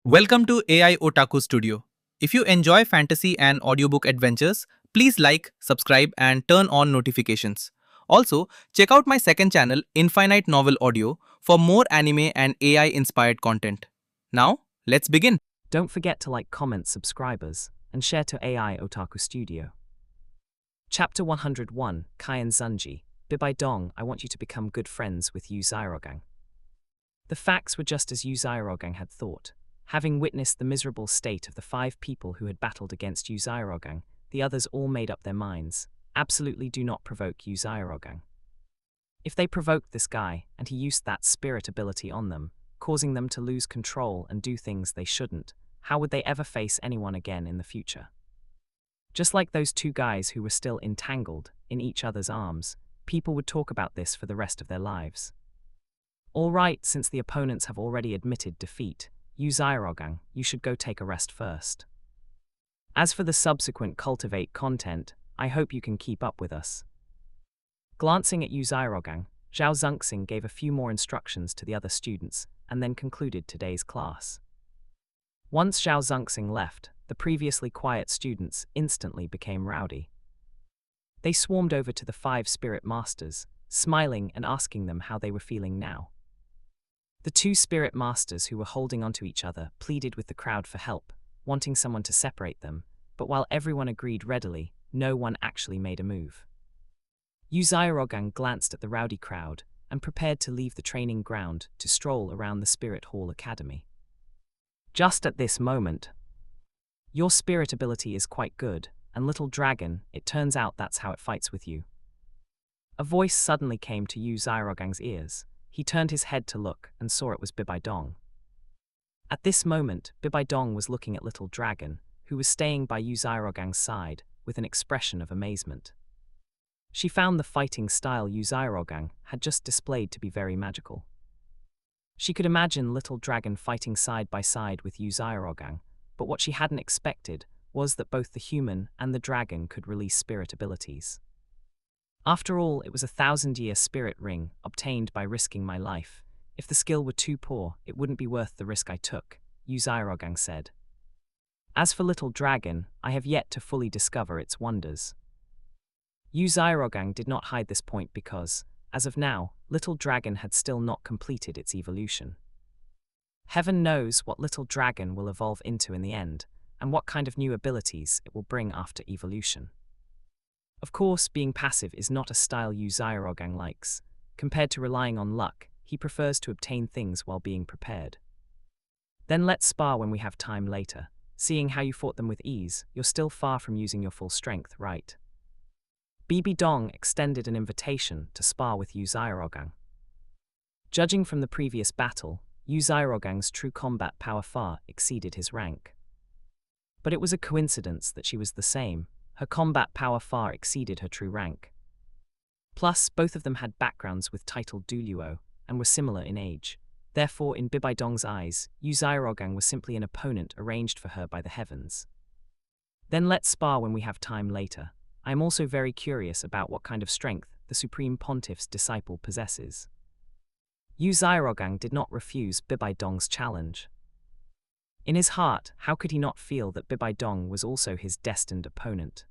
Welcome to AI Otaku Studio. If you enjoy fantasy and audiobook adventures, please like, subscribe, and turn on notifications. Also, check out my second channel, Infinite Novel Audio, for more anime and AI inspired content. Now, let's begin. Don't forget to like, comment, subscribers, and share to AI Otaku Studio. Chapter 101, Kaian Zunji, Bibai Dong, I want you to become good friends with Yu Xiaogang. The facts were just as Yu Xiaogang had thought. Having witnessed the miserable state of the 5 people who had battled against Yu Xiaogang, the others all made up their minds. Absolutely do not provoke Yu Xiaogang. If they provoked this guy, and he used that spirit ability on them, causing them to lose control and do things they shouldn't, how would they ever face anyone again in the future? Just like those 2 guys who were still entangled in each other's arms, people would talk about this for the rest of their lives. All right, since the opponents have already admitted defeat, Yu Xiaogang, you should go take a rest first. As for the subsequent cultivate content, I hope you can keep up with us. Glancing at Yu Xiaogang, Zhao Zunxing gave a few more instructions to the other students and then concluded today's class. Once Zhao Zunxing left, the previously quiet students instantly became rowdy. They swarmed over to the 5 spirit masters, smiling and asking them how they were feeling now. The 2 spirit masters who were holding onto each other pleaded with the crowd for help, wanting someone to separate them, but while everyone agreed readily, no one actually made a move. Yu Xiaogang glanced at the rowdy crowd and prepared to leave the training ground to stroll around the Spirit Hall Academy. Just at this moment, your spirit ability is quite good, and little dragon, it turns out that's how it fights with you. A voice suddenly came to Yu Xiaogang's ears. He turned his head to look and saw it was Bibai Dong. At this moment, Bibai Dong was looking at little dragon, who was staying by Yu Xiaogang's side, with an expression of amazement. She found the fighting style Yu Xiaogang had just displayed to be very magical. She could imagine little dragon fighting side by side with Yu Xiaogang, but what she hadn't expected was that both the human and the dragon could release spirit abilities. After all, it was a 1,000-year spirit ring obtained by risking my life. If the skill were too poor, it wouldn't be worth the risk I took, Yu Xiaogang said. As for little dragon, I have yet to fully discover its wonders. Yu Xiaogang did not hide this point because, as of now, little dragon had still not completed its evolution. Heaven knows what little dragon will evolve into in the end, and what kind of new abilities it will bring after evolution. Of course, being passive is not a style Yu Xiaogang likes. Compared to relying on luck, he prefers to obtain things while being prepared. Then let's spar when we have time later. Seeing how you fought them with ease, you're still far from using your full strength, right? Bibi Dong extended an invitation to spar with Yu Xiaogang. Judging from the previous battle, Yu Xiaogang's true combat power far exceeded his rank. But it was a coincidence that she was the same. Her combat power far exceeded her true rank. Plus, both of them had backgrounds with title Douluo and were similar in age. Therefore, in Bibai Dong's eyes, Yu Xiaogang was simply an opponent arranged for her by the heavens. Then let's spar when we have time later. I am also very curious about what kind of strength the Supreme Pontiff's disciple possesses. Yu Xiaogang did not refuse Bibai Dong's challenge. In his heart, how could he not feel that Bibai Dong was also his destined opponent?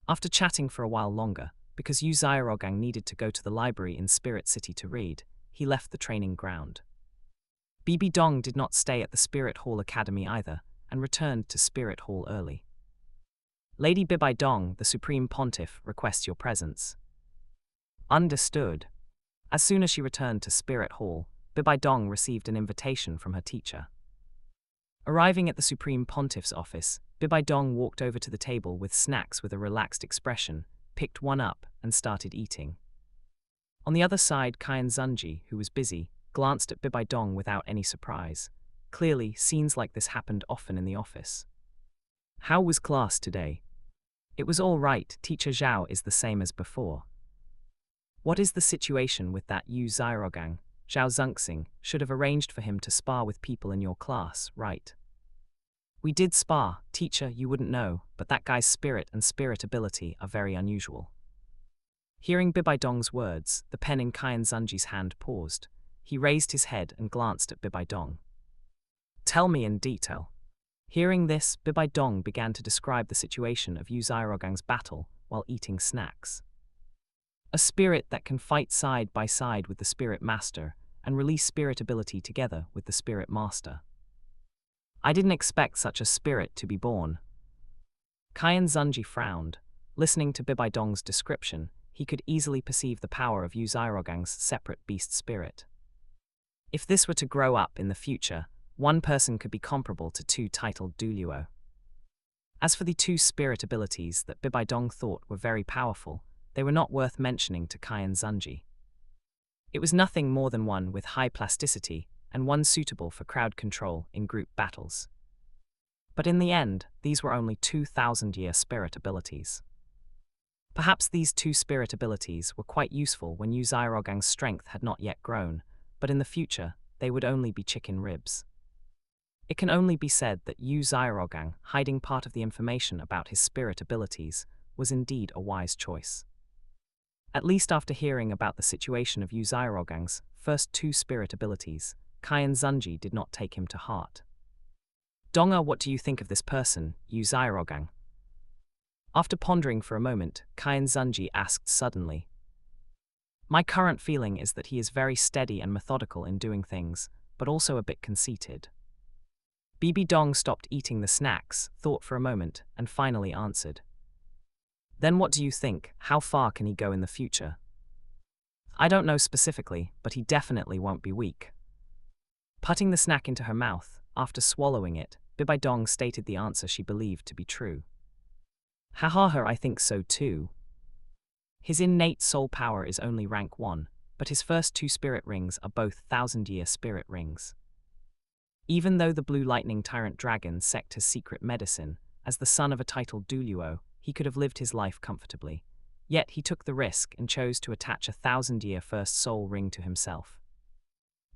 After chatting for a while longer, because Yu Xiaogang needed to go to the library in Spirit City to read, he left the training ground. Bibi Dong did not stay at the Spirit Hall Academy either, and returned to Spirit Hall early. Lady Bibai Dong, the Supreme Pontiff, requests your presence. Understood. As soon as she returned to Spirit Hall, Bibai Dong received an invitation from her teacher. Arriving at the Supreme Pontiff's office, Bibai Dong walked over to the table with snacks with a relaxed expression, picked one up, and started eating. On the other side, Kaian Zunji, who was busy, glanced at Bibai Dong without any surprise. Clearly, scenes like this happened often in the office. How was class today? It was all right, Teacher Zhao is the same as before. What is the situation with that Yu Xiaogang? Zhao Zunxing should have arranged for him to spar with people in your class, right? We did spar, teacher, you wouldn't know, but that guy's spirit and spirit ability are very unusual. Hearing Bibai Dong's words, the pen in Kaian Zunji's hand paused. He raised his head and glanced at Bibai Dong. Tell me in detail. Hearing this, Bibai Dong began to describe the situation of Yu Xiaogang's battle while eating snacks. A spirit that can fight side by side with the spirit master and release spirit ability together with the spirit master. I didn't expect such a spirit to be born. Qian Zunji frowned. Listening to Bibai Dong's description, he could easily perceive the power of Yu Xiaogang's separate beast spirit. If this were to grow up in the future, one person could be comparable to two titled Douluo. As for the two spirit abilities that Bibai Dong thought were very powerful, they were not worth mentioning to Qian Zunji. It was nothing more than one with high plasticity and one suitable for crowd control in group battles. But in the end, these were only 2,000-year spirit abilities. Perhaps these two spirit abilities were quite useful when Yu Xiaogang's strength had not yet grown, but in the future, they would only be chicken ribs. It can only be said that Yu Xiaogang, hiding part of the information about his spirit abilities, was indeed a wise choice. At least after hearing about the situation of Yu Xiaogang's first two spirit abilities, Qian Zunji did not take him to heart. Donga, what do you think of this person, Yu Xiaogang? After pondering for a moment, Qian Zunji asked suddenly. My current feeling is that he is very steady and methodical in doing things, but also a bit conceited. Bibi Dong stopped eating the snacks, thought for a moment, and finally answered. Then what do you think? How far can he go in the future? I don't know specifically, but he definitely won't be weak. Putting the snack into her mouth, after swallowing it, Bibai Dong stated the answer she believed to be true. Haha, I think so too. His innate soul power is only rank 1, but his first two spirit rings are both 1,000-year spirit rings. Even though the Blue Lightning Tyrant Dragon sect his secret medicine, as the son of a titled Douluo, he could have lived his life comfortably. Yet he took the risk and chose to attach a 1,000-year first soul ring to himself.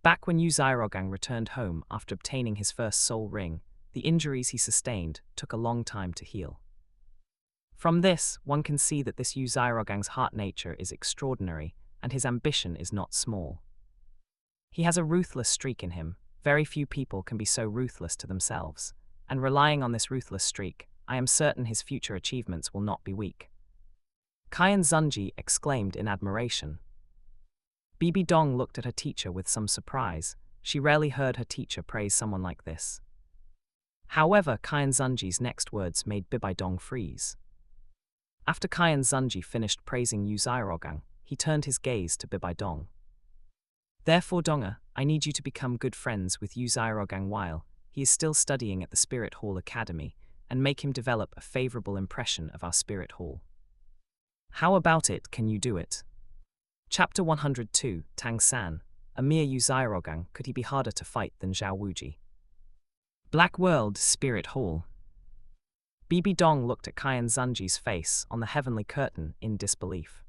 Back when Yu Xiaogang returned home after obtaining his first soul ring, the injuries he sustained took a long time to heal. From this, one can see that this Yu Xiaogang's heart nature is extraordinary, and his ambition is not small. He has a ruthless streak in him. Very few people can be so ruthless to themselves, and relying on this ruthless streak, I am certain his future achievements will not be weak. Qian Zunji exclaimed in admiration. Bibi Dong looked at her teacher with some surprise. She rarely heard her teacher praise someone like this. However, Qian Zunji's next words made Bibai Dong freeze. After Qian Zunji finished praising Yu Xiaogang, he turned his gaze to Bibai Dong. Therefore, Donga, I need you to become good friends with Yu Xiaogang while he is still studying at the Spirit Hall Academy, and make him develop a favorable impression of our Spirit Hall. How about it, can you do it? Chapter 102, Tang San. A mere Yu Xiaogang, could he be harder to fight than Zhao Wuji? Black World Spirit Hall. Bibi Dong looked at Qian Zunji's face on the heavenly curtain in disbelief.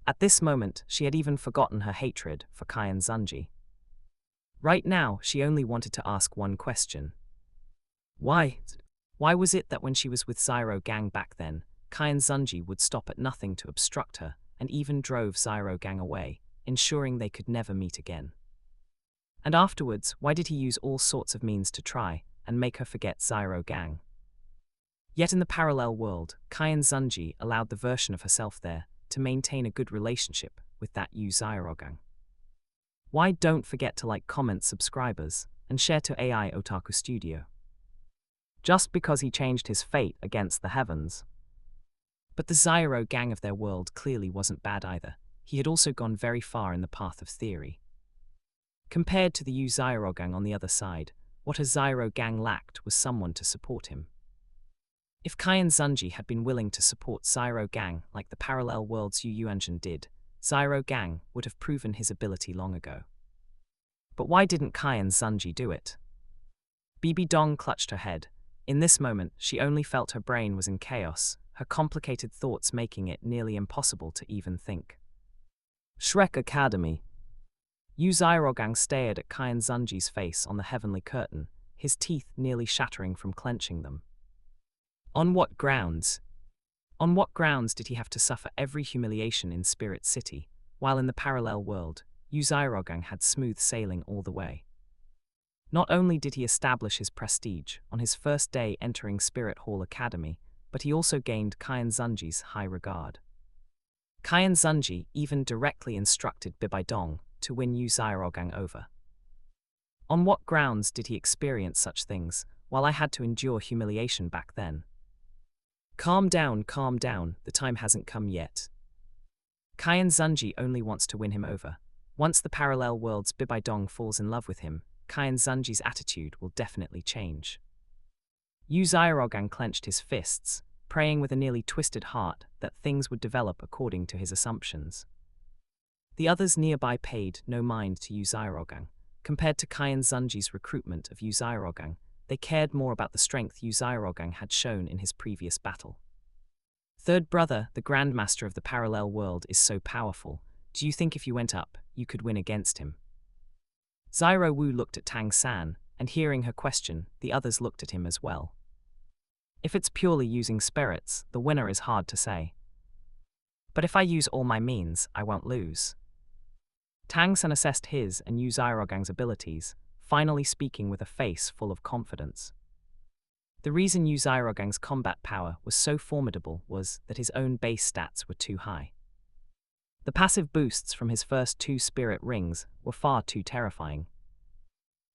At this moment, she had even forgotten her hatred for Qian Zunji. Right now, she only wanted to ask one question. Why was it that when she was with Xiaogang back then, Qian Zunji would stop at nothing to obstruct her, and even drove Xiaogang away, ensuring they could never meet again? And afterwards, why did he use all sorts of means to try and make her forget Xiaogang? Yet in the parallel world, Qian Zunji allowed the version of herself there to maintain a good relationship with that Yu Xiaogang. Why don't forget to like, comment, subscribers, and share to AI Otaku Studio. Just because he changed his fate against the heavens. But the Xiaogang of their world clearly wasn't bad either. He had also gone very far in the path of theory. Compared to the Yu Xiaogang on the other side, what a Xiaogang lacked was someone to support him. If Qian Zunji had been willing to support Xiaogang like the parallel world's Yu Yuanzhen did, Xiaogang would have proven his ability long ago. But why didn't Qian Zunji do it? Bibi Dong clutched her head. In this moment, she only felt her brain was in chaos, her complicated thoughts making it nearly impossible to even think. Shrek Academy. Yu Xiaogang stared at Qian Zunji's face on the heavenly curtain, his teeth nearly shattering from clenching them. On what grounds? On what grounds did he have to suffer every humiliation in Spirit City, while in the parallel world, Yu Xiaogang had smooth sailing all the way? Not only did he establish his prestige on his first day entering Spirit Hall Academy, but he also gained Qian Zunji's high regard. Qian Zunji even directly instructed Bibai Dong to win Yu Xiaogang over. On what grounds did he experience such things, while I had to endure humiliation back then? Calm down, the time hasn't come yet. Qian Zunji only wants to win him over. Once the parallel world's Bibai Dong falls in love with him, Qian Zunji's attitude will definitely change. Yu Xiaogang clenched his fists, praying with a nearly twisted heart that things would develop according to his assumptions. The others nearby paid no mind to Yu Xiaogang. Compared to Qian Zunji's recruitment of Yu Xiaogang, they cared more about the strength Yu Xiaogang had shown in his previous battle. Third brother, the Grandmaster of the Parallel World, is so powerful. Do you think if you went up, you could win against him? Zyro Wu looked at Tang San, and hearing her question, the others looked at him as well. If it's purely using spirits, the winner is hard to say. But if I use all my means, I won't lose. Tang San assessed his and Yu Xiaogang's abilities, finally speaking with a face full of confidence. The reason Yu Xiaogang's combat power was so formidable was that his own base stats were too high. The passive boosts from his first 2 spirit rings were far too terrifying.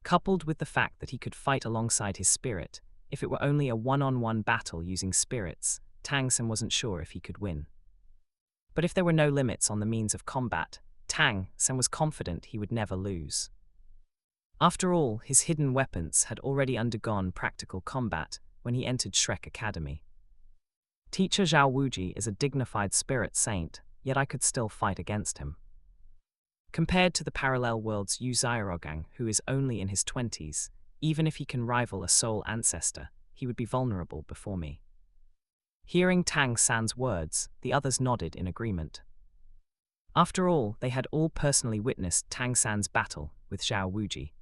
Coupled with the fact that he could fight alongside his spirit, if it were only a one-on-one battle using spirits, Tang San wasn't sure if he could win. But if there were no limits on the means of combat, Tang San was confident he would never lose. After all, his hidden weapons had already undergone practical combat when he entered Shrek Academy. Teacher Zhao Wuji is a dignified spirit saint, yet I could still fight against him. Compared to the parallel world's Yu Xiaogang, who is only in his 20s, even if he can rival a soul ancestor, he would be vulnerable before me. Hearing Tang San's words, the others nodded in agreement. After all, they had all personally witnessed Tang San's battle with Zhao Wuji.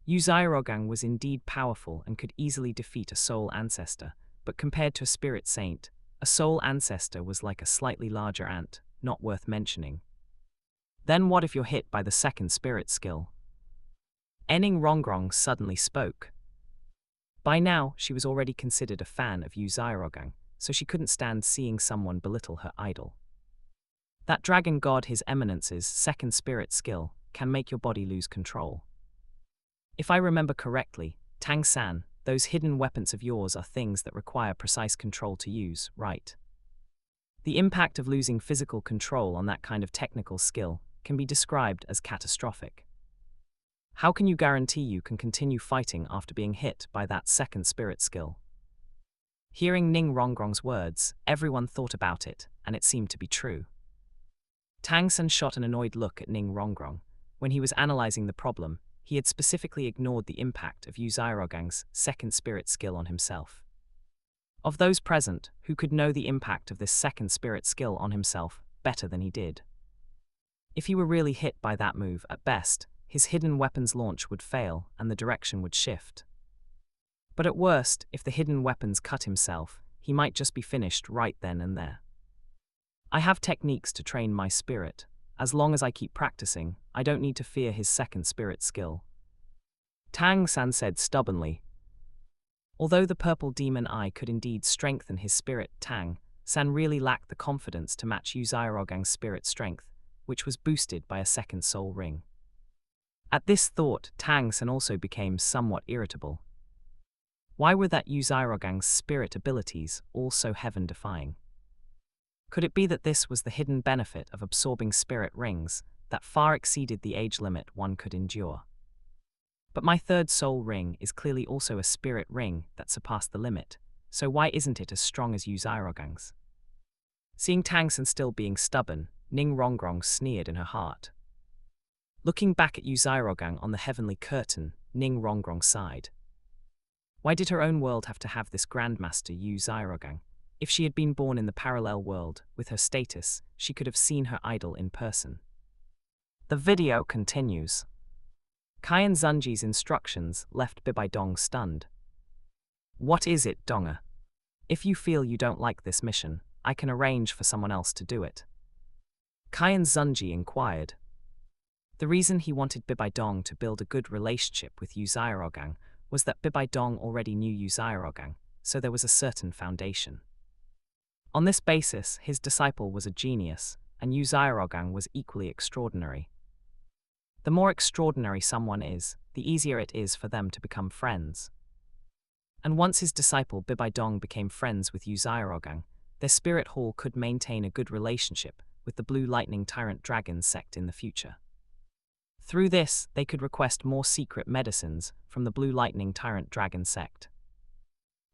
Yu Xiaogang was indeed powerful and could easily defeat a soul ancestor, but compared to a spirit saint, a soul ancestor was like a slightly larger ant, not worth mentioning. Then what if you're hit by the second spirit skill? Ning Rongrong suddenly spoke. By now, she was already considered a fan of Yu Xiaogang, so she couldn't stand seeing someone belittle her idol. That Dragon God His Eminence's second spirit skill can make your body lose control. If I remember correctly, Tang San, those hidden weapons of yours are things that require precise control to use, right? The impact of losing physical control on that kind of technical skill can be described as catastrophic. How can you guarantee you can continue fighting after being hit by that second spirit skill? Hearing Ning Rongrong's words, everyone thought about it, and it seemed to be true. Tang San shot an annoyed look at Ning Rongrong. When he was analyzing the problem, he had specifically ignored the impact of Yu Xiaogang's second spirit skill on himself. Of those present, who could know the impact of this second spirit skill on himself better than he did? If he were really hit by that move, at best, his hidden weapons launch would fail and the direction would shift. But at worst, if the hidden weapons cut himself, he might just be finished right then and there. I have techniques to train my spirit. As long as I keep practicing, I don't need to fear his second spirit skill. Tang San said stubbornly. Although the purple demon eye could indeed strengthen his spirit, Tang San really lacked the confidence to match Yu Xiaogang's spirit strength, which was boosted by a second soul ring. At this thought, Tang San also became somewhat irritable. Why were that Yu Xiaogang's spirit abilities all so heaven-defying? Could it be that this was the hidden benefit of absorbing spirit rings that far exceeded the age limit one could endure? But my third soul ring is clearly also a spirit ring that surpassed the limit, so why isn't it as strong as Yu Xiaogang's? Seeing Tang San still being stubborn, Ning Rongrong sneered in her heart. Looking back at Yu Xiaogang on the heavenly curtain, Ning Rongrong sighed. Why did her own world have to have this Grandmaster Yu Xiaogang? If she had been born in the parallel world, with her status, she could have seen her idol in person. The video continues. Qian Zunji's instructions left Bibai Dong stunned. What is it, Donga? If you feel you don't like this mission, I can arrange for someone else to do it. Qian Zunji inquired. The reason he wanted Bibai Dong to build a good relationship with Yu Xiaogang was that Bibai Dong already knew Yu Xiaogang, so there was a certain foundation. On this basis, his disciple was a genius, and Yu Xiaogang was equally extraordinary. The more extraordinary someone is, the easier it is for them to become friends. And once his disciple Bibai Dong became friends with Yu Xiaogang, their spirit hall could maintain a good relationship with the Blue Lightning Tyrant Dragon sect in the future. Through this, they could request more secret medicines from the Blue Lightning Tyrant Dragon sect.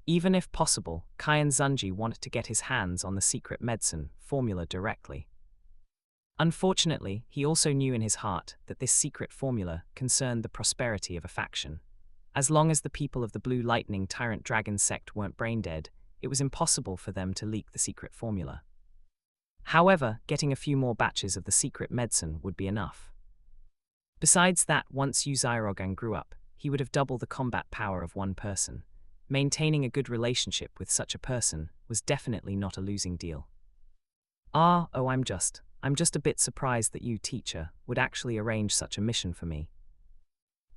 Even if possible, Qian Zunji wanted to get his hands on the secret medicine formula directly. Unfortunately, he also knew in his heart that this secret formula concerned the prosperity of a faction. As long as the people of the Blue Lightning Tyrant Dragon sect weren't brain-dead, it was impossible for them to leak the secret formula. However, getting a few more batches of the secret medicine would be enough. Besides that, once Yu Xiaogang grew up, he would have double the combat power of one person. Maintaining a good relationship with such a person was definitely not a losing deal. I'm just a bit surprised that you, teacher, would actually arrange such a mission for me.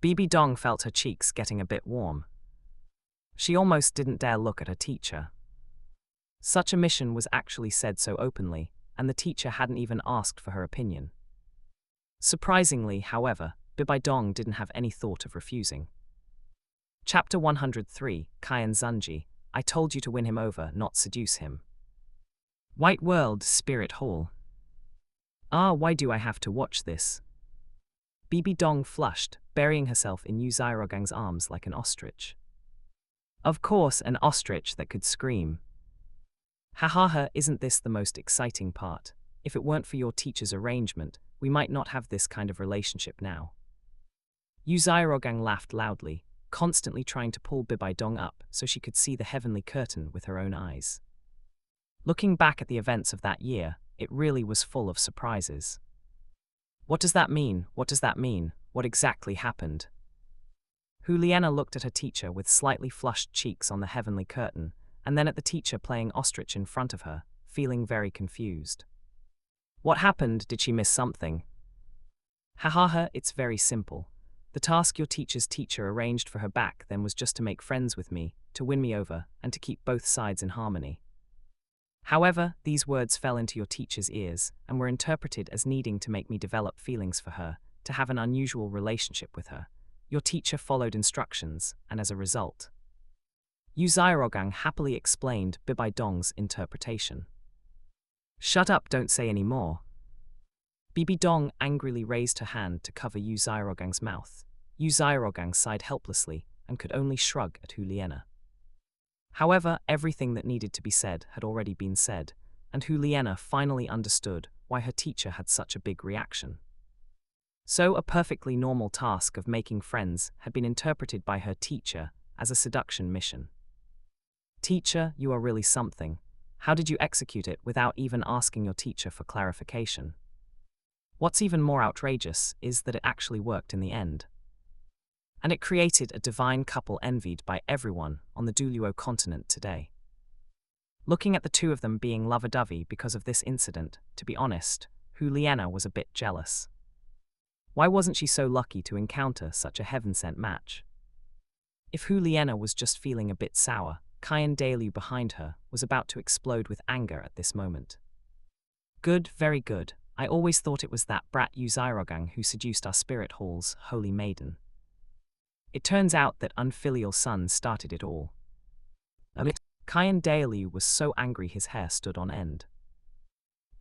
Bibi Dong felt her cheeks getting a bit warm. She almost didn't dare look at her teacher. Such a mission was actually said so openly, and the teacher hadn't even asked for her opinion. Surprisingly, however, Bibai Dong didn't have any thought of refusing. Chapter 103, Qian Zunji, I told you to win him over, not seduce him. White World Spirit Hall. Why do I have to watch this? Bibi Dong flushed, burying herself in Yu Xiaogang's arms like an ostrich. Of course, an ostrich that could scream. Isn't this the most exciting part? If it weren't for your teacher's arrangement, we might not have this kind of relationship now. Yu Xiaogang laughed loudly, constantly trying to pull Bibai Dong up so she could see the heavenly curtain with her own eyes. Looking back at the events of that year, it really was full of surprises. What does that mean? What does that mean? What exactly happened? Hu Liana looked at her teacher with slightly flushed cheeks on the heavenly curtain, and then at the teacher playing ostrich in front of her, feeling very confused. What happened? Did she miss something? It's very simple. The task your teacher's teacher arranged for her back then was just to make friends with me, to win me over, and to keep both sides in harmony. However, these words fell into your teacher's ears, and were interpreted as needing to make me develop feelings for her, to have an unusual relationship with her. Your teacher followed instructions, and as a result. Yu Xiaogang happily explained Bibai Dong's interpretation. Shut up, don't say any more. Bibi Dong angrily raised her hand to cover Yu Xiaogang's mouth. Yu Xiaogang sighed helplessly and could only shrug at Hu Liana. However, everything that needed to be said had already been said, and Hu Liana finally understood why her teacher had such a big reaction. So a perfectly normal task of making friends had been interpreted by her teacher as a seduction mission. Teacher, you are really something. How did you execute it without even asking your teacher for clarification? What's even more outrageous is that it actually worked in the end. And it created a divine couple envied by everyone on the Douluo continent today. Looking at the two of them being lovey-dovey because of this incident, to be honest, Hu Liana was a bit jealous. Why wasn't she so lucky to encounter such a heaven-sent match? If Hu Liana was just feeling a bit sour, Qian Douluo behind her was about to explode with anger at this moment. Good, very good. I always thought it was that brat Yu Xiaogang who seduced our spirit hall's holy maiden. It turns out that unfilial son started it all. Qian Douluo was so angry his hair stood on end.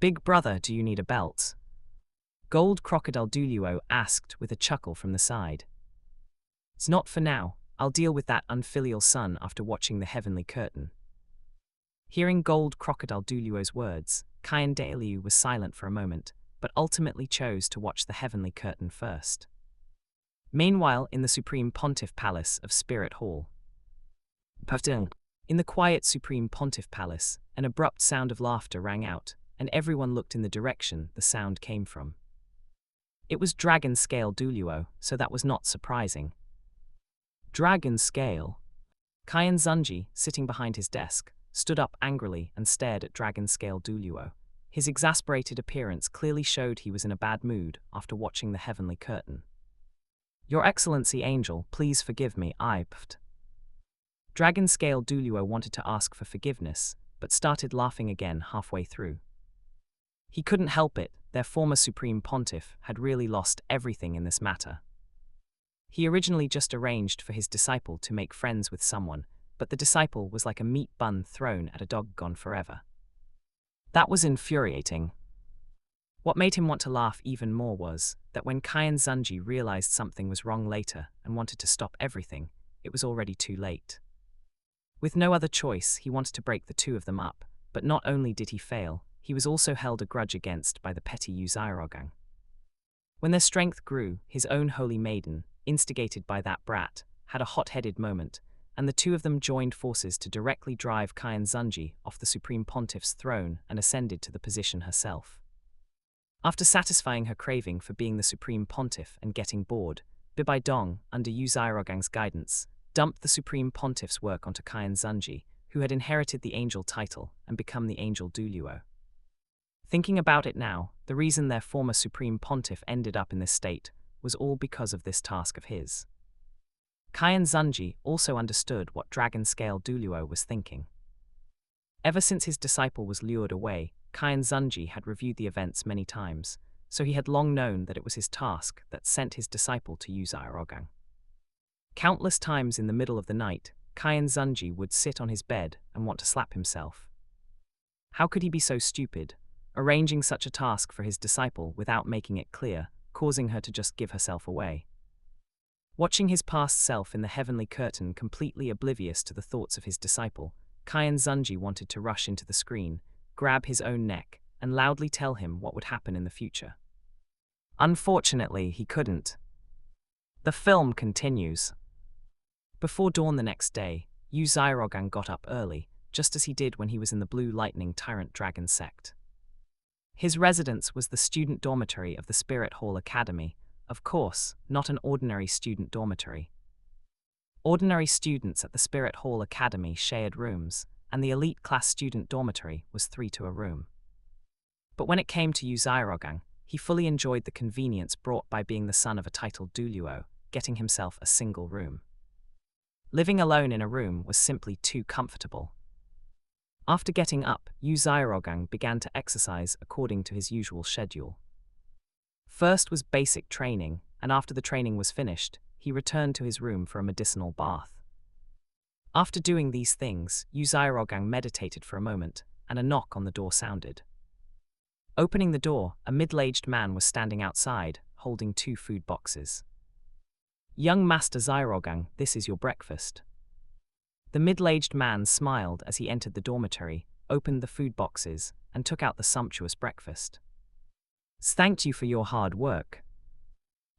Big brother, do you need a belt? Gold Crocodile Douluo asked with a chuckle from the side. It's not for now. I'll deal with that unfilial son after watching the heavenly curtain. Hearing Gold Crocodile Douluo's words, Qian Douluo was silent for a moment, but ultimately chose to watch the heavenly curtain first. Meanwhile, in the Supreme Pontiff Palace of Spirit Hall. In the quiet Supreme Pontiff Palace, an abrupt sound of laughter rang out, and everyone looked in the direction the sound came from. It was Dragon Scale Douluo, so that was not surprising. Dragon Scale? Qian Zunji, sitting behind his desk, stood up angrily and stared at Dragon Scale Douluo. His exasperated appearance clearly showed he was in a bad mood after watching the heavenly curtain. "Your Excellency Angel, please forgive me, I pfft." Dragon Scale Douluo wanted to ask for forgiveness, but started laughing again halfway through. He couldn't help it, their former Supreme Pontiff had really lost everything in this matter. He originally just arranged for his disciple to make friends with someone, but the disciple was like a meat bun thrown at a dog gone forever. That was infuriating. What made him want to laugh even more was that when Qian Zunji realized something was wrong later and wanted to stop everything, it was already too late. With no other choice, he wanted to break the two of them up, but not only did he fail, he was also held a grudge against by the petty Yu Xiaogang. When their strength grew, his own holy maiden, instigated by that brat, had a hot-headed moment, and the two of them joined forces to directly drive Qian Zunji off the Supreme Pontiff's throne and ascended to the position herself. After satisfying her craving for being the Supreme Pontiff and getting bored, Bibai Dong, under Yu Xiaogang's guidance, dumped the Supreme Pontiff's work onto Qian Zunji, who had inherited the angel title and become the Angel Douluo. Thinking about it now, the reason their former Supreme Pontiff ended up in this state was all because of this task of his. Qian Zunji also understood what Dragon Scale Douluo was thinking. Ever since his disciple was lured away, Qian Zunji had reviewed the events many times, so he had long known that it was his task that sent his disciple to Yu Xiaogang. Countless times in the middle of the night, Qian Zunji would sit on his bed and want to slap himself. How could he be so stupid, arranging such a task for his disciple without making it clear, causing her to just give herself away? Watching his past self in the heavenly curtain completely oblivious to the thoughts of his disciple, Qian Zunji wanted to rush into the screen, grab his own neck, and loudly tell him what would happen in the future. Unfortunately, he couldn't. The film continues. Before dawn the next day, Yu Xiaogang got up early, just as he did when he was in the Blue Lightning Tyrant Dragon sect. His residence was the student dormitory of the Spirit Hall Academy, of course, not an ordinary student dormitory. Ordinary students at the Spirit Hall Academy shared rooms, and the elite class student dormitory was 3 to a room. But when it came to Yu Xiaogang, he fully enjoyed the convenience brought by being the son of a titled Douluo, getting himself a single room. Living alone in a room was simply too comfortable. After getting up, Yu Xiaogang began to exercise according to his usual schedule. First was basic training, and after the training was finished, he returned to his room for a medicinal bath. After doing these things, Yu Xiaogang meditated for a moment, and a knock on the door sounded. Opening the door, a middle-aged man was standing outside, holding 2 food boxes. "Young Master Xiaogang, this is your breakfast." The middle-aged man smiled as he entered the dormitory, opened the food boxes, and took out the sumptuous breakfast. "Thanked you for your hard work,"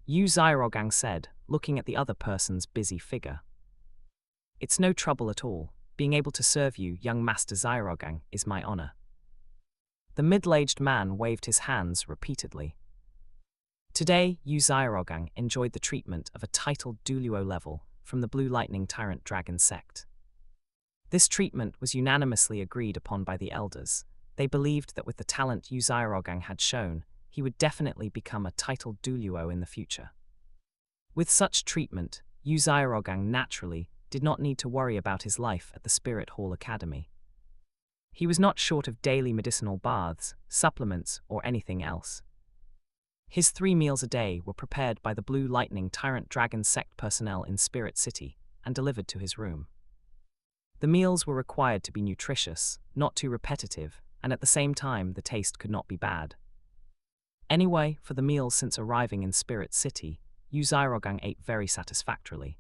Yu Xiaogang said, looking at the other person's busy figure. "It's no trouble at all. Being able to serve you, young Master Xiaogang, is my honor." The middle-aged man waved his hands repeatedly. Today, Yu Xiaogang enjoyed the treatment of a titled Douluo level from the Blue Lightning Tyrant Dragon sect. This treatment was unanimously agreed upon by the elders. They believed that with the talent Yu Xiaogang had shown, he would definitely become a titled Douluo in the future. With such treatment, Yu Xiaogang naturally did not need to worry about his life at the Spirit Hall Academy. He was not short of daily medicinal baths, supplements, or anything else. His 3 meals a day were prepared by the Blue Lightning Tyrant Dragon sect personnel in Spirit City and delivered to his room. The meals were required to be nutritious, not too repetitive, and at the same time the taste could not be bad. Anyway, for the meals since arriving in Spirit City, Yu Xiaogang ate very satisfactorily.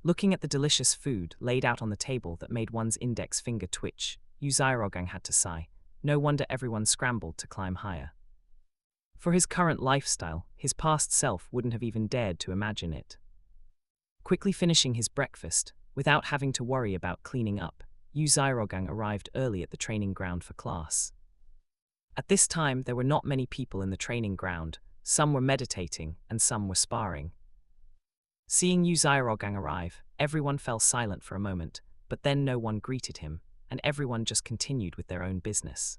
Looking at the delicious food laid out on the table that made one's index finger twitch, Yu Xiaogang had to sigh. No wonder everyone scrambled to climb higher. For his current lifestyle, his past self wouldn't have even dared to imagine it. Quickly finishing his breakfast, without having to worry about cleaning up, Yu Xiaogang arrived early at the training ground for class. At this time, there were not many people in the training ground. Some were meditating, and some were sparring. Seeing Yu Xiaogang arrive, everyone fell silent for a moment, but then no one greeted him, and everyone just continued with their own business.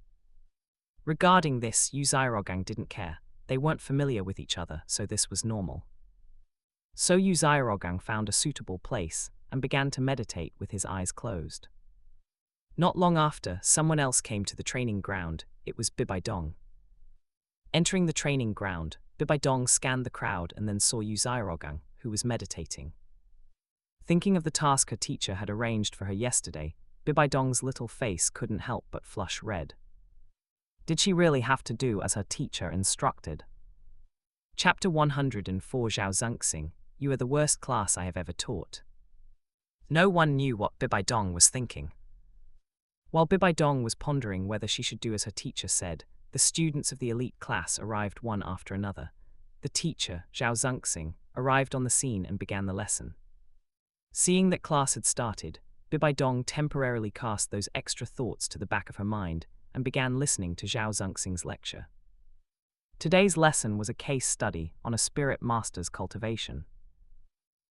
Regarding this, Yu Xiaogang didn't care. They weren't familiar with each other, so this was normal. So Yu Xiaogang found a suitable place and began to meditate with his eyes closed. Not long after, someone else came to the training ground. It was Bibaidong. Entering the training ground, Bibaidong scanned the crowd and then saw Yu Xiaogang, who was meditating. Thinking of the task her teacher had arranged for her yesterday, Bibaidong's little face couldn't help but flush red. Did she really have to do as her teacher instructed? Chapter 104 Zhao Zunxing, you are the worst class I have ever taught. No one knew what Bibaidong was thinking. While Bibaidong was pondering whether she should do as her teacher said, the students of the elite class arrived one after another. The teacher, Zhao Zunxing, arrived on the scene and began the lesson. Seeing that class had started, Bibaidong temporarily cast those extra thoughts to the back of her mind and began listening to Zhao Zunxing's lecture. Today's lesson was a case study on a spirit master's cultivation.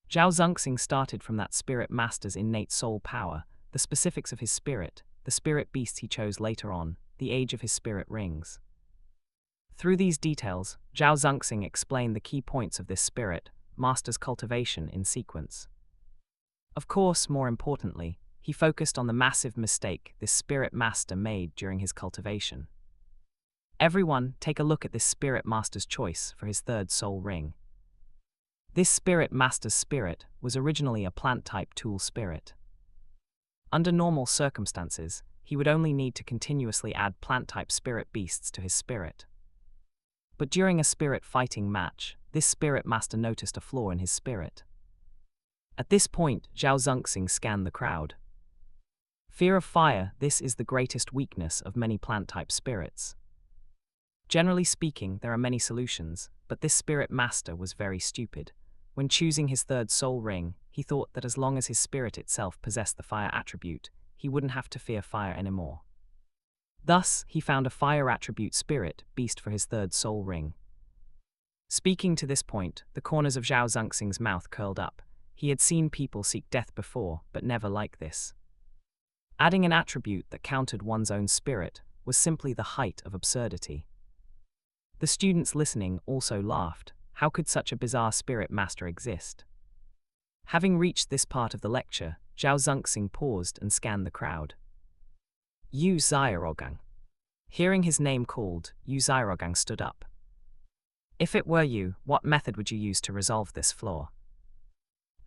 Zhao Zunxing started from that spirit master's innate soul power, the specifics of his spirit, the spirit beasts he chose later on, the age of his spirit rings. Through these details, Zhao Zunxing explained the key points of this spirit master's cultivation in sequence. Of course, more importantly, he focused on the massive mistake this spirit master made during his cultivation. Everyone, take a look at this spirit master's choice for his third soul ring. This spirit master's spirit was originally a plant-type tool spirit. Under normal circumstances, he would only need to continuously add plant-type spirit beasts to his spirit. But during a spirit fighting match, this spirit master noticed a flaw in his spirit. At this point, Zhao Zunxing scanned the crowd. Fear of fire, this is the greatest weakness of many plant-type spirits. Generally speaking, there are many solutions, but this spirit master was very stupid. When choosing his third soul ring, he thought that as long as his spirit itself possessed the fire attribute, he wouldn't have to fear fire anymore. Thus, he found a fire attribute spirit beast for his third soul ring. Speaking to this point, the corners of Zhao Zunxing's mouth curled up. He had seen people seek death before, but never like this. Adding an attribute that countered one's own spirit was simply the height of absurdity. The students listening also laughed. How could such a bizarre spirit master exist? Having reached this part of the lecture, Zhao Zunxing paused and scanned the crowd. Yu Xiaogang. Hearing his name called, Yu Xiaogang stood up. If it were you, what method would you use to resolve this flaw?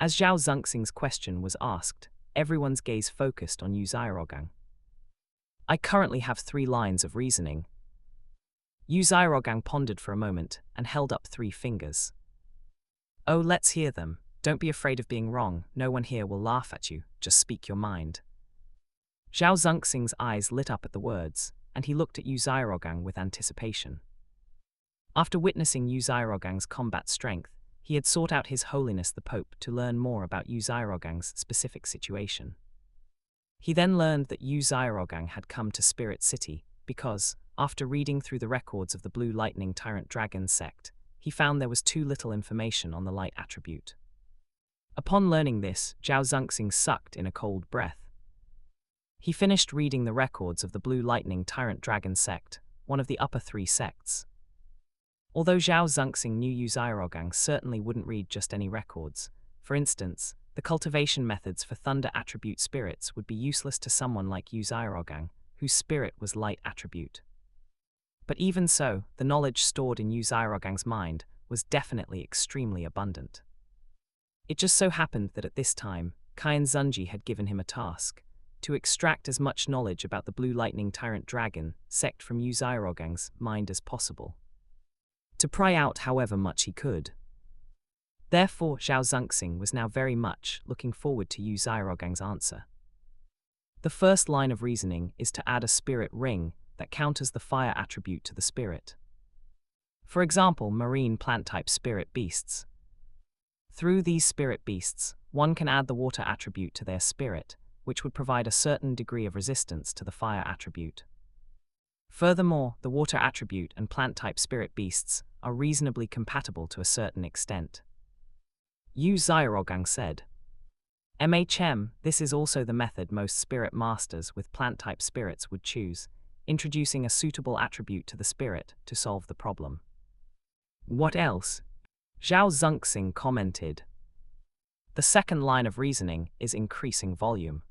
As Zhao Zunxing's question was asked, everyone's gaze focused on Yu Xiaogang. I currently have 3 lines of reasoning. Yu Xiaogang pondered for a moment and held up 3 fingers. Oh, let's hear them. Don't be afraid of being wrong. No one here will laugh at you. Just speak your mind. Zhao Zunxing's eyes lit up at the words, and he looked at Yu Xiaogang with anticipation. After witnessing Yu Xiaogang's combat strength, he had sought out His Holiness the Pope to learn more about Yu Xiaogang's specific situation. He then learned that Yu Xiaogang had come to Spirit City because, after reading through the records of the Blue Lightning Tyrant Dragon sect, he found there was too little information on the light attribute. Upon learning this, Zhao Zunxing sucked in a cold breath. He finished reading the records of the Blue Lightning Tyrant Dragon sect, one of the upper 3 sects. Although Zhao Zunxing knew Yu Xiaogang certainly wouldn't read just any records. For instance, the cultivation methods for thunder attribute spirits would be useless to someone like Yu Xiaogang, whose spirit was light attribute. But even so, the knowledge stored in Yu Xiaogang's mind was definitely extremely abundant. It just so happened that at this time, Qian Zunji had given him a task, to extract as much knowledge about the Blue Lightning Tyrant Dragon sect from Yu Xiaogang's mind as possible. To pry out however much he could. Therefore, Zhao Zunxing was now very much looking forward to Yu Xiaogang's answer. The first line of reasoning is to add a spirit ring that counters the fire attribute to the spirit. For example, marine plant-type spirit beasts. Through these spirit beasts, one can add the water attribute to their spirit, which would provide a certain degree of resistance to the fire attribute. Furthermore, the water attribute and plant-type spirit beasts are reasonably compatible to a certain extent. Yu Xiaogang said. This is also the method most spirit masters with plant-type spirits would choose. introducing a suitable attribute to the spirit to solve the problem. What else? Zhao Zunxing commented. The second line of reasoning is increasing volume.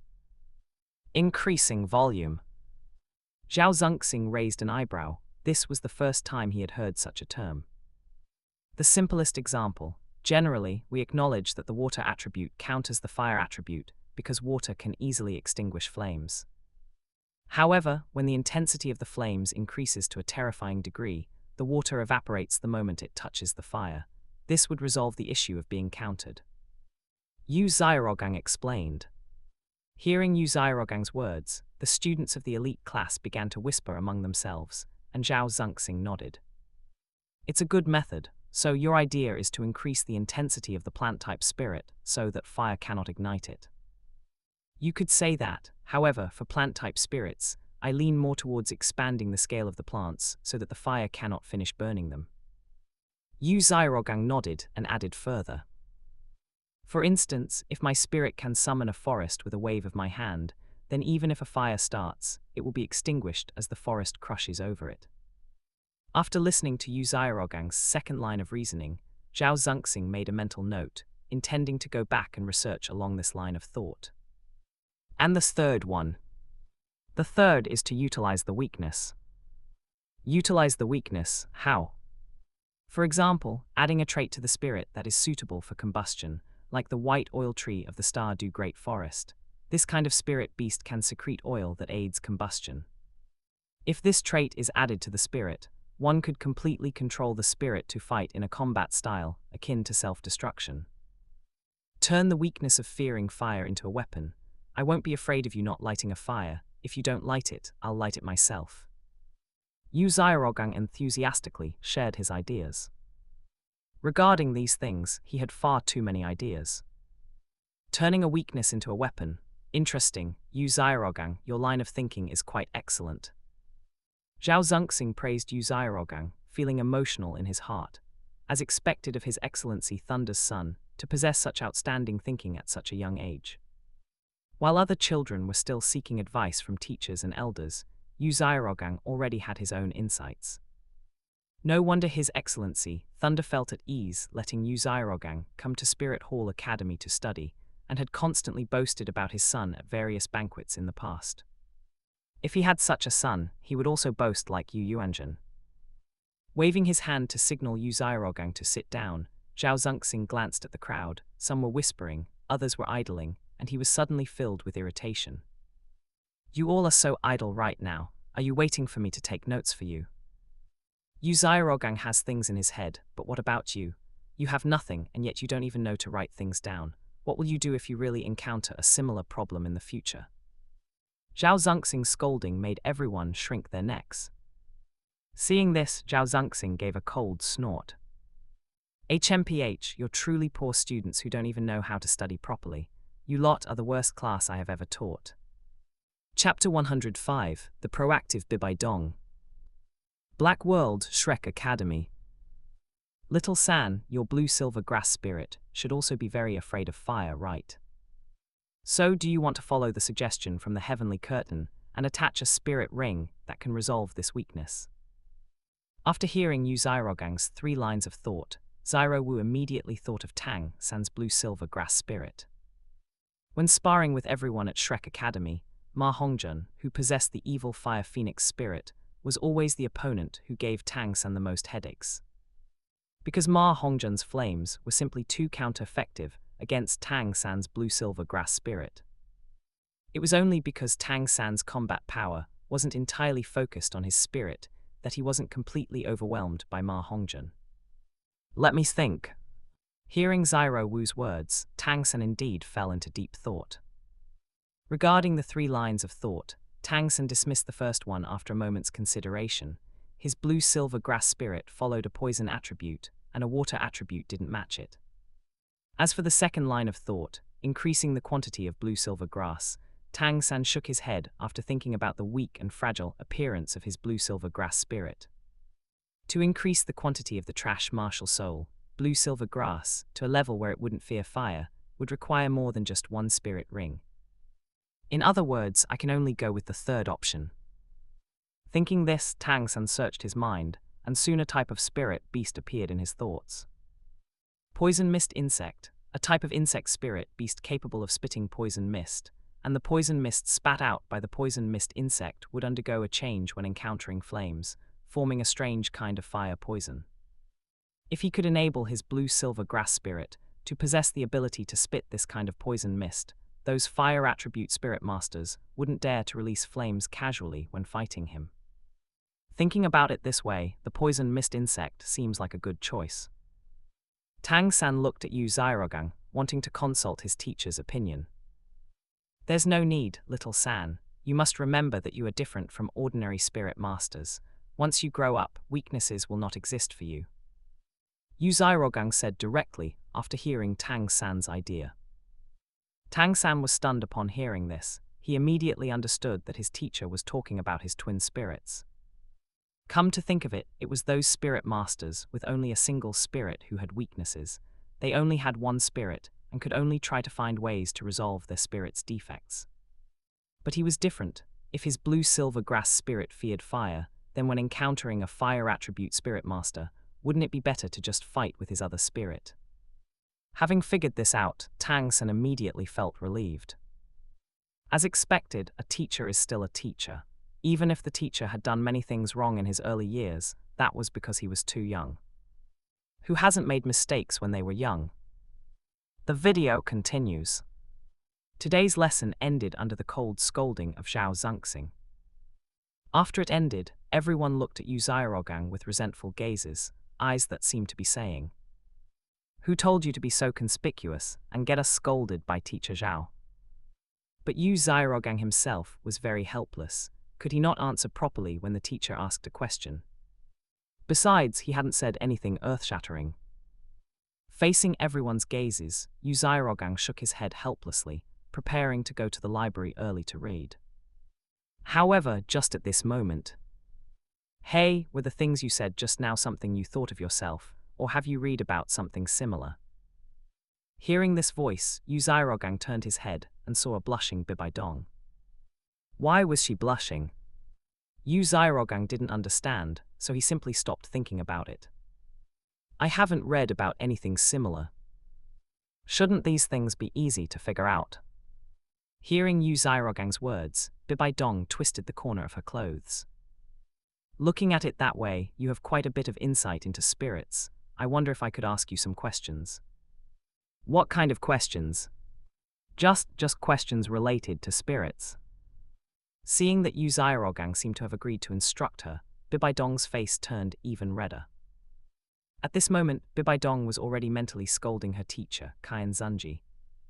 Increasing volume. Zhao Zunxing raised an eyebrow. This was the first time he had heard such a term. The simplest example. Generally, we acknowledge that the water attribute counters the fire attribute because water can easily extinguish flames. However, when the intensity of the flames increases to a terrifying degree, the water evaporates the moment it touches the fire. This would resolve the issue of being countered. Yu Xiaogang explained. Hearing Yu Xiaogang's words, the students of the elite class began to whisper among themselves, and Zhao Zunxing nodded. It's a good method, so your idea is to increase the intensity of the plant-type spirit so that fire cannot ignite it. You could say that, however, for plant-type spirits, I lean more towards expanding the scale of the plants so that the fire cannot finish burning them. Yu Xiaogang nodded and added further. For instance, if my spirit can summon a forest with a wave of my hand, then even if a fire starts, it will be extinguished as the forest crushes over it. After listening to Yu Xiaogang's second line of reasoning, Zhao Zunxing made a mental note, intending to go back and research along this line of thought. And the third one. The third is to utilize the weakness. Utilize the weakness, how? For example, adding a trait to the spirit that is suitable for combustion, like the white oil tree of the Stardew Great Forest. This kind of spirit beast can secrete oil that aids combustion. If this trait is added to the spirit, one could completely control the spirit to fight in a combat style akin to self-destruction. Turn the weakness of fearing fire into a weapon. I won't be afraid of you not lighting a fire. If you don't light it, I'll light it myself. Yu Xiaogang enthusiastically shared his ideas. Regarding these things, he had far too many ideas. Turning a weakness into a weapon. Interesting, Yu Xiaogang, your line of thinking is quite excellent. Zhao Zunxing praised Yu Xiaogang, feeling emotional in his heart, as expected of His Excellency Thunder's son, to possess such outstanding thinking at such a young age. While other children were still seeking advice from teachers and elders, Yu Xiaogang already had his own insights. No wonder His Excellency Thunder felt at ease letting Yu Xiaogang come to Spirit Hall Academy to study, and had constantly boasted about his son at various banquets in the past. If he had such a son, he would also boast like Yu Yuanzhen. Waving his hand to signal Yu Xiaogang to sit down, Zhao Zunxing glanced at the crowd. Some were whispering, others were idling, and he was suddenly filled with irritation. You all are so idle right now. Are you waiting for me to take notes for you? Yu Xiaogang has things in his head, but what about you? You have nothing, and yet you don't even know to write things down. What will you do if you really encounter a similar problem in the future? Zhao Zunxing's scolding made everyone shrink their necks. Seeing this, Zhao Zunxing gave a cold snort. HMPH, you're truly poor students who don't even know how to study properly. You lot are the worst class I have ever taught. Chapter 105, The Proactive Bibai Dong. Black World, Shrek Academy. Little San, your blue-silver grass spirit, should also be very afraid of fire, right? So do you want to follow the suggestion from the Heavenly Curtain and attach a spirit ring that can resolve this weakness? After hearing Yu Xiaogang's 3 lines of thought, Zyro Wu immediately thought of Tang San's blue-silver grass spirit. When sparring with everyone at Shrek Academy, Ma Hongjun, who possessed the evil fire phoenix spirit, was always the opponent who gave Tang San the most headaches. Because Ma Hongjun's flames were simply too counter-effective against Tang San's blue-silver grass spirit. It was only because Tang San's combat power wasn't entirely focused on his spirit that he wasn't completely overwhelmed by Ma Hongjun. Let me think. Hearing Zyro Wu's words, Tang San indeed fell into deep thought. Regarding the 3 lines of thought, Tang San dismissed the first one after a moment's consideration. His blue-silver grass spirit followed a poison attribute, and a water attribute didn't match it. As for the second line of thought, increasing the quantity of blue-silver grass, Tang San shook his head after thinking about the weak and fragile appearance of his blue-silver grass spirit. To increase the quantity of the trash martial soul, blue-silver grass, to a level where it wouldn't fear fire, would require more than just 1 spirit ring. In other words, I can only go with the third option. Thinking this, Tang San searched his mind, and soon a type of spirit beast appeared in his thoughts. Poison mist insect, a type of insect spirit beast capable of spitting poison mist, and the poison mist spat out by the poison mist insect would undergo a change when encountering flames, forming a strange kind of fire poison. If he could enable his blue-silver grass spirit to possess the ability to spit this kind of poison mist, those fire attribute spirit masters wouldn't dare to release flames casually when fighting him. Thinking about it this way, the poison mist insect seems like a good choice. Tang San looked at Yu Xiaogang, wanting to consult his teacher's opinion. There's no need, little San. You must remember that you are different from ordinary spirit masters. Once you grow up, weaknesses will not exist for you. Yu Xiaogang said directly after hearing Tang San's idea. Tang San was stunned upon hearing this. He immediately understood that his teacher was talking about his twin spirits. Come to think of it, it was those spirit masters with only a single spirit who had weaknesses. They only had one spirit and could only try to find ways to resolve their spirit's defects. But he was different. If his blue-silver grass spirit feared fire, then when encountering a fire attribute spirit master, wouldn't it be better to just fight with his other spirit? Having figured this out, Tang San immediately felt relieved. As expected, a teacher is still a teacher. Even if the teacher had done many things wrong in his early years, that was because he was too young. Who hasn't made mistakes when they were young? The video continues. Today's lesson ended under the cold scolding of Zhao Zunxing. After it ended, everyone looked at Yu Xiaogang with resentful gazes, eyes that seemed to be saying, "Who told you to be so conspicuous and get us scolded by Teacher Zhao?" But Yu Xiaogang himself was very helpless. Could he not answer properly when the teacher asked a question? Besides, he hadn't said anything earth-shattering. Facing everyone's gazes, Yu Xiaogang shook his head helplessly, preparing to go to the library early to read. However, just at this moment, "Hey, were the things you said just now something you thought of yourself, or have you read about something similar?" Hearing this voice, Yu Xiaogang turned his head and saw a blushing Bibaidong. Why was she blushing? Yu Xiaogang didn't understand, so he simply stopped thinking about it. I haven't read about anything similar. Shouldn't these things be easy to figure out? Hearing Yu Xiaogang's words, Bibaidong twisted the corner of her clothes. Looking at it that way, you have quite a bit of insight into spirits. I wonder if I could ask you some questions. What kind of questions? Just questions related to spirits. Seeing that Yu Xiaogang seemed to have agreed to instruct her, Bibaidong's face turned even redder. At this moment, Bibaidong was already mentally scolding her teacher, Qian Zunji.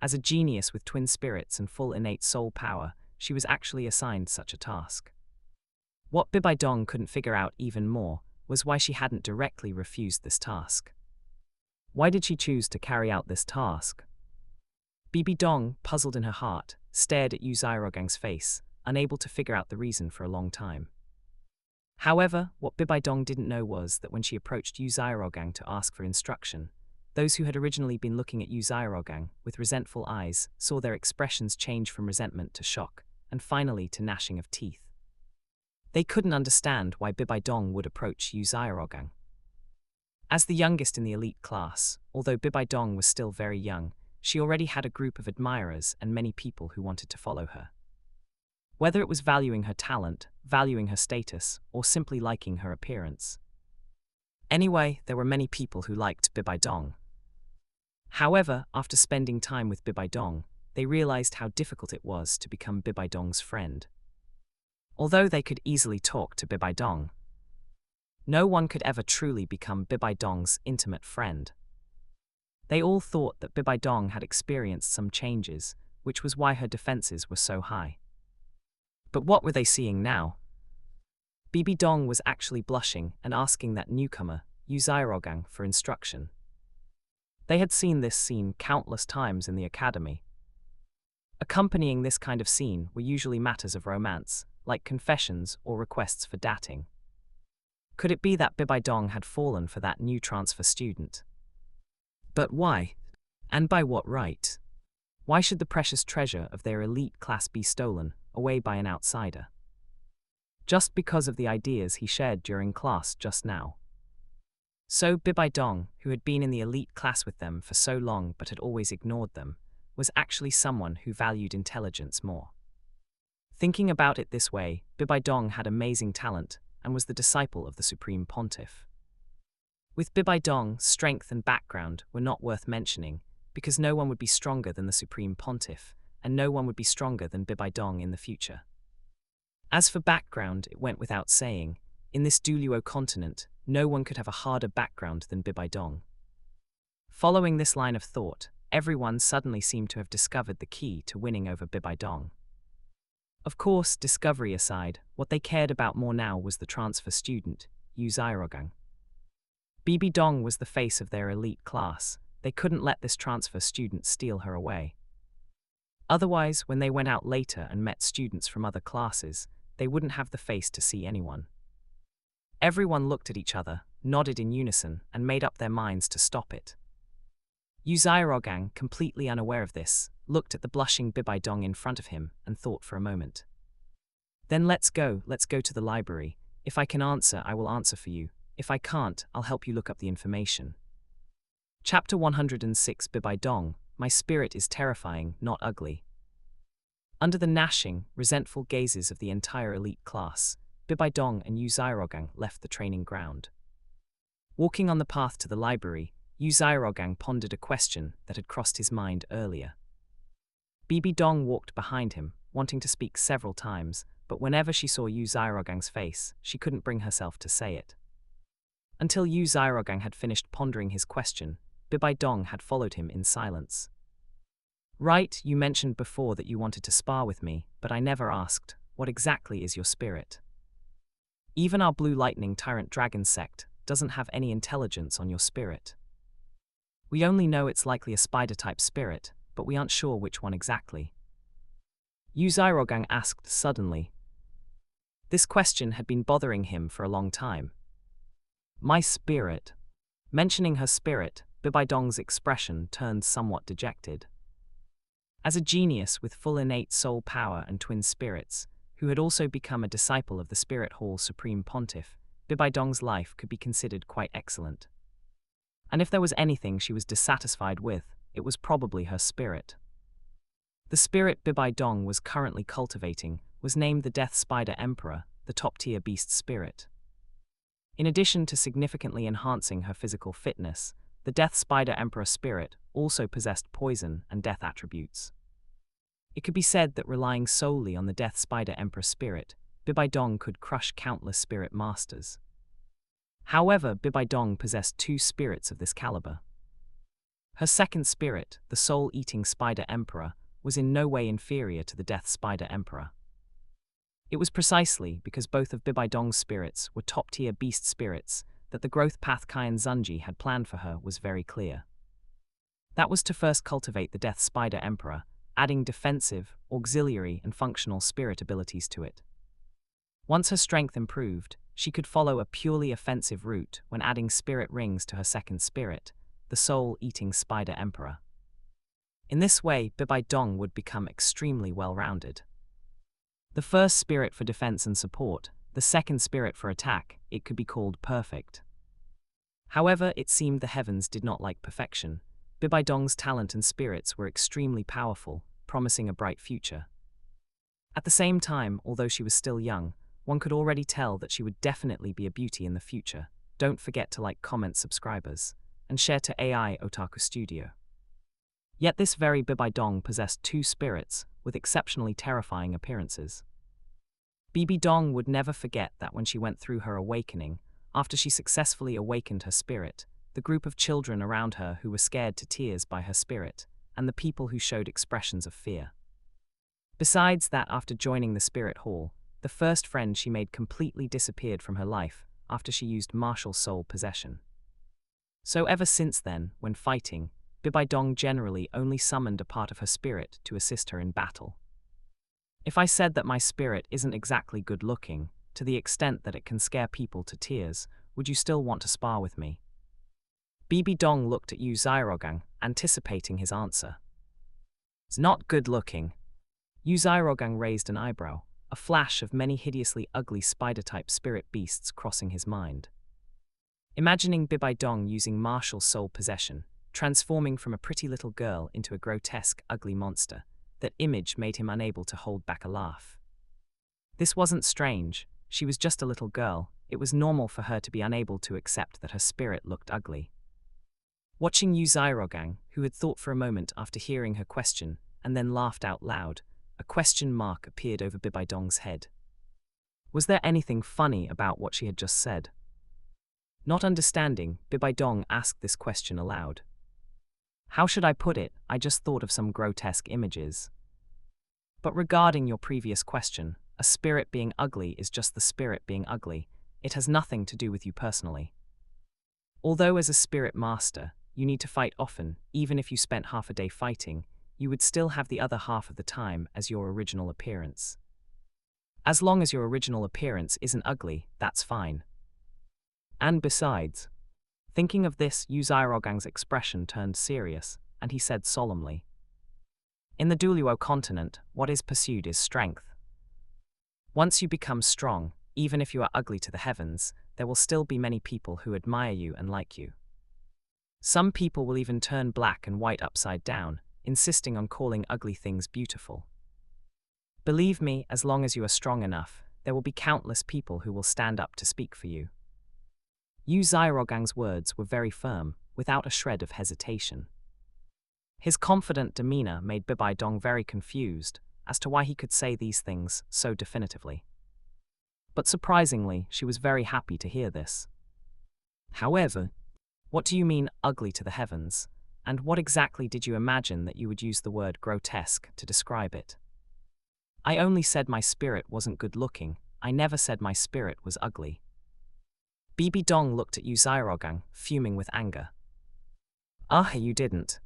As a genius with twin spirits and full innate soul power, she was actually assigned such a task. What Bibaidong couldn't figure out even more was why she hadn't directly refused this task. Why did she choose to carry out this task? Bibaidong, puzzled in her heart, stared at Yu Xiaogang's face, unable to figure out the reason for a long time. However, what Bibaidong didn't know was that when she approached Yu Xiaogang to ask for instruction, those who had originally been looking at Yu Xiaogang with resentful eyes saw their expressions change from resentment to shock, and finally to gnashing of teeth. They couldn't understand why Bibaidong would approach Yu Xiaogang. As the youngest in the elite class, although Bibaidong was still very young, she already had a group of admirers and many people who wanted to follow her. Whether it was valuing her talent, valuing her status, or simply liking her appearance. Anyway, there were many people who liked Bibaidong. However, after spending time with Bibaidong, they realized how difficult it was to become Bibaidong's friend. Although they could easily talk to Bibaidong, no one could ever truly become Bibaidong's intimate friend. They all thought that Bibaidong had experienced some changes, which was why her defenses were so high. But what were they seeing now? Bibaidong was actually blushing and asking that newcomer, Yu Xiaogang, for instruction. They had seen this scene countless times in the academy. Accompanying this kind of scene were usually matters of romance, like confessions or requests for dating. Could it be that Bibaidong had fallen for that new transfer student? But why? And by what right? Why should the precious treasure of their elite class be stolen away by an outsider? just because of the ideas he shared during class just now. So Bibai Dong, who had been in the elite class with them for so long but had always ignored them, was actually someone who valued intelligence more. Thinking about it this way, Bibai Dong had amazing talent and was the disciple of the Supreme Pontiff. With Bibai Dong, strength and background were not worth mentioning, because no one would be stronger than the Supreme Pontiff, and no one would be stronger than Bibai Dong in the future. As for background, it went without saying, in this Douluo continent, no one could have a harder background than Bibai Dong. Following this line of thought, everyone suddenly seemed to have discovered the key to winning over Bibai Dong. Of course, discovery aside, what they cared about more now was the transfer student, Yu Xiaogang. Bibi Dong was the face of their elite class. They couldn't let this transfer student steal her away. Otherwise, when they went out later and met students from other classes, they wouldn't have the face to see anyone. Everyone looked at each other, nodded in unison, and made up their minds to stop it. Yu Xiaogang, completely unaware of this, looked at the blushing Bibai Dong in front of him and thought for a moment. Then let's go to the library. If I can answer, I will answer for you. If I can't, I'll help you look up the information. Chapter 106 Bibai Dong, my spirit is terrifying, not ugly. Under the gnashing, resentful gazes of the entire elite class, Bibai Dong and Yu Xiaogang left the training ground. Walking on the path to the library, Yu Xiaogang pondered a question that had crossed his mind earlier. Bibi Dong walked behind him, wanting to speak several times, but whenever she saw Yu Xiaogang's face, she couldn't bring herself to say it. Until Yu Xiaogang had finished pondering his question, Bibai Dong had followed him in silence. Right, you mentioned before that you wanted to spar with me, but I never asked, what exactly is your spirit? Even our Blue Lightning Tyrant Dragon sect doesn't have any intelligence on your spirit. We only know it's likely a spider-type spirit, but we aren't sure which one exactly. Yu Xiaogang asked suddenly. This question had been bothering him for a long time. My spirit. Mentioning her spirit, Bibai Dong's expression turned somewhat dejected. As a genius with full innate soul power and twin spirits, who had also become a disciple of the Spirit Hall Supreme Pontiff, Bibai Dong's life could be considered quite excellent. And if there was anything she was dissatisfied with, it was probably her spirit. The spirit Bibai Dong was currently cultivating was named the Death Spider Emperor, the top-tier beast spirit. In addition to significantly enhancing her physical fitness, the Death Spider Emperor spirit also possessed poison and death attributes. It could be said that relying solely on the Death Spider Emperor spirit, Bibai Dong could crush countless spirit masters. However, Bibai Dong possessed two spirits of this caliber. Her second spirit, the Soul-Eating Spider Emperor, was in no way inferior to the Death Spider Emperor. It was precisely because both of Bibai Dong's spirits were top-tier beast spirits that the growth path Qian Zunji had planned for her was very clear. That was to first cultivate the Death Spider Emperor, adding defensive, auxiliary, and functional spirit abilities to it. Once her strength improved, she could follow a purely offensive route when adding spirit rings to her second spirit, the Soul-Eating Spider Emperor. In this way, Bibai Dong would become extremely well-rounded. The first spirit for defense and support, the second spirit for attack, it could be called perfect. However, it seemed the heavens did not like perfection. Bibai Dong's talent and spirits were extremely powerful, promising a bright future. At the same time, although she was still young, one could already tell that she would definitely be a beauty in the future. Don't forget to like, comment, subscribers, and share to AI Otaku Studio. Yet this very Bibai Dong possessed two spirits with exceptionally terrifying appearances. Bibi Dong would never forget that when she went through her awakening, after she successfully awakened her spirit, the group of children around her who were scared to tears by her spirit, and the people who showed expressions of fear. Besides that, after joining the Spirit Hall, the first friend she made completely disappeared from her life after she used martial soul possession. So ever since then, when fighting, Bibai Dong generally only summoned a part of her spirit to assist her in battle. If I said that my spirit isn't exactly good-looking, to the extent that it can scare people to tears, would you still want to spar with me? Bibi Dong looked at Yu Xiaogang, anticipating his answer. It's not good-looking. Yu Xiaogang raised an eyebrow. a flash of many hideously ugly spider-type spirit beasts crossing his mind. Imagining Bibaidong using martial soul possession, transforming from a pretty little girl into a grotesque, ugly monster, that image made him unable to hold back a laugh. This wasn't strange. She was just a little girl. It was normal for her to be unable to accept that her spirit looked ugly. Watching Yu Xiaogang, who had thought for a moment after hearing her question, and then laughed out loud, a question mark appeared over Bibaidong's head. Was there anything funny about what she had just said? Not understanding, Bibaidong asked this question aloud. How should I put it? I just thought of some grotesque images. But regarding your previous question, a spirit being ugly is just the spirit being ugly. It has nothing to do with you personally. Although as a spirit master, you need to fight often, even if you spent half a day fighting, you would still have the other half of the time as your original appearance. As long as your original appearance isn't ugly, that's fine. And besides, thinking of this, Yu Xiaogang's expression turned serious, and he said solemnly, in the Douluo continent, what is pursued is strength. Once you become strong, even if you are ugly to the heavens, there will still be many people who admire you and like you. Some people will even turn black and white upside down, insisting on calling ugly things beautiful. Believe me, as long as you are strong enough, there will be countless people who will stand up to speak for you. Yu Xiaogang's words were very firm, without a shred of hesitation. His confident demeanor made Bibaidong very confused as to why he could say these things so definitively. But surprisingly, she was very happy to hear this. However, what do you mean ugly to the heavens, and what exactly did you imagine that you would use the word grotesque to describe it? I only said my spirit wasn't good looking. I never said my spirit was ugly. Bibaidong looked at Yu Xiaogang, fuming with anger. Ah, you didn't.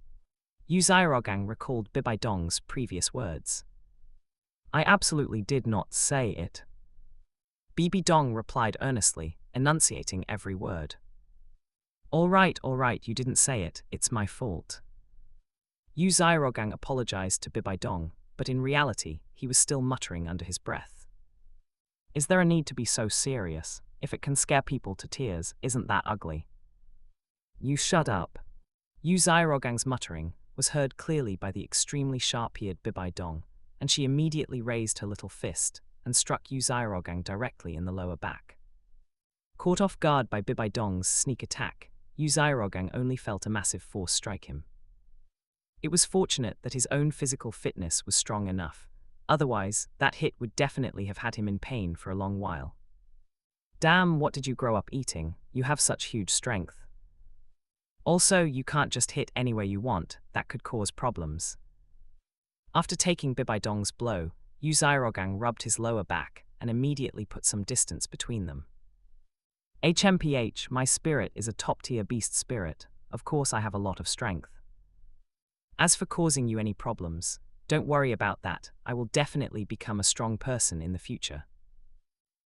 Yu Xiaogang recalled Bibaidong's previous words. I absolutely did not say it. Bibaidong replied earnestly, enunciating every word. All right, you didn't say it, it's my fault. Yu Xiaogang apologized to Bibaidong, but in reality, he was still muttering under his breath. Is there a need to be so serious? If it can scare people to tears, isn't that ugly? You shut up. Yu Xiaogang's muttering was heard clearly by the extremely sharp-eared Bibaidong, and she immediately raised her little fist and struck Yu Xiaogang directly in the lower back. Caught off guard by Bibaidong's sneak attack, Yu Xiaogang only felt a massive force strike him. It was fortunate that his own physical fitness was strong enough, otherwise that hit would definitely have had him in pain for a long while. Damn, what did you grow up eating? You have such huge strength. Also, you can't just hit anywhere you want, that could cause problems. After taking Bibaidong's blow, Yu Xiaogang rubbed his lower back and immediately put some distance between them. HMPH, my spirit is a top-tier beast spirit. Of course I have a lot of strength. As for causing you any problems, don't worry about that. I will definitely become a strong person in the future.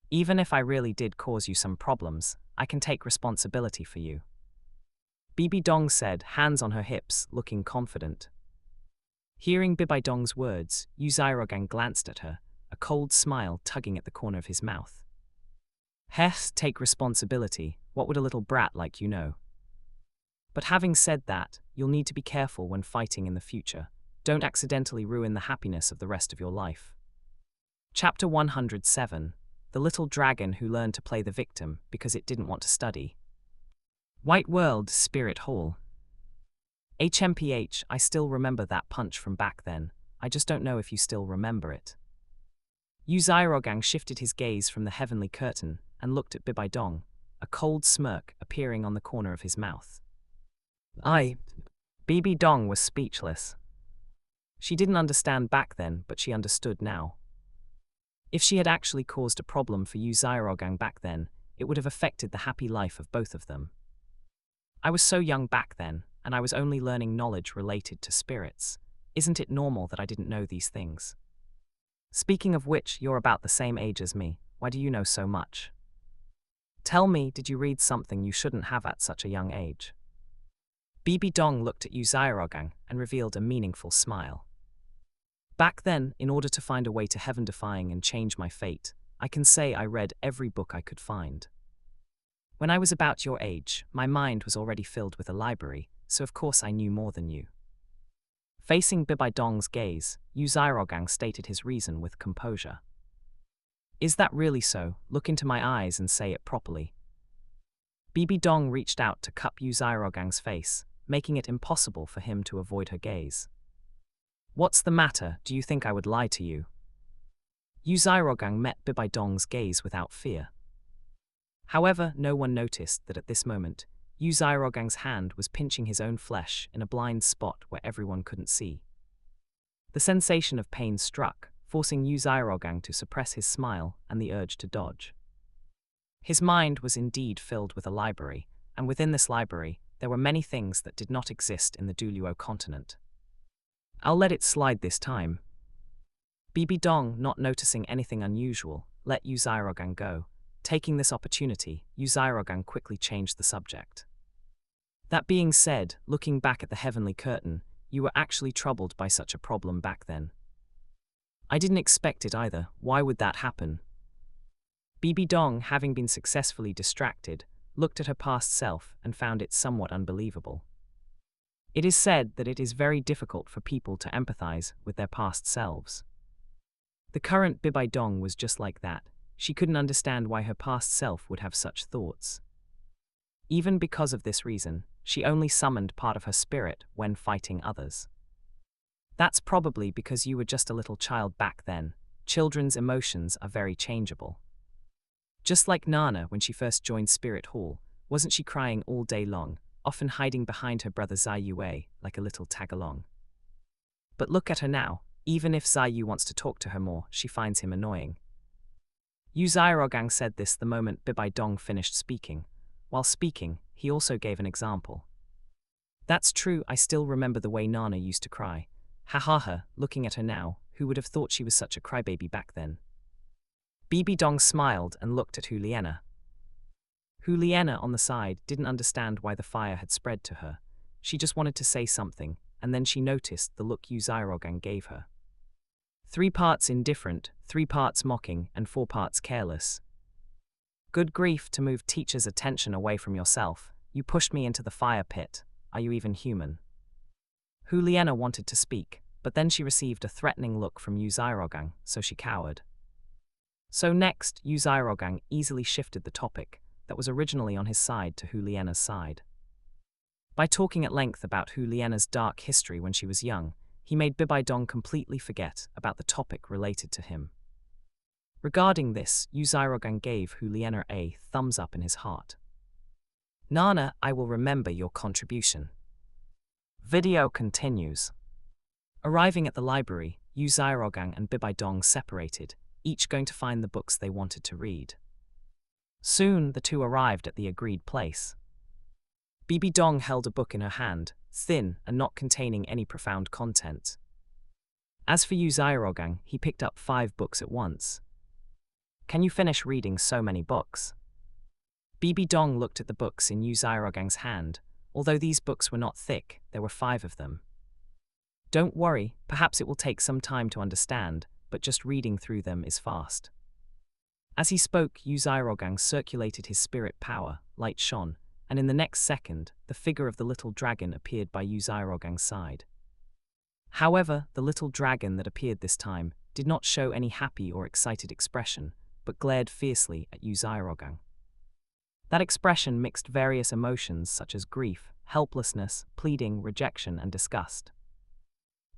Even if I really did cause you some problems, I can take responsibility for you. Bibaidong said, hands on her hips, looking confident. Hearing Bibaidong's words, Yu Xiaogang glanced at her, a cold smile tugging at the corner of his mouth. Hess, take responsibility, what would a little brat like you know? But having said that, you'll need to be careful when fighting in the future. Don't accidentally ruin the happiness of the rest of your life. Chapter 107, The Little Dragon Who Learned to Play the Victim Because It Didn't Want to Study. White World, Spirit Hall. HMPH, I still remember that punch from back then. I just don't know if you still remember it. Yu Xiaogang shifted his gaze from the heavenly curtain and looked at Bibaidong, a cold smirk appearing on the corner of his mouth. Bibaidong was speechless. She didn't understand back then, but she understood now. If she had actually caused a problem for Yu Xiaogang back then, it would have affected the happy life of both of them. I was so young back then, and I was only learning knowledge related to spirits. Isn't it normal that I didn't know these things? Speaking of which, you're about the same age as me. Why do you know so much? Tell me, did you read something you shouldn't have at such a young age? Bibaidong looked at Yu Xiaogang and revealed a meaningful smile. Back then, in order to find a way to heaven-defying and change my fate, I can say I read every book I could find. When I was about your age, my mind was already filled with a library, so of course I knew more than you. Facing Bibai Dong's gaze, Yu Xiaogang stated his reason with composure. Is that really so? Look into my eyes and say it properly. Bibi Dong reached out to cup Yu Xiaogang's face, making it impossible for him to avoid her gaze. What's the matter? Do you think I would lie to you? Yu Xiaogang met Bibai Dong's gaze without fear. However, no one noticed that at this moment, Yu Xiaogang's hand was pinching his own flesh in a blind spot where everyone couldn't see. The sensation of pain struck, forcing Yu Xiaogang to suppress his smile and the urge to dodge. His mind was indeed filled with a library, and within this library, there were many things that did not exist in the Douluo continent. I'll let it slide this time. Bibi Dong, not noticing anything unusual, let Yu Xiaogang go. Taking this opportunity, Yu Xiaogang quickly changed the subject. That being said, looking back at the heavenly curtain, you were actually troubled by such a problem back then. I didn't expect it either. Why would that happen? Bibi Dong, having been successfully distracted, looked at her past self and found it somewhat unbelievable. It is said that it is very difficult for people to empathize with their past selves. The current Bibi Dong was just like that. She couldn't understand why her past self would have such thoughts. Even because of this reason, she only summoned part of her spirit when fighting others. That's probably because you were just a little child back then. Children's emotions are very changeable. Just like Nana when she first joined Spirit Hall, wasn't she crying all day long, often hiding behind her brother Zai Yue like a little tag-along? But look at her now. Even if Zai Yu wants to talk to her more, she finds him annoying. Yu Xiaogang said this the moment Bibai Dong finished speaking. While speaking, he also gave an example. That's true, I still remember the way Nana used to cry. Ha ha ha, looking at her now, who would have thought she was such a crybaby back then? Bibi Dong smiled and looked at Hu Liena. Hu Liena on the side didn't understand why the fire had spread to her. She just wanted to say something, and then she noticed the look Yu Xiaogang gave her. 3 parts indifferent, 3 parts mocking, and 4 parts careless. Good grief, to move teacher's attention away from yourself. You pushed me into the fire pit. Are you even human? Hu Liena wanted to speak, but then she received a threatening look from Yu Xiaogang, so she cowered. So next, Yu Xiaogang easily shifted the topic that was originally on his side to Hu Liena's side. By talking at length about Hu Liena's dark history when she was young, he made Bibai Dong completely forget about the topic related to him. Regarding this, Yu Xiaogang gave Hu Liena a thumbs up in his heart. Nana, I will remember your contribution. Video continues. Arriving at the library, Yu Xiaogang and Bibai Dong separated, each going to find the books they wanted to read. Soon, the two arrived at the agreed place. Bibi Dong held a book in her hand, thin and not containing any profound content. As for Yu Xiaogang, he picked up 5 books at once. Can you finish reading so many books? Bibi Dong looked at the books in Yu Xiaogang's hand. Although these books were not thick, there were 5 of them. Don't worry, perhaps it will take some time to understand, but just reading through them is fast. As he spoke, Yu Xiaogang circulated his spirit power, light shone, and in the next second, the figure of the little dragon appeared by Yu Xiaogang's side. However, the little dragon that appeared this time did not show any happy or excited expression, but glared fiercely at Yu Xiaogang. That expression mixed various emotions such as grief, helplessness, pleading, rejection, and disgust.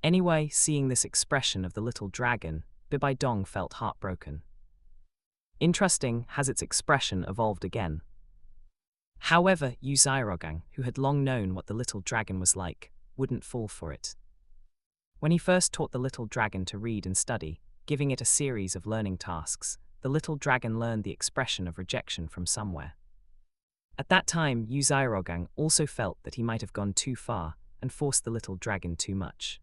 Anyway, seeing this expression of the little dragon, Bibai Dong felt heartbroken. Interesting, has its expression evolved again? However, Yu Xiaogang, who had long known what the little dragon was like, wouldn't fall for it. When he first taught the little dragon to read and study, giving it a series of learning tasks, the little dragon learned the expression of rejection from somewhere. At that time, Yu Xiaogang also felt that he might have gone too far and forced the little dragon too much.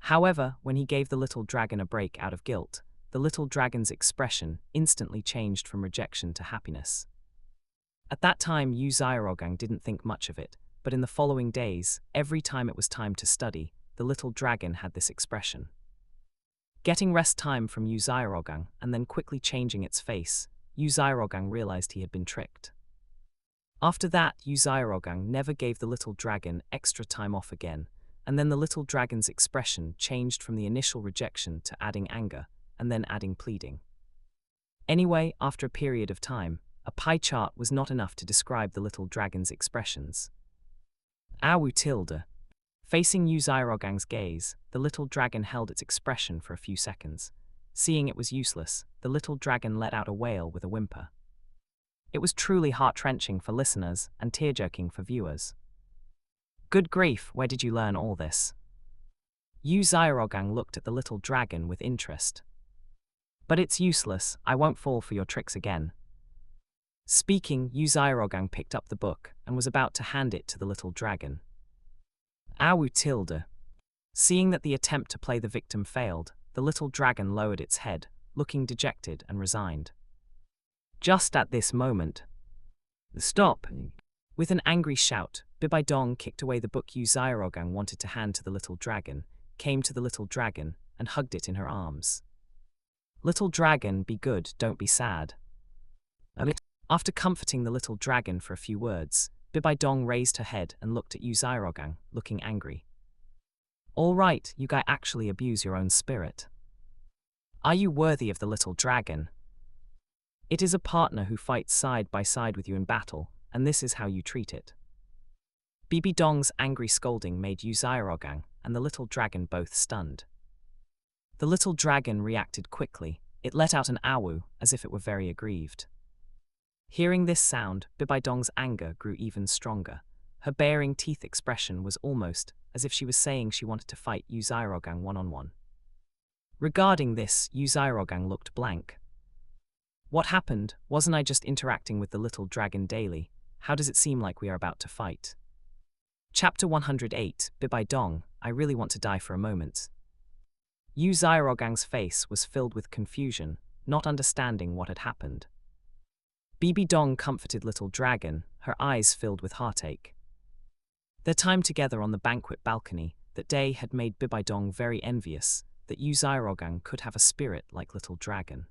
However, when he gave the little dragon a break out of guilt, the little dragon's expression instantly changed from rejection to happiness. At that time, Yu Xiaogang didn't think much of it, but in the following days, every time it was time to study, the little dragon had this expression. Getting rest time from Yu Xiaogang and then quickly changing its face, Yu Xiaogang realized he had been tricked. After that, Yu Xiaogang never gave the little dragon extra time off again, and then the little dragon's expression changed from the initial rejection to adding anger, and then adding pleading. Anyway, after a period of time, a pie chart was not enough to describe the little dragon's expressions. Awu tilde. Facing Yu Xiaogang's gaze, the little dragon held its expression for a few seconds. Seeing it was useless, the little dragon let out a wail with a whimper. It was truly heart-wrenching for listeners and tear-jerking for viewers. Good grief, where did you learn all this? Yu Xiaogang looked at the little dragon with interest. But it's useless, I won't fall for your tricks again. Speaking, Yu Xiaogang picked up the book and was about to hand it to the little dragon. Awu tilde. Seeing that the attempt to play the victim failed, the little dragon lowered its head, looking dejected and resigned. Just at this moment, stop! With an angry shout, Bibaidong kicked away the book Yu Xiaogang wanted to hand to the little dragon, came to the little dragon, and hugged it in her arms. Little dragon, be good, don't be sad. After comforting the little dragon for a few words, Bibaidong raised her head and looked at Yu Xiaogang, looking angry. All right, you guys actually abuse your own spirit. Are you worthy of the little dragon? It is a partner who fights side by side with you in battle, and this is how you treat it. Bibaidong's angry scolding made Yu Xiaogang and the little dragon both stunned. The little dragon reacted quickly. It let out an awu, as if it were very aggrieved. Hearing this sound, Bibaidong's anger grew even stronger. Her baring teeth expression was almost as if she was saying she wanted to fight Yu Xiaogang one-on-one. Regarding this, Yu Xiaogang looked blank. What happened? Wasn't I just interacting with the little dragon daily? How does it seem like we are about to fight? Chapter 108, Bibaidong, I really want to die for a moment. Yu Xiaogang's face was filled with confusion, not understanding what had happened. Bibaidong comforted little dragon, her eyes filled with heartache. Their time together on the banquet balcony that day had made Bibaidong very envious that Yu Xiaogang could have a spirit like little dragon.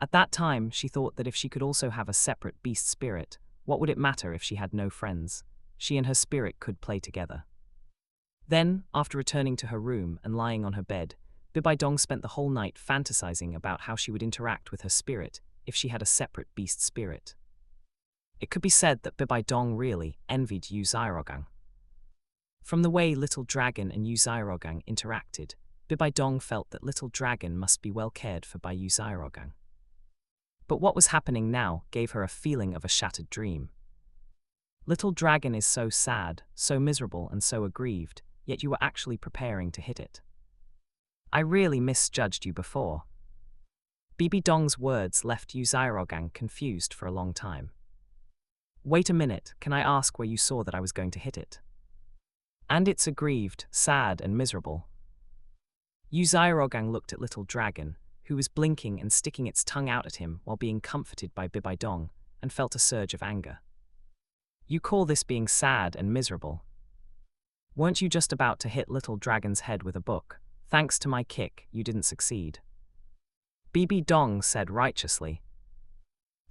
At that time, she thought that if she could also have a separate beast spirit, what would it matter if she had no friends? She and her spirit could play together. Then, after returning to her room and lying on her bed, Bibaidong spent the whole night fantasizing about how she would interact with her spirit if she had a separate beast spirit. It could be said that Bibaidong really envied Yu Xiaogang. From the way Little Dragon and Yu Xiaogang interacted, Bibaidong felt that Little Dragon must be well cared for by Yu Xiaogang. But what was happening now gave her a feeling of a shattered dream. Little Dragon is so sad, so miserable and so aggrieved, yet you were actually preparing to hit it. I really misjudged you before. Bibaidong's words left Yu Xiaogang confused for a long time. Wait a minute, can I ask where you saw that I was going to hit it? And it's aggrieved, sad and miserable. Yu Xiaogang looked at Little Dragon, who was blinking and sticking its tongue out at him while being comforted by Bibaidong, and felt a surge of anger. You call this being sad and miserable? Weren't you just about to hit Little Dragon's head with a book? Thanks to my kick, you didn't succeed. Bibaidong said righteously.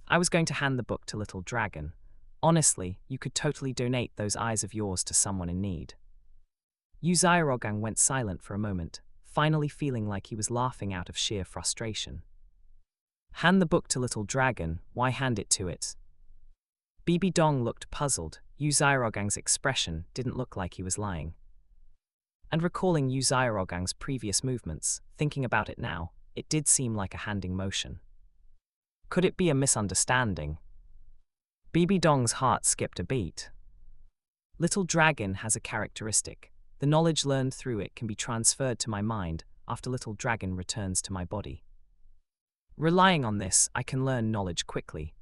I was going to hand the book to Little Dragon. Honestly, you could totally donate those eyes of yours to someone in need. Yu Xiaogang went silent for a moment, finally feeling like he was laughing out of sheer frustration. Hand the book to Little Dragon, why hand it to it? Bibaidong looked puzzled. Yu Xiaogang's expression didn't look like he was lying. And recalling Yu Xiaogang's previous movements, thinking about it now, it did seem like a handing motion. Could it be a misunderstanding? Bibaidong's heart skipped a beat. Little Dragon has a characteristic. The knowledge learned through it can be transferred to my mind after Little Dragon returns to my body. Relying on this, I can learn knowledge quickly.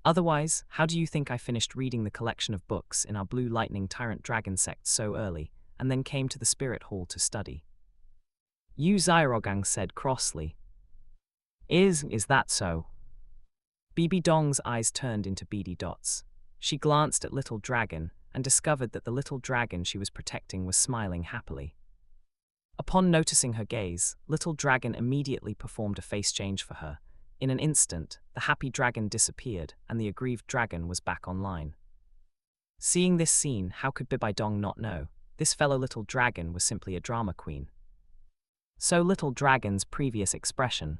Otherwise, how do you think I finished reading the collection of books in our Blue Lightning Tyrant Dragon sect so early, and then came to the Spirit Hall to study? Yu Xiaogang said crossly. Is that so? Bibaidong's eyes turned into beady dots. She glanced at Little Dragon and discovered that the little dragon she was protecting was smiling happily. Upon noticing her gaze, Little Dragon immediately performed a face change for her. In an instant, the happy dragon disappeared and the aggrieved dragon was back online. Seeing this scene, how could Bibaidong not know? This fellow Little Dragon was simply a drama queen. So Little Dragon's previous expression.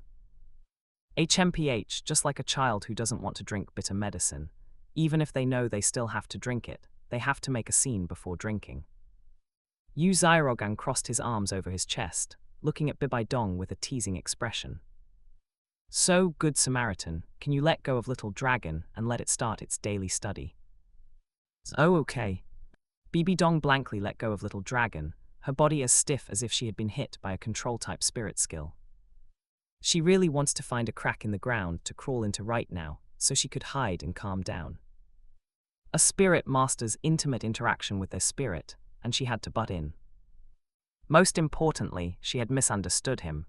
HMPH, just like a child who doesn't want to drink bitter medicine. Even if they know they still have to drink it, they have to make a scene before drinking. Yu Xiaogang crossed his arms over his chest, looking at Bibaidong with a teasing expression. So, Good Samaritan, can you let go of Little Dragon and let it start its daily study? Oh, okay. Bibaidong blankly let go of Little Dragon, her body as stiff as if she had been hit by a control-type spirit skill. She really wants to find a crack in the ground to crawl into right now, so she could hide and calm down. A spirit master's intimate interaction with their spirit, and she had to butt in. Most importantly, she had misunderstood him.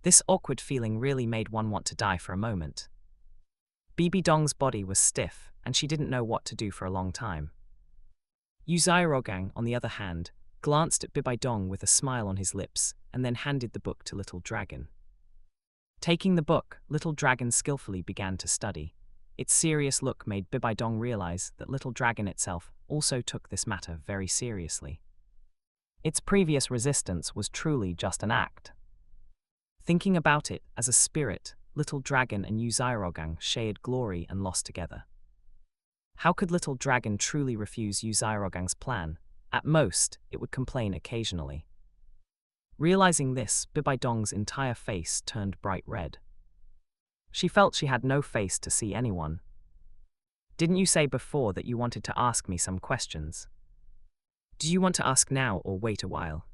This awkward feeling really made one want to die for a moment. Bibaidong's body was stiff, and she didn't know what to do for a long time. Yu Xiaogang, on the other hand, glanced at Bibaidong with a smile on his lips, and then handed the book to Little Dragon. Taking the book, Little Dragon skillfully began to study. Its serious look made Bibaidong realize that Little Dragon itself also took this matter very seriously. Its previous resistance was truly just an act. Thinking about it as a spirit, Little Dragon and Yu Xiaogang shared glory and loss together. How could Little Dragon truly refuse Yu Xiaogang's plan? At most, it would complain occasionally. Realizing this, Bibaidong's entire face turned bright red. She felt she had no face to see anyone. Didn't you say before that you wanted to ask me some questions? Do you want to ask now or wait a while?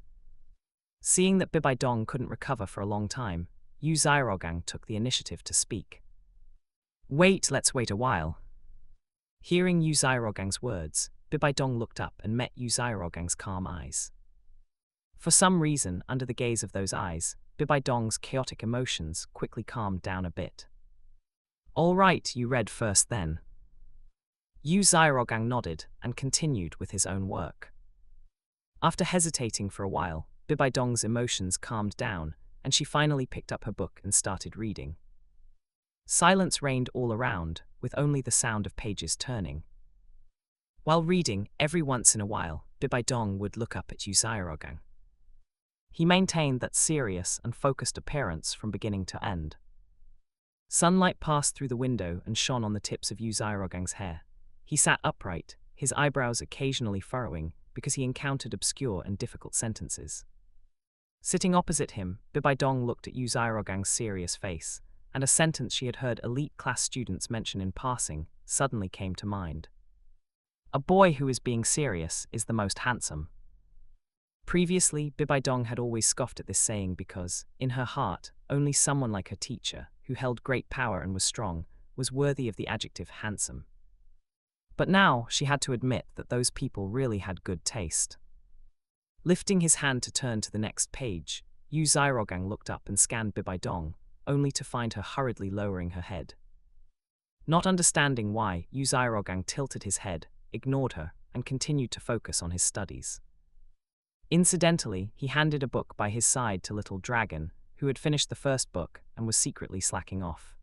Seeing that Bibaidong couldn't recover for a long time, Yu Xiaogang took the initiative to speak. Wait, let's wait a while. Hearing Yu Xiaogang's words, Bibaidong looked up and met Yu Xiaogang's calm eyes. For some reason, under the gaze of those eyes, Bibaidong's chaotic emotions quickly calmed down a bit. All right, you read first then. Yu Xiaogang nodded and continued with his own work. After hesitating for a while, Bibaidong's emotions calmed down, and she finally picked up her book and started reading. Silence reigned all around, with only the sound of pages turning. While reading, every once in a while, Bibaidong would look up at Yu Xiaogang. He maintained that serious and focused appearance from beginning to end. Sunlight passed through the window and shone on the tips of Yu Xiaogang's hair. He sat upright, his eyebrows occasionally furrowing because he encountered obscure and difficult sentences. Sitting opposite him, Bibaidong looked at Yu Xiaogang's serious face, and a sentence she had heard elite class students mention in passing suddenly came to mind. A boy who is being serious is the most handsome. Previously, Bibaidong had always scoffed at this saying because, in her heart, only someone like her teacher, who held great power and was strong, was worthy of the adjective handsome. But now she had to admit that those people really had good taste. Lifting his hand to turn to the next page, Yu Xiaogang looked up and scanned Bibaidong, only to find her hurriedly lowering her head. Not understanding why, Yu Xiaogang tilted his head, ignored her, and continued to focus on his studies. Incidentally, he handed a book by his side to Little Dragon, who had finished the first book and was secretly slacking off.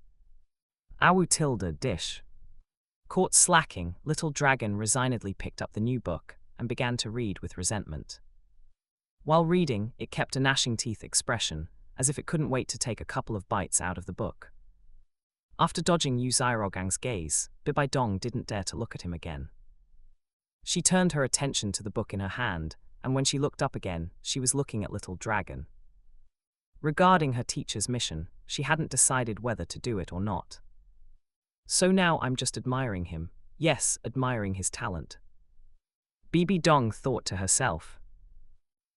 Dish. Caught slacking, Little Dragon resignedly picked up the new book and began to read with resentment. While reading, it kept a gnashing teeth expression, as if it couldn't wait to take a couple of bites out of the book. After dodging Yu Xiaogang's gaze, Bibaidong didn't dare to look at him again. She turned her attention to the book in her hand, and when she looked up again, she was looking at Little Dragon. Regarding her teacher's mission, she hadn't decided whether to do it or not. So now I'm just admiring him, yes, admiring his talent. Bibaidong thought to herself.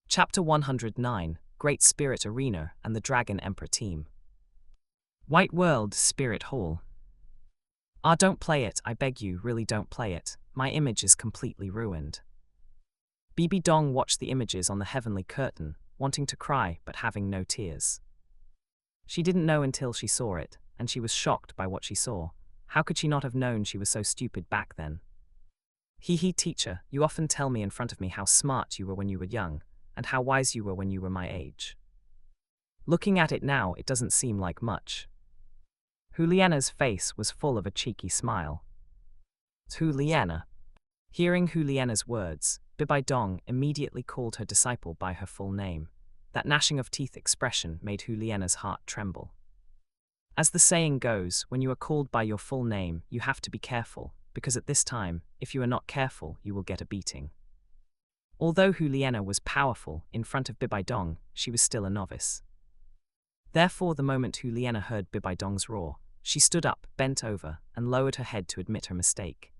Chapter 109, Great Spirit Arena and the Dragon Emperor Team. White World Spirit Hall. Don't play it, I beg you, really don't play it, my image is completely ruined. Bibaidong watched the images on the heavenly curtain, wanting to cry but having no tears. She didn't know until she saw it, and she was shocked by what she saw. How could she not have known she was so stupid back then? Teacher, you often tell me in front of me how smart you were when you were young. and how wise you were when you were my age. Looking at it now, it doesn't seem like much. Huliena's face was full of a cheeky smile. Huliena. Hearing Huliena's words, Bibaidong immediately called her disciple by her full name. That gnashing of teeth expression made Huliena's heart tremble. As the saying goes, when you are called by your full name, you have to be careful, because at this time, if you are not careful, you will get a beating. Although Huliena was powerful, in front of Bibaidong, she was still a novice. Therefore, the moment Huliena heard Bibaidong's roar, she stood up, bent over, and lowered her head to admit her mistake.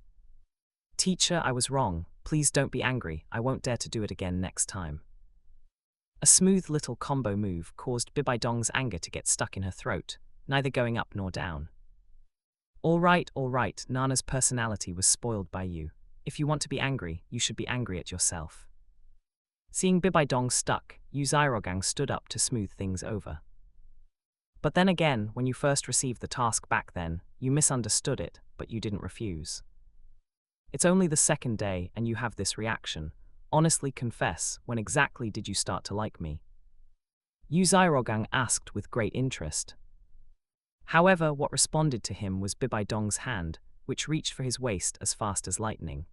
"Teacher, I was wrong. Please don't be angry. I won't dare to do it again next time." A smooth little combo move caused Bibaidong's anger to get stuck in her throat, neither going up nor down. All right, Nana's personality was spoiled by you. If you want to be angry, you should be angry at yourself. Seeing Bibaidong stuck, Yu Xiaogang stood up to smooth things over. But then again, when you first received the task back then, you misunderstood it, but you didn't refuse. It's only the second day and you have this reaction. Honestly confess, when exactly did you start to like me? Yu Xiaogang asked with great interest. However, what responded to him was Bibaidong's hand, which reached for his waist as fast as lightning.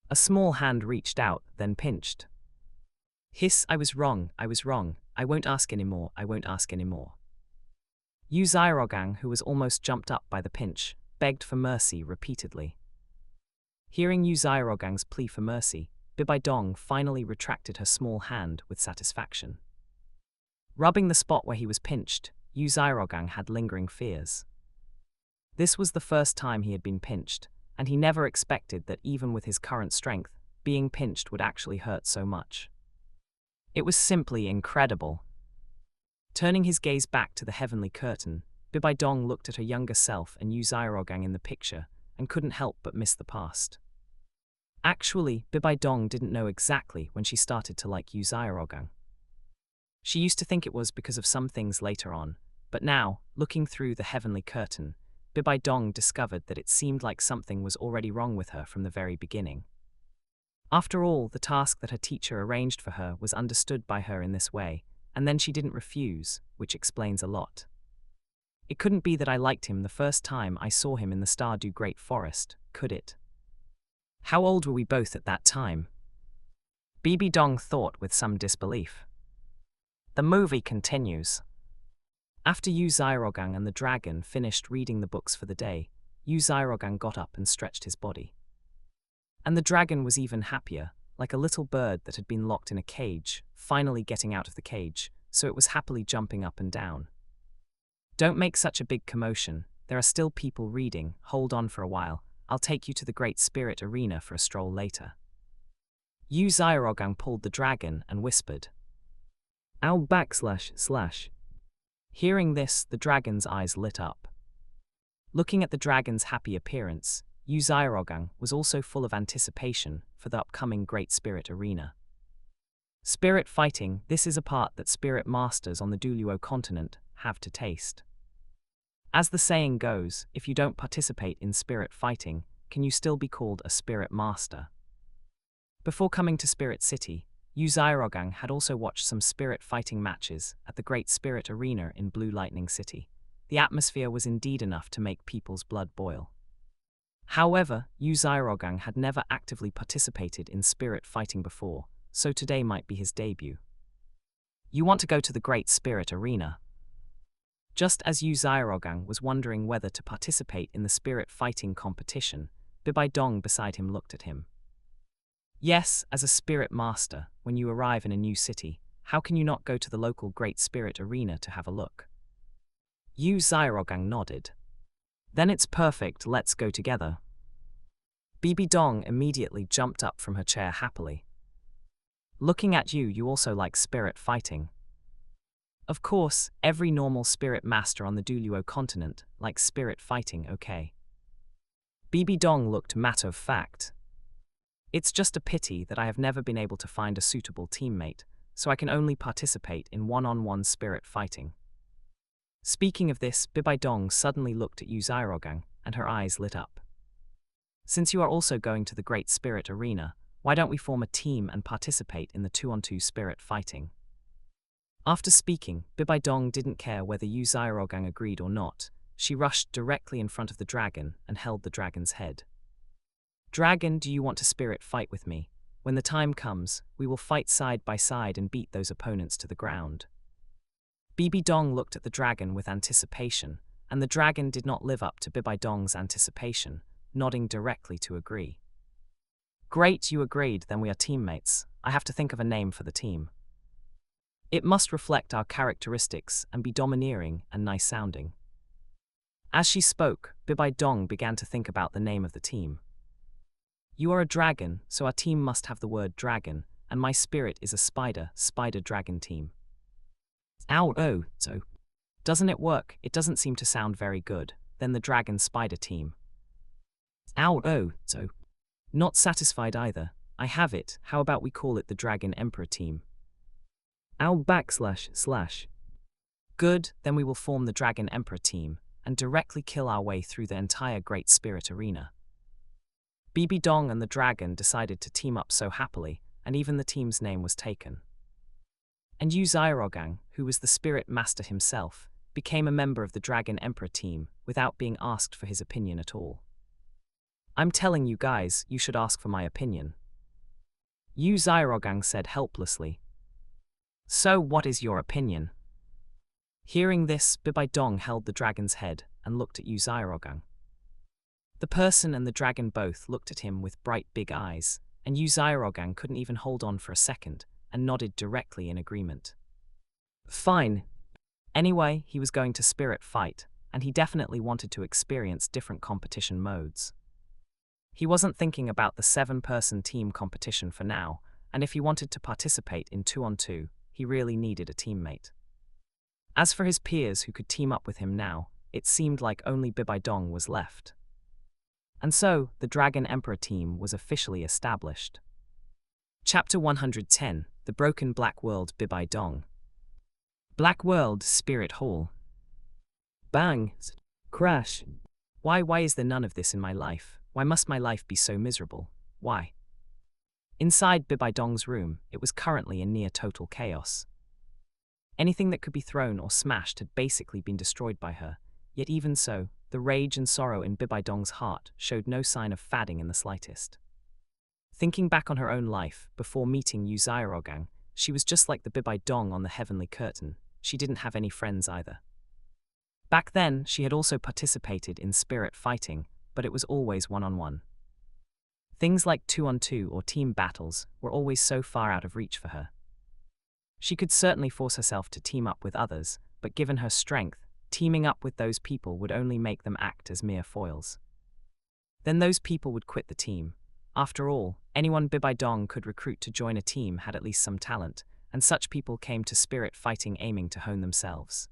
A small hand reached out, then pinched. "Hiss, I was wrong. I won't ask anymore. Yu Xiaogang, who was almost jumped up by the pinch, begged for mercy repeatedly. Hearing Yu Xiaogang's plea for mercy, Bibaidong finally retracted her small hand with satisfaction. Rubbing the spot where he was pinched, Yu Xiaogang had lingering fears. This was the first time he had been pinched, and he never expected that even with his current strength, being pinched would actually hurt so much. It was simply incredible. Turning his gaze back to the heavenly curtain, Bibaidong looked at her younger self and Yu Xiaogang in the picture, and couldn't help but miss the past. Actually, Bibaidong didn't know exactly when she started to like Yu Xiaogang. She used to think it was because of some things later on, but now, looking through the heavenly curtain, Bibaidong discovered that it seemed like something was already wrong with her from the very beginning. After all, the task that her teacher arranged for her was understood by her in this way, and then she didn't refuse, which explains a lot. It couldn't be that I liked him the first time I saw him in the Stardew Great Forest, could it? How old were we both at that time? Bibaidong thought with some disbelief. The movie continues. After Yu Xiaogang and the dragon finished reading the books for the day, Yu Xiaogang got up and stretched his body. And the dragon was even happier, like a little bird that had been locked in a cage, finally getting out of the cage, so it was happily jumping up and down. Don't make such a big commotion, there are still people reading, hold on for a while, I'll take you to the Great Spirit Arena for a stroll later. Yu Xiaogang pulled the dragon and whispered. Ow //. Hearing this, the dragon's eyes lit up. Looking at the dragon's happy appearance, Yu Xiaogang was also full of anticipation for the upcoming Great Spirit Arena. Spirit fighting, this is a part that spirit masters on the Douluo continent have to taste. As the saying goes, if you don't participate in spirit fighting, can you still be called a spirit master? Before coming to Spirit City, Yu Xiaogang had also watched some spirit fighting matches at the Great Spirit Arena in Blue Lightning City. The atmosphere was indeed enough to make people's blood boil. However, Yu Xiaogang had never actively participated in spirit fighting before, so today might be his debut. You want to go to the Great Spirit Arena? Just as Yu Xiaogang was wondering whether to participate in the spirit fighting competition, Bibaidong beside him looked at him. Yes, as a spirit master, when you arrive in a new city, how can you not go to the local Great Spirit Arena to have a look? Yu Xiaogang nodded. Then it's perfect, let's go together. Bibaidong immediately jumped up from her chair happily. Looking at you, you also like spirit fighting. Of course, every normal spirit master on the Douluo continent likes spirit fighting, okay? Bibaidong looked matter of fact. It's just a pity that I have never been able to find a suitable teammate, so I can only participate in one-on-one spirit fighting. Speaking of this, Bibaidong suddenly looked at Yu Xiaogang, and her eyes lit up. Since you are also going to the Great Spirit Arena, Why don't we form a team and participate in the 2-on-2 spirit fighting? After speaking, Bibaidong didn't care whether Yu Xiaogang agreed or not. She rushed directly in front of the dragon and held the dragon's head. Dragon, do you want to spirit fight with me? When the time comes, we will fight side by side and beat those opponents to the ground. Bibaidong looked at the dragon with anticipation, and the dragon did not live up to Bibaidong's anticipation, nodding directly to agree. Great, you agreed, then we are teammates. I have to think of a name for the team. It must reflect our characteristics and be domineering and nice sounding. As she spoke, Bibaidong began to think about the name of the team. You are a dragon, so our team must have the word dragon, and my spirit is a spider-dragon team. Oh, so. Doesn't it work? It doesn't seem to sound very good. Then the dragon spider team. Oh, so. Not satisfied either. I have it. How about we call it the Dragon Emperor team? // Good, then we will form the Dragon Emperor team, and directly kill our way through the entire Great Spirit Arena. Bibaidong and the dragon decided to team up so happily, and even the team's name was taken. And Yu Xiaogang, who was the spirit master himself, became a member of the Dragon Emperor team without being asked for his opinion at all. I'm telling you guys, you should ask for my opinion. Yu Xiaogang said helplessly. So what is your opinion? Hearing this, Bibaidong held the dragon's head and looked at Yu Xiaogang. The person and the dragon both looked at him with bright big eyes, and Yu Xiaogang couldn't even hold on for a second and nodded directly in agreement. Fine. Anyway, he was going to spirit fight, and he definitely wanted to experience different competition modes. He wasn't thinking about the 7-person team competition for now, and if he wanted to participate in 2-on-2, he really needed a teammate. As for his peers who could team up with him now, it seemed like only Bibaidong was left. And so, the Dragon Emperor team was officially established. Chapter 110, The Broken Black World Bibaidong. Black World Spirit Hall. Bang! Crash! Why is there none of this in my life? Why must my life be so miserable? Why? Inside Bibaidong's room, it was currently in near total chaos. Anything that could be thrown or smashed had basically been destroyed by her, yet even so, the rage and sorrow in Bibaidong's heart showed no sign of fading in the slightest. Thinking back on her own life, before meeting Yu Xiaogang, she was just like the Bibaidong on the heavenly curtain. She didn't have any friends either. Back then, she had also participated in spirit fighting, but it was always one-on-one. Things like 2-on-2 or team battles were always so far out of reach for her. She could certainly force herself to team up with others, but given her strength, teaming up with those people would only make them act as mere foils. Then those people would quit the team. After all, anyone Bibaidong could recruit to join a team had at least some talent, and such people came to spirit fighting aiming to hone themselves.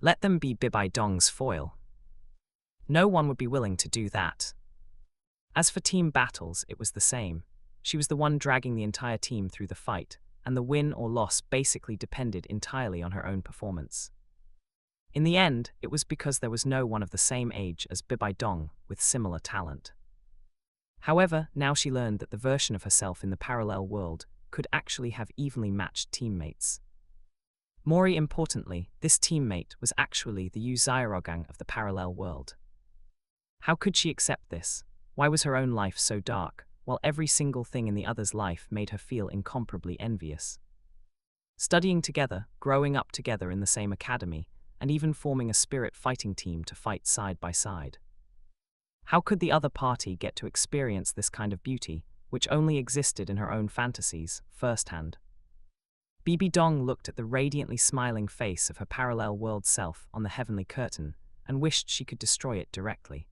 Let them be Bibaidong's foil. No one would be willing to do that. As for team battles, it was the same. She was the one dragging the entire team through the fight, and the win or loss basically depended entirely on her own performance. In the end, it was because there was no one of the same age as Bibaidong with similar talent. However, now she learned that the version of herself in the parallel world could actually have evenly matched teammates. More importantly, this teammate was actually the Yu Xiaogang of the parallel world. How could she accept this? Why was her own life so dark, while every single thing in the other's life made her feel incomparably envious? Studying together, growing up together in the same academy, and even forming a spirit fighting team to fight side by side. How could the other party get to experience this kind of beauty, which only existed in her own fantasies, firsthand? Bibaidong looked at the radiantly smiling face of her parallel world self on the heavenly curtain, and wished she could destroy it directly.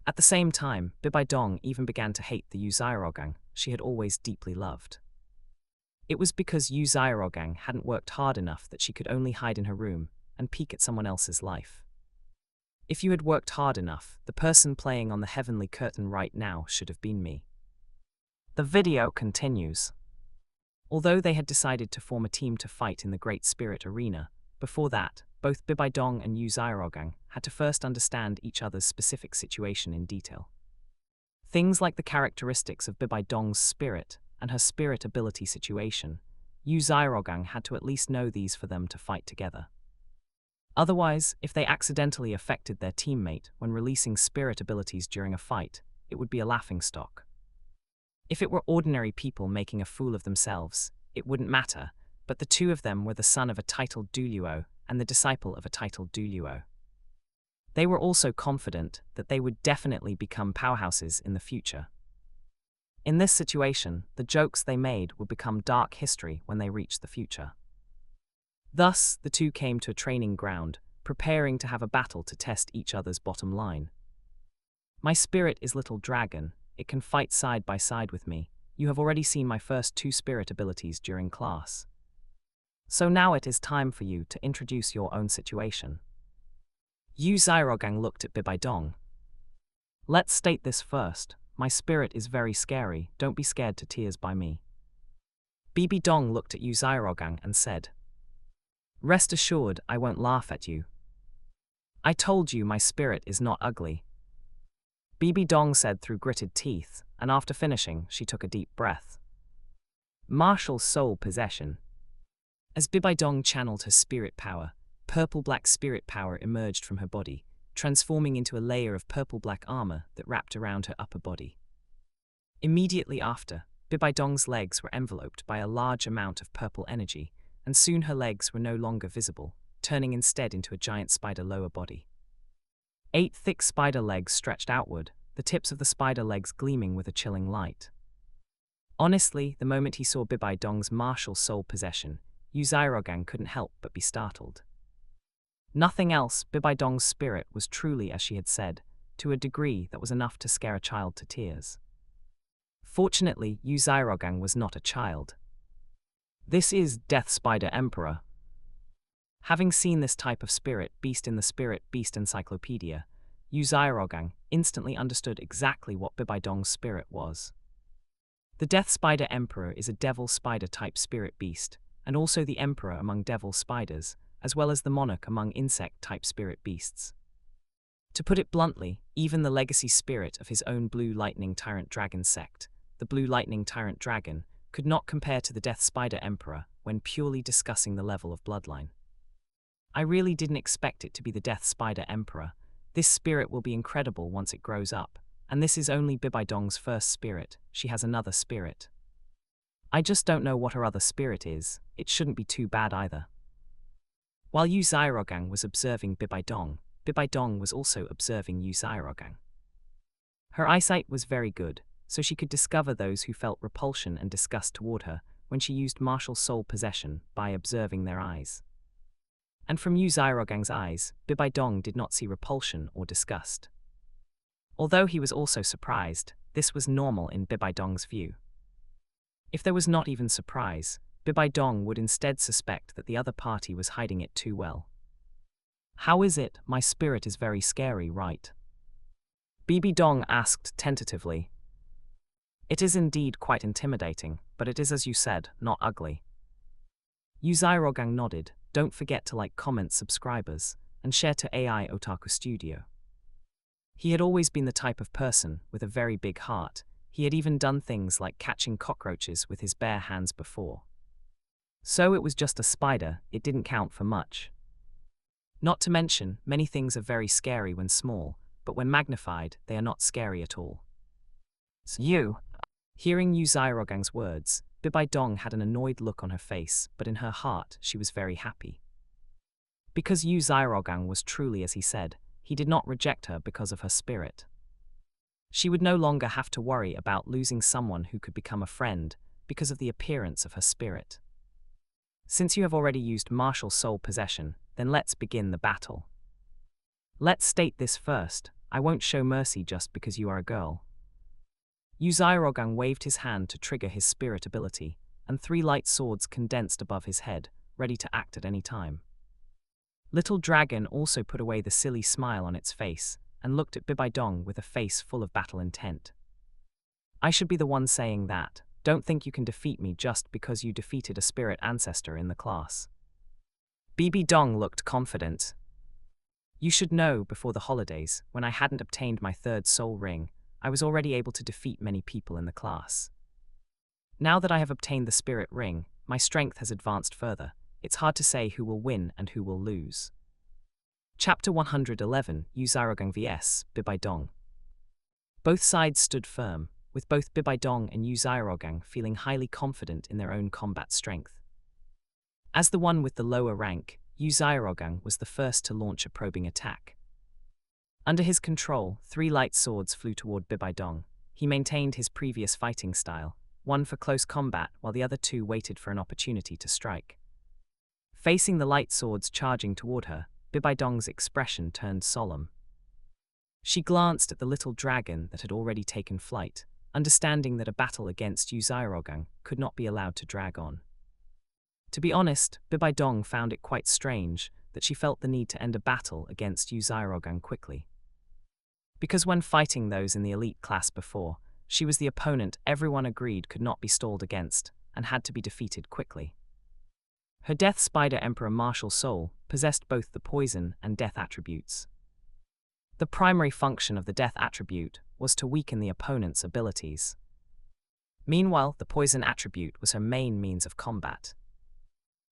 At the same time, Bibaidong even began to hate the Yu Xiaogang she had always deeply loved. It was because Yu Xiaogang hadn't worked hard enough that she could only hide in her room and peek at someone else's life. If you had worked hard enough, the person playing on the heavenly curtain right now should have been me. The video continues. Although they had decided to form a team to fight in the Great Spirit Arena, before that, both Bibaidong and Yu Xiaogang had to first understand each other's specific situation in detail. Things like the characteristics of Bibai Dong's spirit and her spirit ability situation. Yu Xiaogang had to at least know these for them to fight together. Otherwise, if they accidentally affected their teammate when releasing spirit abilities during a fight, it would be a laughingstock. If it were ordinary people making a fool of themselves, it wouldn't matter, but the two of them were the son of a titled Douluo and the disciple of a titled Douluo. They were also confident that they would definitely become powerhouses in the future. In this situation, the jokes they made would become dark history when they reached the future. Thus, the two came to a training ground, preparing to have a battle to test each other's bottom line. My spirit is Little Dragon. It can fight side by side with me. You have already seen my first 2 spirit abilities during class. So now it is time for you to introduce your own situation. Yu Xiaogang looked at Bibai Dong. Let's state this first. My spirit is very scary. Don't be scared to tears by me. Bibi Dong looked at Yu Xiaogang and said, Rest assured, I won't laugh at you. I told you my spirit is not ugly. Bibi Dong said through gritted teeth, and after finishing, she took a deep breath. Martial soul possession. As Bibai Dong channeled her spirit power, purple-black spirit power emerged from her body, transforming into a layer of purple-black armor that wrapped around her upper body. Immediately after, Bibai Dong's legs were enveloped by a large amount of purple energy, and soon her legs were no longer visible, turning instead into a giant spider lower body. 8 thick spider legs stretched outward, the tips of the spider legs gleaming with a chilling light. Honestly, the moment he saw Bibai Dong's martial soul possession, Yu Xiaogang couldn't help but be startled. Nothing else, Bibai Dong's spirit was truly as she had said, to a degree that was enough to scare a child to tears. Fortunately, Yu Xiaogang was not a child. This is Death Spider Emperor. Having seen this type of spirit beast in the Spirit Beast Encyclopedia, Yu Xiaogang instantly understood exactly what Bibai Dong's spirit was. The Death Spider Emperor is a devil spider type spirit beast, and also the emperor among devil spiders, as well as the monarch among insect type spirit beasts. To put it bluntly, even the legacy spirit of his own Blue Lightning Tyrant Dragon sect, the Blue Lightning Tyrant Dragon, could not compare to the Death Spider Emperor when purely discussing the level of bloodline. I really didn't expect it to be the Death Spider Emperor. This spirit will be incredible once it grows up, and this is only Bibai Dong's first spirit. She has another spirit. I just don't know what her other spirit is. It shouldn't be too bad either. While Yu Xiaogang was observing Bibai Dong was also observing Yu Xiaogang. Her eyesight was very good, so she could discover those who felt repulsion and disgust toward her when she used martial soul possession by observing their eyes. And from Yu Xiaogang's eyes, Bibai Dong did not see repulsion or disgust. Although he was also surprised, this was normal in Bibai Dong's view. If there was not even surprise, Bibai Dong would instead suspect that the other party was hiding it too well. How is it? My spirit is very scary, right? Bibi Dong asked tentatively. It is indeed quite intimidating, but it is as you said, not ugly. Yu Xiaogang nodded. Don't forget to like, comment, subscribers, and share to AI Otaku Studio. He had always been the type of person with a very big heart. He had even done things like catching cockroaches with his bare hands before. So it was just a spider, it didn't count for much. Not to mention, many things are very scary when small, but when magnified, they are not scary at all. Hearing Yu Xiaogang's words, Bibai Dong had an annoyed look on her face, but in her heart, she was very happy. Because Yu Xiaogang was truly as he said, he did not reject her because of her spirit. She would no longer have to worry about losing someone who could become a friend because of the appearance of her spirit. Since you have already used martial soul possession, then let's begin the battle. Let's state this first, I won't show mercy just because you are a girl. Yu Xiaogang waved his hand to trigger his spirit ability, and 3 light swords condensed above his head, ready to act at any time. Little Dragon also put away the silly smile on its face, and looked at Bibai Dong with a face full of battle intent. I should be the one saying that. Don't think you can defeat me just because you defeated a spirit ancestor in the class. Bibi Dong looked confident. You should know, before the holidays, when I hadn't obtained my 3rd soul ring, I was already able to defeat many people in the class. Now that I have obtained the spirit ring, my strength has advanced further. It's hard to say who will win and who will lose. Chapter 111, Yu Xiaogang vs. Bibai Dong. Both sides stood firm, with both Bibai Dong and Yu Xiaogang feeling highly confident in their own combat strength. As the one with the lower rank, Yu Xiaogang was the first to launch a probing attack. Under his control, 3 light swords flew toward Bibai Dong. He maintained his previous fighting style, one for close combat while the other 2 waited for an opportunity to strike. Facing the light swords charging toward her, Bibai Dong's expression turned solemn. She glanced at the little dragon that had already taken flight, understanding that a battle against Yu Xiaogang could not be allowed to drag on. To be honest, Bibai Dong found it quite strange that she felt the need to end a battle against Yu Xiaogang quickly. Because when fighting those in the elite class before, she was the opponent everyone agreed could not be stalled against and had to be defeated quickly. Her Death Spider Emperor martial soul possessed both the poison and death attributes. The primary function of the death attribute was to weaken the opponent's abilities. Meanwhile, the poison attribute was her main means of combat.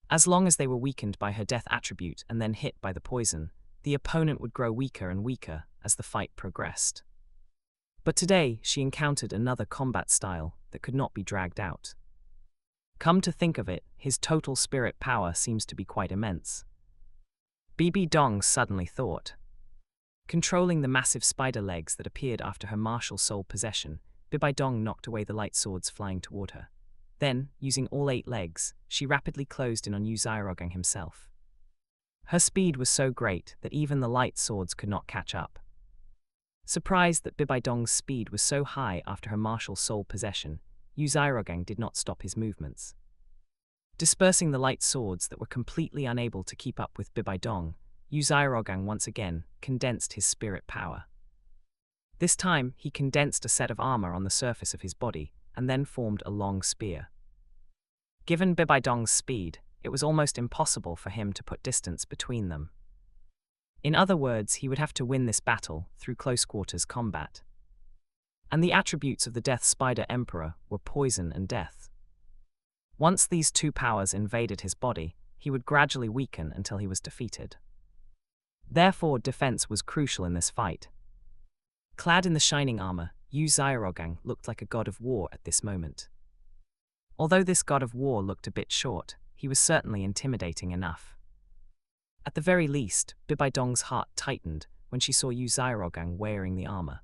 As long as they were weakened by her death attribute and then hit by the poison, the opponent would grow weaker and weaker as the fight progressed. But today, she encountered another combat style that could not be dragged out. Come to think of it, his total spirit power seems to be quite immense. Bibai Dong suddenly thought. Controlling the massive spider legs that appeared after her martial soul possession, Bibai Dong knocked away the light swords flying toward her. Then, using all 8 legs, she rapidly closed in on Yu Xiaogang himself. Her speed was so great that even the light swords could not catch up. Surprised that Bibai Dong's speed was so high after her martial soul possession, Yu Xiaogang did not stop his movements. Dispersing the light swords that were completely unable to keep up with Bibai Dong, Yu Xiaogang once again condensed his spirit power. This time, he condensed a set of armor on the surface of his body and then formed a long spear. Given Bibai Dong's speed, it was almost impossible for him to put distance between them. In other words, he would have to win this battle through close-quarters combat. And the attributes of the Death Spider Emperor were poison and death. Once these 2 powers invaded his body, he would gradually weaken until he was defeated. Therefore, defense was crucial in this fight. Clad in the shining armor, Yu Xiaogang looked like a god of war at this moment. Although this god of war looked a bit short, he was certainly intimidating enough. At the very least, Bibai Dong's heart tightened when she saw Yu Xiaogang wearing the armor.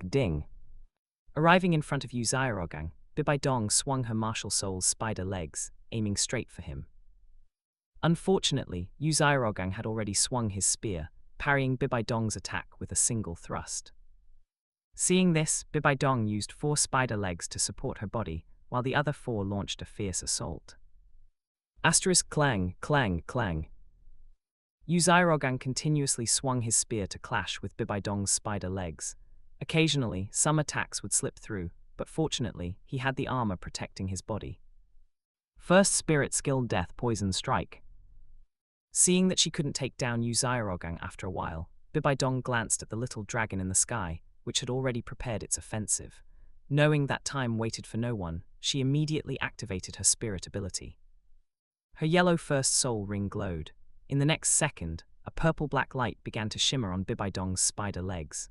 Ding. Arriving in front of Yu Xiaogang, Bibai Dong swung her martial soul's spider legs, aiming straight for him. Unfortunately, Yu Xiaogang had already swung his spear, parrying Bibai Dong's attack with a single thrust. Seeing this, Bibai Dong used 4 spider legs to support her body, while the other 4 launched a fierce assault. Clang, clang, clang. Yu Xiaogang continuously swung his spear to clash with Bibai Dong's spider legs. Occasionally, some attacks would slip through, but fortunately, he had the armor protecting his body. First Spirit Skill Death Poison Strike. Seeing that she couldn't take down Yu Xiaogang after a while, Bibai Dong glanced at the little dragon in the sky, which had already prepared its offensive. Knowing that time waited for no one, she immediately activated her spirit ability. Her yellow first soul ring glowed. In the next second, a purple-black light began to shimmer on Bibai Dong's spider legs.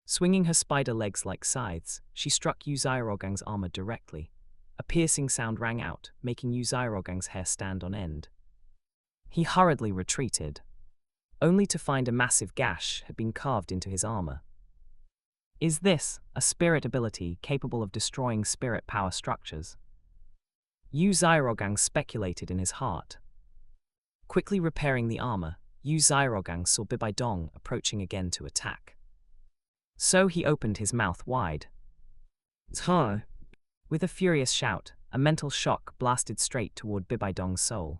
Swinging her spider legs like scythes, she struck Yu Xiaogang's armor directly. A piercing sound rang out, making Yu Xiaogang's hair stand on end. He hurriedly retreated, only to find a massive gash had been carved into his armor. Is this a spirit ability capable of destroying spirit power structures? Yu Xiaogang speculated in his heart. Quickly repairing the armor, Yu Xiaogang saw Bibai Dong approaching again to attack. So he opened his mouth wide. Huh. With a furious shout, a mental shock blasted straight toward Bibai Dong's soul.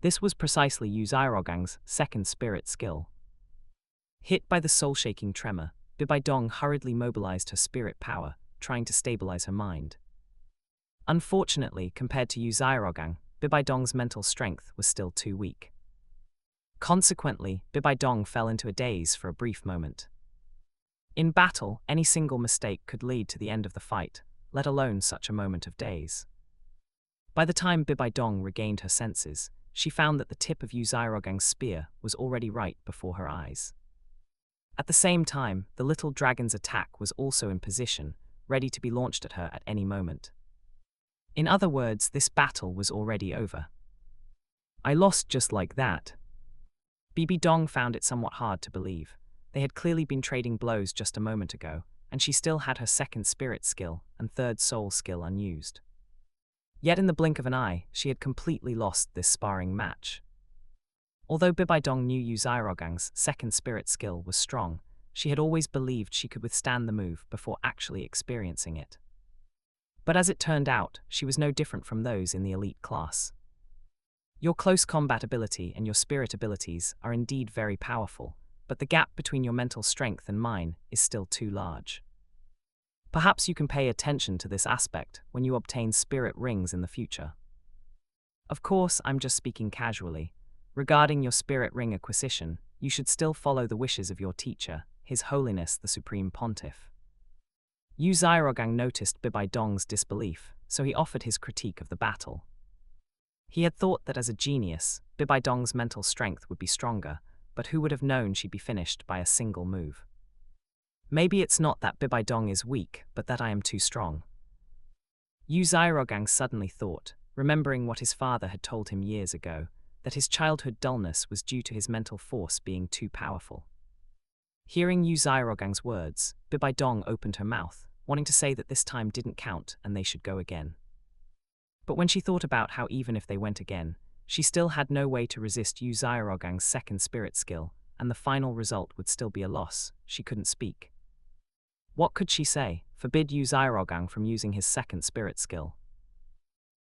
This was precisely Yu Xiaogang's second spirit skill. Hit by the soul-shaking tremor, Bibai Dong hurriedly mobilized her spirit power, trying to stabilize her mind. Unfortunately, compared to Yu Xiaogang, Bibai Dong's mental strength was still too weak. Consequently, Bibai Dong fell into a daze for a brief moment. In battle, any single mistake could lead to the end of the fight, let alone such a moment of days. By the time Bibaidong regained her senses, she found that the tip of Yu Xiaogang's spear was already right before her eyes. At the same time, the little dragon's attack was also in position, ready to be launched at her at any moment. In other words, this battle was already over. I lost just like that. Bibaidong found it somewhat hard to believe. They had clearly been trading blows just a moment ago, and she still had her second spirit skill and third soul skill unused. Yet in the blink of an eye, she had completely lost this sparring match. Although Bibaidong knew Yu Xiaogang's second spirit skill was strong, she had always believed she could withstand the move before actually experiencing it. But as it turned out, she was no different from those in the elite class. Your close combat ability and your spirit abilities are indeed very powerful, but the gap between your mental strength and mine is still too large. Perhaps you can pay attention to this aspect when you obtain spirit rings in the future. Of course, I'm just speaking casually. Regarding your spirit ring acquisition, you should still follow the wishes of your teacher, His Holiness the Supreme Pontiff. Yu Xiaogang noticed Bibaidong's disbelief, so he offered his critique of the battle. He had thought that as a genius, Bibaidong's mental strength would be stronger, but who would have known she'd be finished by a single move? Maybe it's not that Bibaidong is weak, but that I am too strong. Yu Xiaogang suddenly thought, remembering what his father had told him years ago, that his childhood dullness was due to his mental force being too powerful. Hearing Yu Xiaogang's words, Bibaidong opened her mouth, wanting to say that this time didn't count and they should go again. But when she thought about how even if they went again, she still had no way to resist Yu Xiaogang's second spirit skill, and the final result would still be a loss, she couldn't speak. What could she say? Forbid Yu Xiaogang from using his second spirit skill.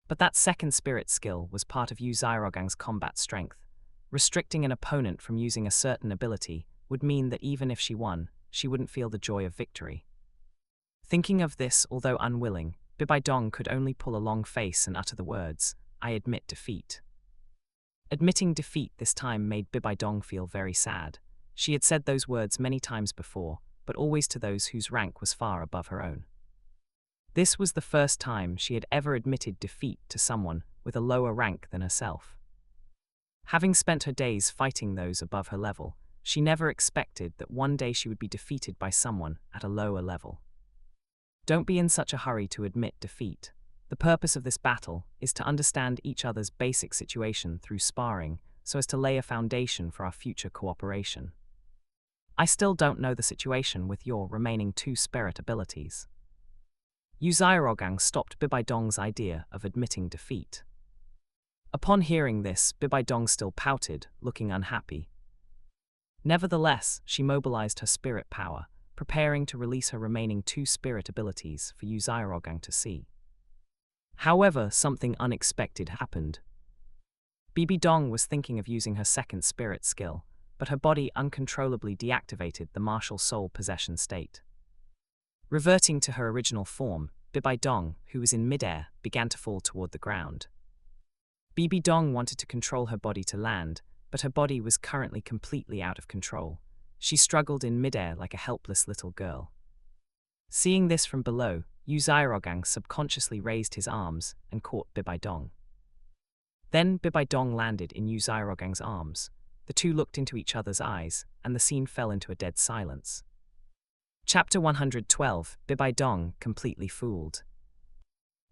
But that second spirit skill was part of Yu Xiaogang's combat strength. Restricting an opponent from using a certain ability would mean that even if she won, she wouldn't feel the joy of victory. Thinking of this, although unwilling, Bibaidong could only pull a long face and utter the words, "I admit defeat." Admitting defeat this time made Bibaidong feel very sad. She had said those words many times before, but always to those whose rank was far above her own. This was the first time she had ever admitted defeat to someone with a lower rank than herself. Having spent her days fighting those above her level, she never expected that one day she would be defeated by someone at a lower level. Don't be in such a hurry to admit defeat. The purpose of this battle is to understand each other's basic situation through sparring so as to lay a foundation for our future cooperation. I still don't know the situation with your remaining two spirit abilities. Yu Xiaogang stopped Bibaidong's idea of admitting defeat. Upon hearing this, Bibaidong still pouted, looking unhappy. Nevertheless, she mobilized her spirit power, preparing to release her remaining two spirit abilities for Yu Xiaogang to see. However, something unexpected happened. Bibaidong was thinking of using her second spirit skill, but her body uncontrollably deactivated the martial soul possession state. Reverting to her original form, Bibaidong, who was in midair, began to fall toward the ground. Bibaidong wanted to control her body to land, but her body was currently completely out of control. She struggled in midair like a helpless little girl. Seeing this from below, Yu Xiaogang subconsciously raised his arms and caught Bibaidong. Then Bibaidong landed in Yu Xiaogang's arms. The two looked into each other's eyes, and the scene fell into a dead silence. Chapter 112, Bibaidong, completely fooled.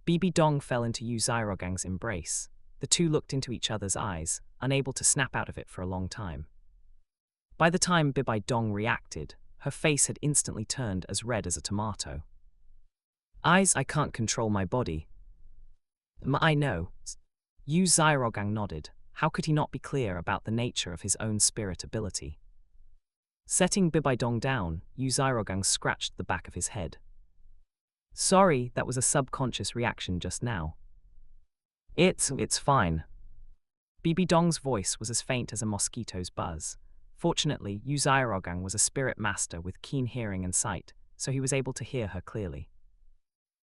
Bibaidong fell into Yu Xiaogang's embrace. The two looked into each other's eyes, unable to snap out of it for a long time. By the time Bibaidong reacted, her face had instantly turned as red as a tomato. I can't control my body. I know. Yu Xiaogang nodded. How could he not be clear about the nature of his own spirit ability? Setting Bibaidong down, Yu Xiaogang scratched the back of his head. Sorry, that was a subconscious reaction just now. It's fine. Bibaidong's voice was as faint as a mosquito's buzz. Fortunately, Yu Xiaogang was a spirit master with keen hearing and sight, so he was able to hear her clearly.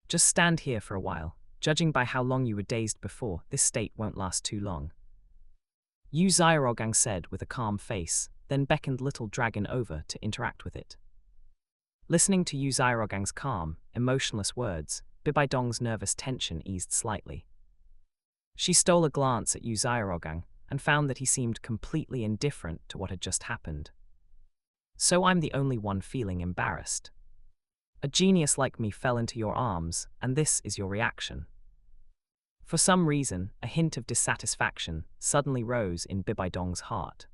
Just stand here for a while. Judging by how long you were dazed before, this state won't last too long. Yu Xiaogang said with a calm face, then beckoned Little Dragon over to interact with it. Listening to Yu Xiaogang's calm, emotionless words, Bibaidong's nervous tension eased slightly. She stole a glance at Yu Xiaogang and found that he seemed completely indifferent to what had just happened. So I'm the only one feeling embarrassed. A genius like me fell into your arms, and this is your reaction. For some reason, a hint of dissatisfaction suddenly rose in Bibaidong's heart.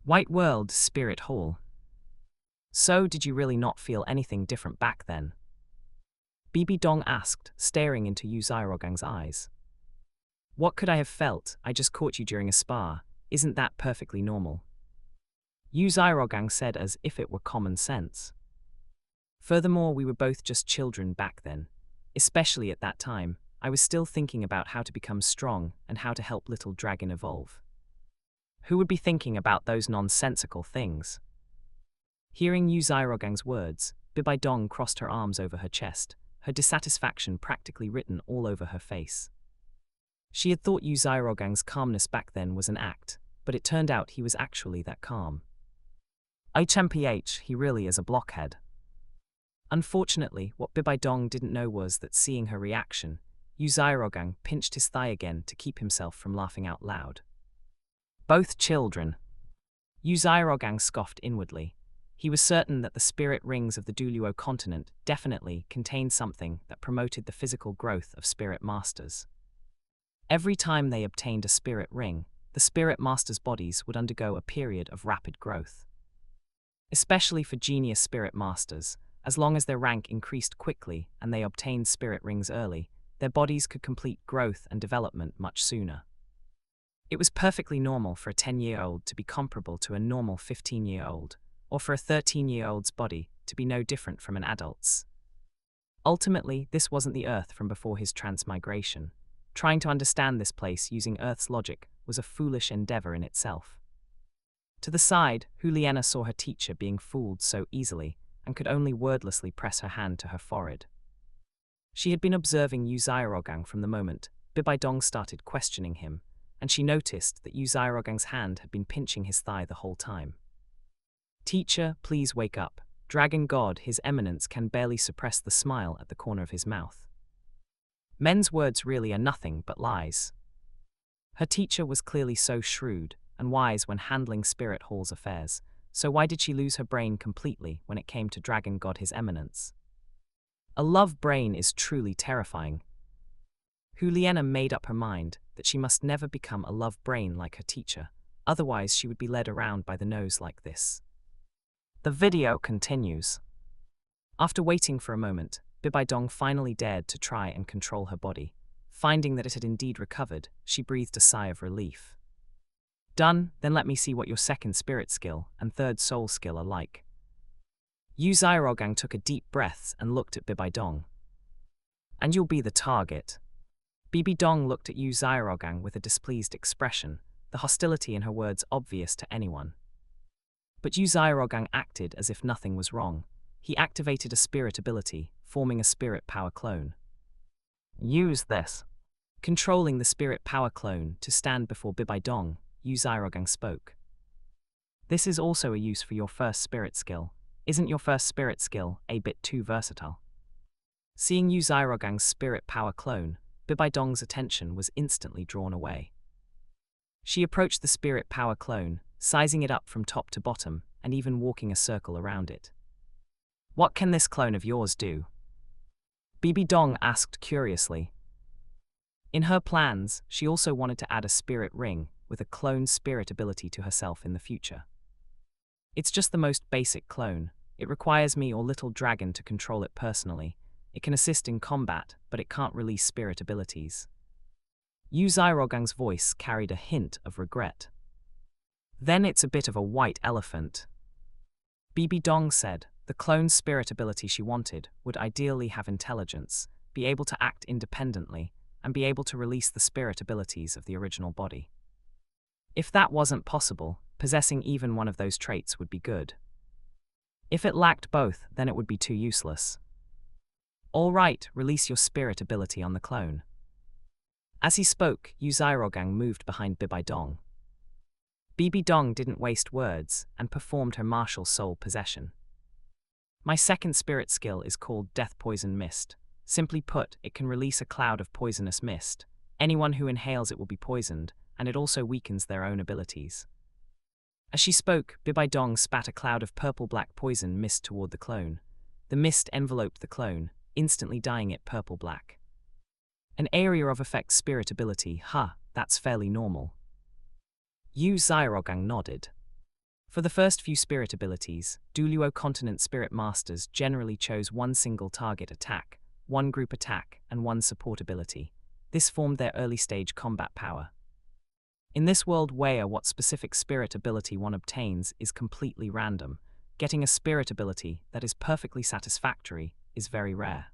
White World Spirit Hall. So did you really not feel anything different back then? Bibidong asked, staring into Yu Xiaogang's eyes. What could I have felt? I just caught you during a spa. Isn't that perfectly normal? Yu Xiaogang said as if it were common sense. Furthermore, we were both just children back then. Especially at that time, I was still thinking about how to become strong and how to help little dragon evolve. Who would be thinking about those nonsensical things? Hearing Yu Xiaogang's words, Bibaidong crossed her arms over her chest, her dissatisfaction practically written all over her face. She had thought Yu Xiaogang's calmness back then was an act, but it turned out he was actually that calm. HMPH, he really is a blockhead. Unfortunately, what Bibaidong didn't know was that seeing her reaction, Yu Xiaogang pinched his thigh again to keep himself from laughing out loud. Both children. Yu Xiaogang scoffed inwardly. He was certain that the spirit rings of the Douluo continent definitely contained something that promoted the physical growth of spirit masters. Every time they obtained a spirit ring, the spirit masters' bodies would undergo a period of rapid growth. Especially for genius spirit masters, as long as their rank increased quickly and they obtained spirit rings early, their bodies could complete growth and development much sooner. It was perfectly normal for a 10-year-old to be comparable to a normal 15-year-old, or for a 13-year-old's body to be no different from an adult's. Ultimately, this wasn't the Earth from before his transmigration. Trying to understand this place using Earth's logic was a foolish endeavor in itself. To the side, Juliana saw her teacher being fooled so easily and could only wordlessly press her hand to her forehead. She had been observing Yu Xiaogang from the moment Bibaidong started questioning him, and she noticed that Yu Xiaogang's hand had been pinching his thigh the whole time. Teacher, please wake up. Dragon God, His Eminence can barely suppress the smile at the corner of his mouth. Men's words really are nothing but lies. Her teacher was clearly so shrewd and wise when handling Spirit Hall's affairs, so why did she lose her brain completely when it came to Dragon God His Eminence? A love brain is truly terrifying. Juliana made up her mind that she must never become a love brain like her teacher, otherwise she would be led around by the nose like this. The video continues. After waiting for a moment, Bibaidong finally dared to try and control her body. Finding that it had indeed recovered, she breathed a sigh of relief. Done, then let me see what your second spirit skill and third soul skill are like. Yu Xiaogang took a deep breath and looked at Bibaidong. And you'll be the target. Bibidong looked at Yu Xiaogang with a displeased expression, the hostility in her words obvious to anyone. But Yu Xiaogang acted as if nothing was wrong. He activated a spirit ability, forming a spirit power clone. Use this. Controlling the spirit power clone to stand before Bibaidong, Yu Xiaogang spoke. This is also a use for your first spirit skill. Isn't your first spirit skill a bit too versatile? Seeing Yu Xiaogang's spirit power clone, Bibaidong's attention was instantly drawn away. She approached the spirit power clone, sizing it up from top to bottom, and even walking a circle around it. What can this clone of yours do? Bibidong asked curiously. In her plans, she also wanted to add a spirit ring with a clone spirit ability to herself in the future. It's just the most basic clone. It requires me or Little Dragon to control it personally. It can assist in combat, but it can't release spirit abilities. Yu Xiaogang's voice carried a hint of regret. Then it's a bit of a white elephant. Bibidong said the clone spirit ability she wanted would ideally have intelligence, be able to act independently, and be able to release the spirit abilities of the original body. If that wasn't possible, possessing even one of those traits would be good. If it lacked both, then it would be too useless. All right, release your spirit ability on the clone. As he spoke, Yu Xiaogang moved behind Bibaidong. Bibidong didn't waste words and performed her martial soul possession. My second spirit skill is called Death Poison Mist. Simply put, it can release a cloud of poisonous mist. Anyone who inhales it will be poisoned, and it also weakens their own abilities. As she spoke, Bibaidong spat a cloud of purple-black poison mist toward the clone. The mist enveloped the clone, instantly dyeing it purple-black. An area of effect spirit ability, that's fairly normal. Yu Xiaogang nodded. For the first few spirit abilities, Douluo continent spirit masters generally chose one single target attack, one group attack, and one support ability. This formed their early-stage combat power. In this world where what specific spirit ability one obtains is completely random, getting a spirit ability that is perfectly satisfactory is very rare.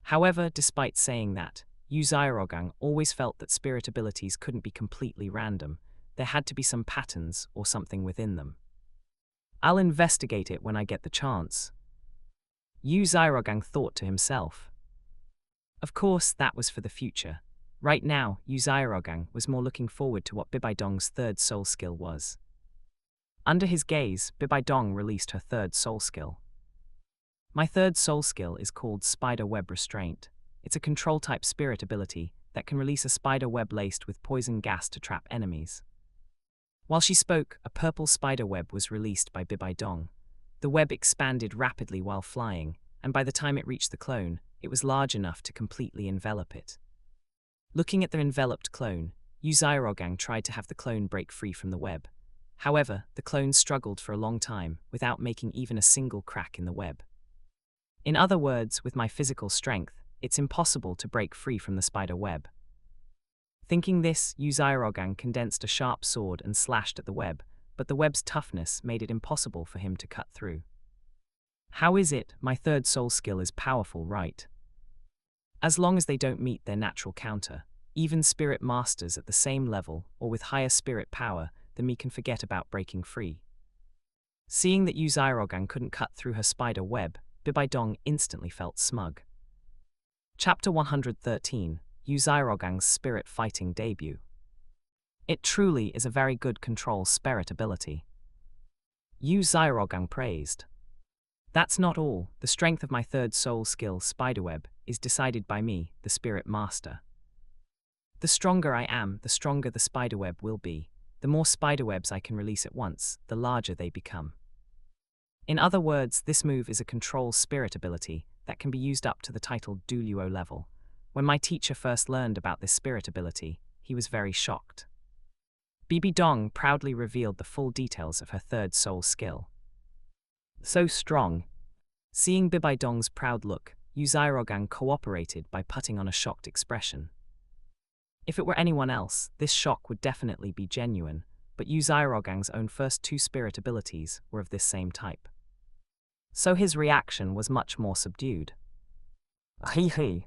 However, despite saying that, Yu Xiaogang always felt that spirit abilities couldn't be completely random. There had to be some patterns or something within them. I'll investigate it when I get the chance. Yu Xiaogang thought to himself. Of course, that was for the future. Right now, Yu Xiaogang was more looking forward to what Bibaidong's third soul skill was. Under his gaze, Bibaidong released her third soul skill. My third soul skill is called Spider Web Restraint. It's a control-type spirit ability that can release a spider web laced with poison gas to trap enemies. While she spoke, a purple spider web was released by Bibaidong. The web expanded rapidly while flying, and by the time it reached the clone, it was large enough to completely envelop it. Looking at the enveloped clone, Yu Xiaogang tried to have the clone break free from the web. However, the clone struggled for a long time without making even a single crack in the web. In other words, with my physical strength, it's impossible to break free from the spider web. Thinking this, Yu Xiaogang condensed a sharp sword and slashed at the web, but the web's toughness made it impossible for him to cut through. How is it? My third soul skill is powerful, right? As long as they don't meet their natural counter, even spirit masters at the same level or with higher spirit power than me can forget about breaking free. Seeing that Yu Xiaogang couldn't cut through her spider web, Bibaidong instantly felt smug. Chapter 113, Yu Xiaogang's Spirit Fighting Debut. It truly is a very good control spirit ability. Yu Xiaogang praised. That's not all. The strength of my third soul skill, Spiderweb, is decided by me, the Spirit Master. The stronger I am, the stronger the spiderweb will be. The more spiderwebs I can release at once, the larger they become. In other words, this move is a control spirit ability that can be used up to the titled Douluo level. When my teacher first learned about this spirit ability, he was very shocked. Bibaidong proudly revealed the full details of her third soul skill. So strong. Seeing Bibaidong's proud look, Yu Xiaogang cooperated by putting on a shocked expression. If it were anyone else, this shock would definitely be genuine, but Yu Xiaogang's own first two spirit abilities were of this same type. So his reaction was much more subdued. Hee.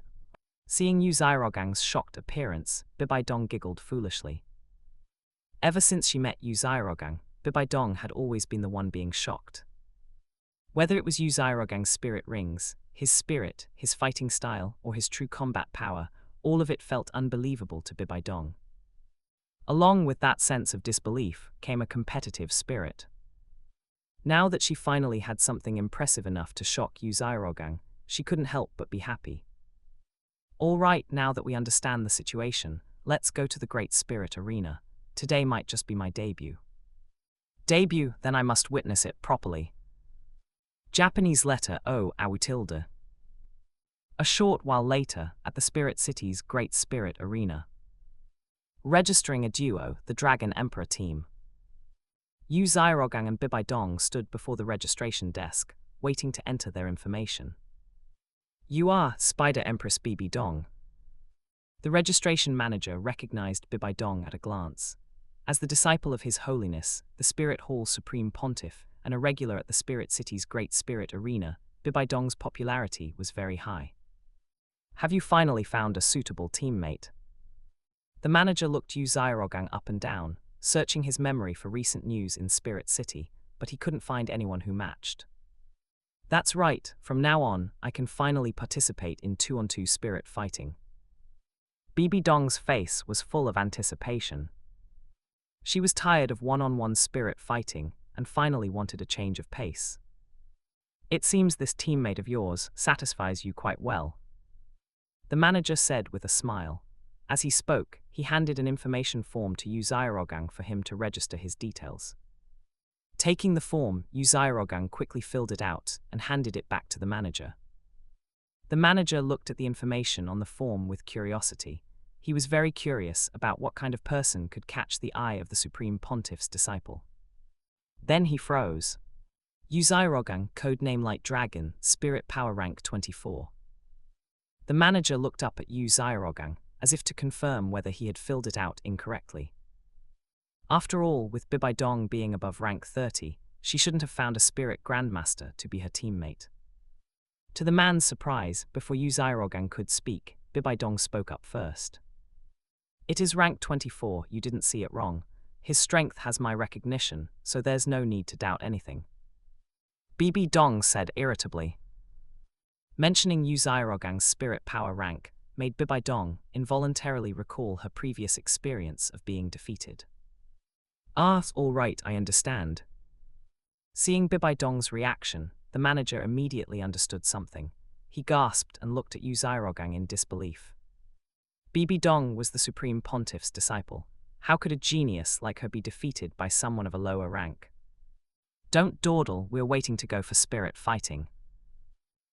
Seeing Yu Xiaogang's shocked appearance, Bibaidong giggled foolishly. Ever since she met Yu Xiaogang, Bibaidong had always been the one being shocked. Whether it was Yu Xiaogang's spirit rings, his spirit, his fighting style, or his true combat power, all of it felt unbelievable to Bibaidong. Along with that sense of disbelief came a competitive spirit. Now that she finally had something impressive enough to shock Yu Xiaogang, she couldn't help but be happy. All right, now that we understand the situation, let's go to the Great Spirit Arena. Today might just be my debut. Debut, then I must witness it properly. Japanese letter O Awitilde. A short while later, at the Spirit City's Great Spirit Arena. Registering a duo, the Dragon Emperor team. Yu Xiaogang and Bibaidong stood before the registration desk, waiting to enter their information. You are Spider Empress Bibaidong. The registration manager recognized Bibaidong at a glance. As the disciple of His Holiness, the Spirit Hall's Supreme Pontiff, and a regular at the Spirit City's Great Spirit Arena, Bibaidong's popularity was very high. Have you finally found a suitable teammate? The manager looked Yu Xiaogang up and down, searching his memory for recent news in Spirit City, but he couldn't find anyone who matched. That's right, from now on, I can finally participate in 2-on-2 spirit fighting. Bibaidong's face was full of anticipation. She was tired of 1-on-1 spirit fighting and finally wanted a change of pace. It seems this teammate of yours satisfies you quite well, the manager said with a smile. As he spoke, he handed an information form to Yu Xiaogang for him to register his details. Taking the form, Yu Xiaogang quickly filled it out and handed it back to the manager. The manager looked at the information on the form with curiosity. He was very curious about what kind of person could catch the eye of the Supreme Pontiff's disciple. Then he froze. Yu Xiaogang, codename Light Dragon, Spirit Power Rank 24. The manager looked up at Yu Xiaogang, as if to confirm whether he had filled it out incorrectly. After all, with Bibai Dong being above rank 30, she shouldn't have found a spirit grandmaster to be her teammate. To the man's surprise, before Yu Xiaogang could speak, Bibai Dong spoke up first. It is rank 24, you didn't see it wrong. His strength has my recognition, so there's no need to doubt anything, Bibi Dong said irritably. Mentioning Yu Xiaogang's spirit power rank made Bibai Dong involuntarily recall her previous experience of being defeated. Ah, all right, I understand. Seeing Bibai Dong's reaction, the manager immediately understood something. He gasped and looked at Yu Xiaogang in disbelief. Bibi Dong was the Supreme Pontiff's disciple. How could a genius like her be defeated by someone of a lower rank? Don't dawdle, we're waiting to go for spirit fighting.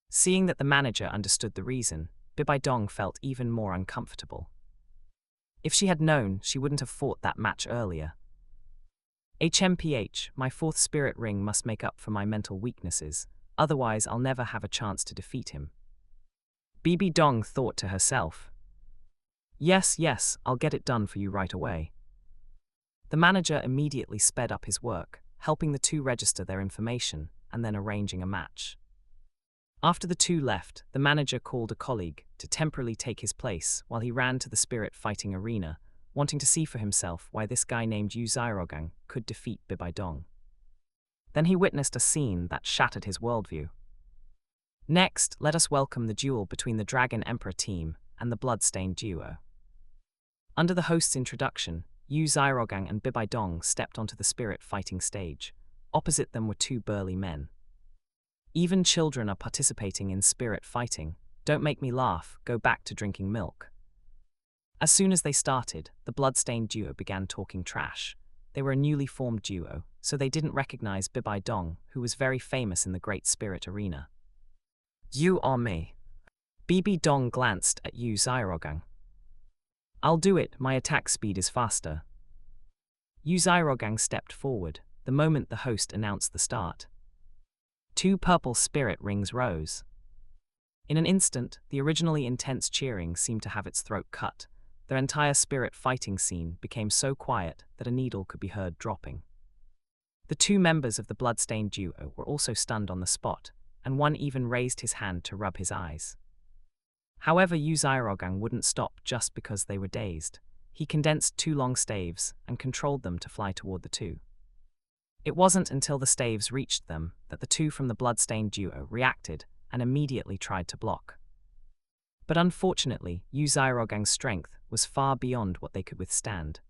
Seeing that the manager understood the reason, Bibai Dong felt even more uncomfortable. If she had known, she wouldn't have fought that match earlier. HMPH, my fourth spirit ring must make up for my mental weaknesses, otherwise I'll never have a chance to defeat him. Bibi Dong thought to herself. Yes, I'll get it done for you right away. The manager immediately sped up his work, helping the two register their information and then arranging a match. After the two left, the manager called a colleague to temporarily take his place while he ran to the spirit fighting arena, wanting to see for himself why this guy named Yu Xiaogang could defeat Bibai Dong. Then he witnessed a scene that shattered his worldview. Next, let us welcome the duel between the Dragon Emperor team and the Bloodstained duo. Under the host's introduction, Yu Xiaogang and Bibai Dong stepped onto the spirit fighting stage. Opposite them were two burly men. Even children are participating in spirit fighting. Don't make me laugh, go back to drinking milk. As soon as they started, the Bloodstained duo began talking trash. They were a newly formed duo, so they didn't recognize Bibai Dong, who was very famous in the Great Spirit Arena. You are me. Bibi Dong glanced at Yu Xiaogang. I'll do it, my attack speed is faster. Yu Xiaogang stepped forward, the moment the host announced the start. Two purple spirit rings rose. In an instant, the originally intense cheering seemed to have its throat cut. Their entire spirit fighting scene became so quiet that a needle could be heard dropping. The two members of the Bloodstained duo were also stunned on the spot, and one even raised his hand to rub his eyes. However, Yu Xiaogang wouldn't stop just because they were dazed. He condensed two long staves and controlled them to fly toward the two. It wasn't until the staves reached them that the two from the Bloodstained duo reacted and immediately tried to block. But unfortunately, Yu Xiaogang's strength was far beyond what they could withstand.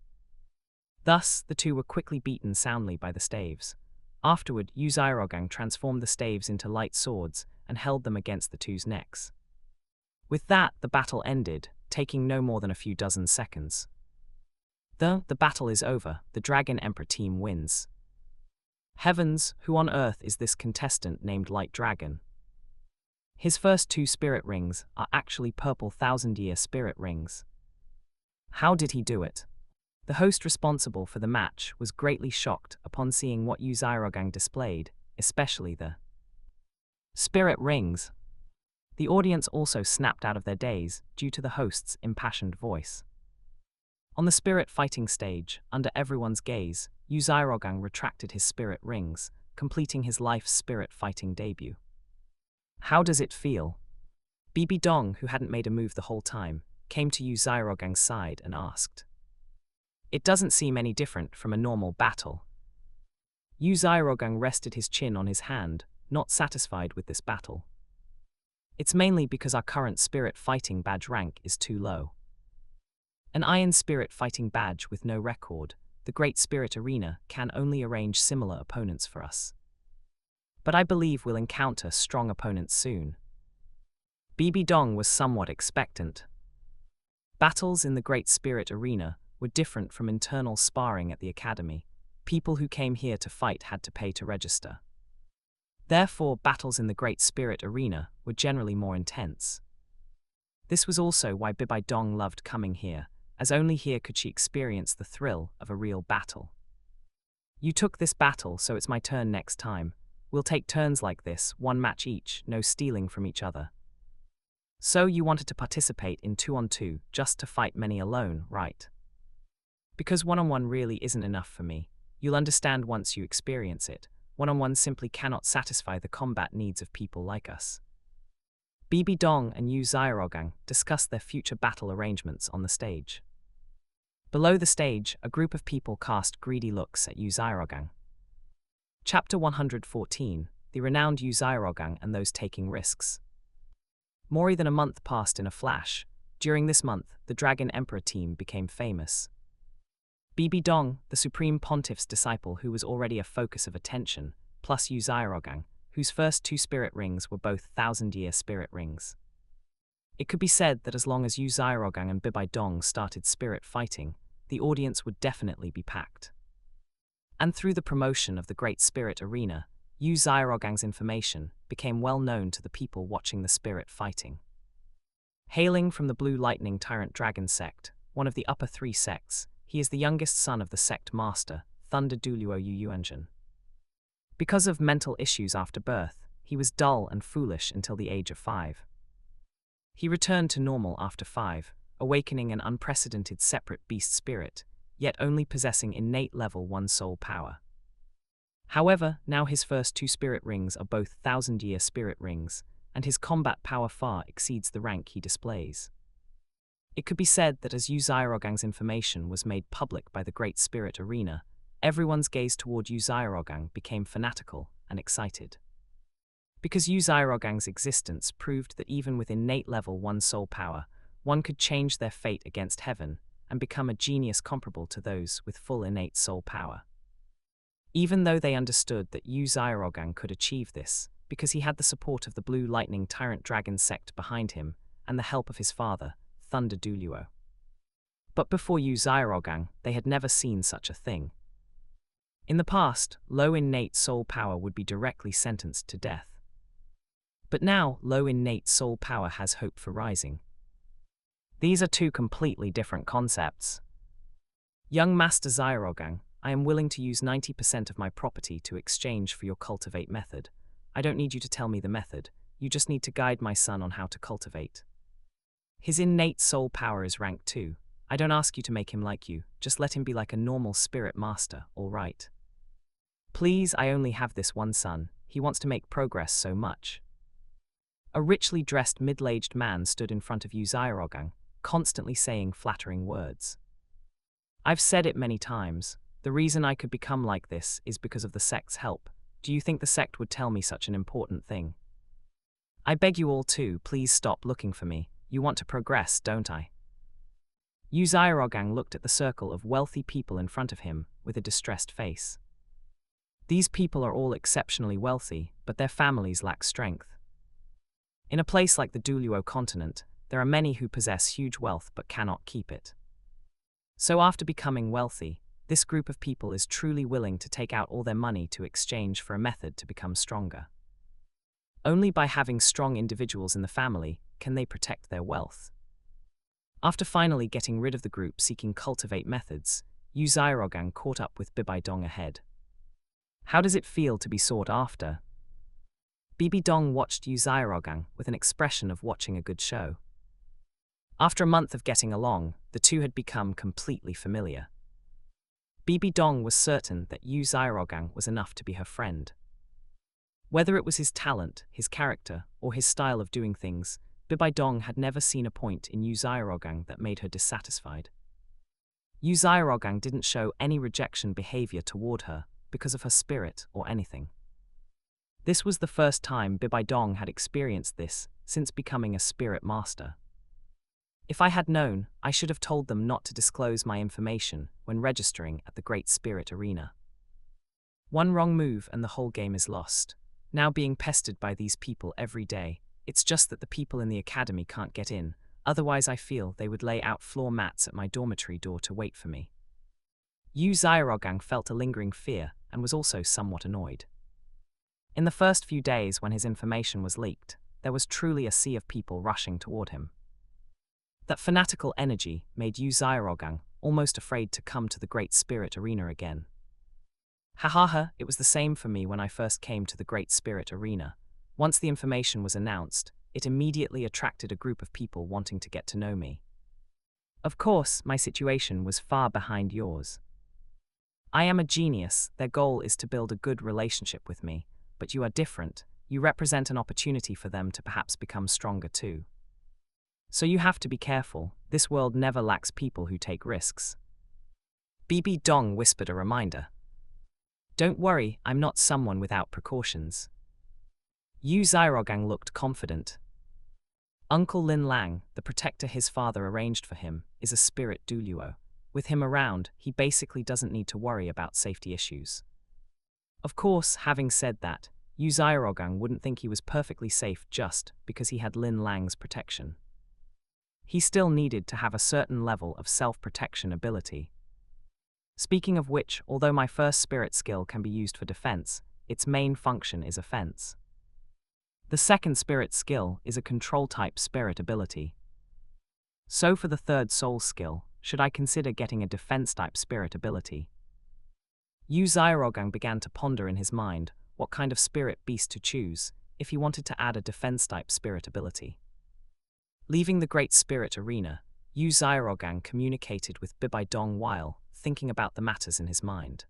Thus, the two were quickly beaten soundly by the staves. Afterward, Yu Xiaogang transformed the staves into light swords and held them against the two's necks. With that, the battle ended, taking no more than a few dozen seconds. The battle is over, the Dragon Emperor team wins. Heavens, who on earth is this contestant named Light Dragon? His first two spirit rings are actually purple thousand-year spirit rings. How did he do it? The host responsible for the match was greatly shocked upon seeing what Yu Xiaogang displayed, especially the spirit rings. The audience also snapped out of their daze due to the host's impassioned voice. On the spirit fighting stage, under everyone's gaze, Yu Xiaogang retracted his spirit rings, completing his life's spirit fighting debut. How does it feel? Bibi Dong, who hadn't made a move the whole time, came to Yu Xiaogang's side and asked. It doesn't seem any different from a normal battle. Yu Xiaogang rested his chin on his hand, not satisfied with this battle. It's mainly because our current spirit fighting badge rank is too low. An iron spirit fighting badge with no record, the Great Spirit Arena can only arrange similar opponents for us. but I believe we'll encounter strong opponents soon. Bibi Dong was somewhat expectant. Battles in the Great Spirit Arena were different from internal sparring at the academy. People who came here to fight had to pay to register. Therefore, battles in the Great Spirit Arena were generally more intense. This was also why Bibi Dong loved coming here, as only here could she experience the thrill of a real battle. You took this battle, so it's my turn next time. We'll take turns like this, one match each, no stealing from each other. So you wanted to participate in 2-on-2 just to fight many alone, right? Because one-on-one really isn't enough for me. You'll understand once you experience it. One-on-one simply cannot satisfy the combat needs of people like us. Bibi Dong and Yu Xiaogang discussed their future battle arrangements on the stage. Below the stage, a group of people cast greedy looks at Yu Xiaogang. Chapter 114, The Renowned Yu Xiaogang and Those Taking Risks. More than a month passed in a flash. During this month, the Dragon Emperor team became famous. Bibi Dong, the Supreme Pontiff's disciple who was already a focus of attention, plus Yu Xiaogang, whose first 2 spirit rings were both 1,000-year spirit rings. It could be said that as long as Yu Xiaogang and Bibi Dong started spirit fighting, the audience would definitely be packed. And through the promotion of the Great Spirit Arena, Yu Xiaogang's information became well known to the people watching the spirit fighting. Hailing from the Blue Lightning Tyrant Dragon sect, one of the upper 3 sects, he is the youngest son of the sect master, Thunder Douluo Yuanzhen. Because of mental issues after birth, he was dull and foolish until the age of 5. He returned to normal after 5, awakening an unprecedented separate beast spirit, yet only possessing innate level 1 soul power. However, now his first 2 spirit rings are both 1,000-year spirit rings, and his combat power far exceeds the rank he displays. It could be said that as Yu Xiaogang's information was made public by the Great Spirit Arena, everyone's gaze toward Yu Xiaogang became fanatical and excited. Because Yu Xiaogang's existence proved that even with innate level 1 soul power, one could change their fate against heaven and become a genius comparable to those with full innate soul power. Even though they understood that Yu Xiaogang could achieve this, because he had the support of the Blue Lightning Tyrant Dragon sect behind him and the help of his father, Thunder Douluo. But before Yu Xiaogang, they had never seen such a thing. In the past, low innate soul power would be directly sentenced to death. But now, low innate soul power has hope for rising. These are 2 completely different concepts. Young Master Xiaogang, I am willing to use 90% of my property to exchange for your cultivate method. I don't need you to tell me the method, you just need to guide my son on how to cultivate. His innate soul power is rank 2. I don't ask you to make him like you, just let him be like a normal spirit master, all right? Please, I only have this one son, he wants to make progress so much. A richly dressed middle-aged man stood in front of Yu Xiaogang, constantly saying flattering words. I've said it many times, the reason I could become like this is because of the sect's help. Do you think the sect would tell me such an important thing? I beg you all to, please stop looking for me. You want to progress, don't I? Yu Xiaogang looked at the circle of wealthy people in front of him with a distressed face. These people are all exceptionally wealthy, but their families lack strength. In a place like the Douluo continent, there are many who possess huge wealth but cannot keep it. So after becoming wealthy, this group of people is truly willing to take out all their money to exchange for a method to become stronger. Only by having strong individuals in the family can they protect their wealth. After finally getting rid of the group seeking cultivate methods, Yu Xiaogang caught up with Bibi Dong ahead. How does it feel to be sought after? Bibi Dong watched Yu Xiaogang with an expression of watching a good show. After a month of getting along, the 2 had become completely familiar. Bibi Dong was certain that Yu Xiaogang was enough to be her friend. Whether it was his talent, his character, or his style of doing things, Bibi Dong had never seen a point in Yu Xiaogang that made her dissatisfied. Yu Xiaogang didn't show any rejection behavior toward her because of her spirit or anything. This was the first time Bibi Dong had experienced this since becoming a spirit master. If I had known, I should have told them not to disclose my information when registering at the Great Spirit Arena. One wrong move and the whole game is lost. now being pestered by these people every day. It's just that the people in the academy can't get in, otherwise I feel they would lay out floor mats at my dormitory door to wait for me. Yu Xiaogang felt a lingering fear and was also somewhat annoyed. In the first few days when his information was leaked, there was truly a sea of people rushing toward him. That fanatical energy made Yu Xiaogang almost afraid to come to the Great Spirit Arena again. Ha, it was the same for me when I first came to the Great Spirit Arena. Once the information was announced, it immediately attracted a group of people wanting to get to know me. Of course, my situation was far behind yours. I am a genius, their goal is to build a good relationship with me, but you are different, you represent an opportunity for them to perhaps become stronger too. So you have to be careful, this world never lacks people who take risks. Bibi Dong whispered a reminder. Don't worry, I'm not someone without precautions. Yu Xiaogang looked confident. Uncle Lin Lang, the protector his father arranged for him, is a spirit Douluo. With him around, he basically doesn't need to worry about safety issues. Of course, having said that, Yu Xiaogang wouldn't think he was perfectly safe just because he had Lin Lang's protection. He still needed to have a certain level of self-protection ability. Speaking of which, although my first spirit skill can be used for defense, its main function is offense. The second spirit skill is a control-type spirit ability. So for the third soul skill, should I consider getting a defense-type spirit ability? Yu Xiaogang began to ponder in his mind what kind of spirit beast to choose if he wanted to add a defense-type spirit ability. Leaving the Great Spirit Arena, Yu Xiaogang communicated with Bibi Dong while thinking about the matters in his mind.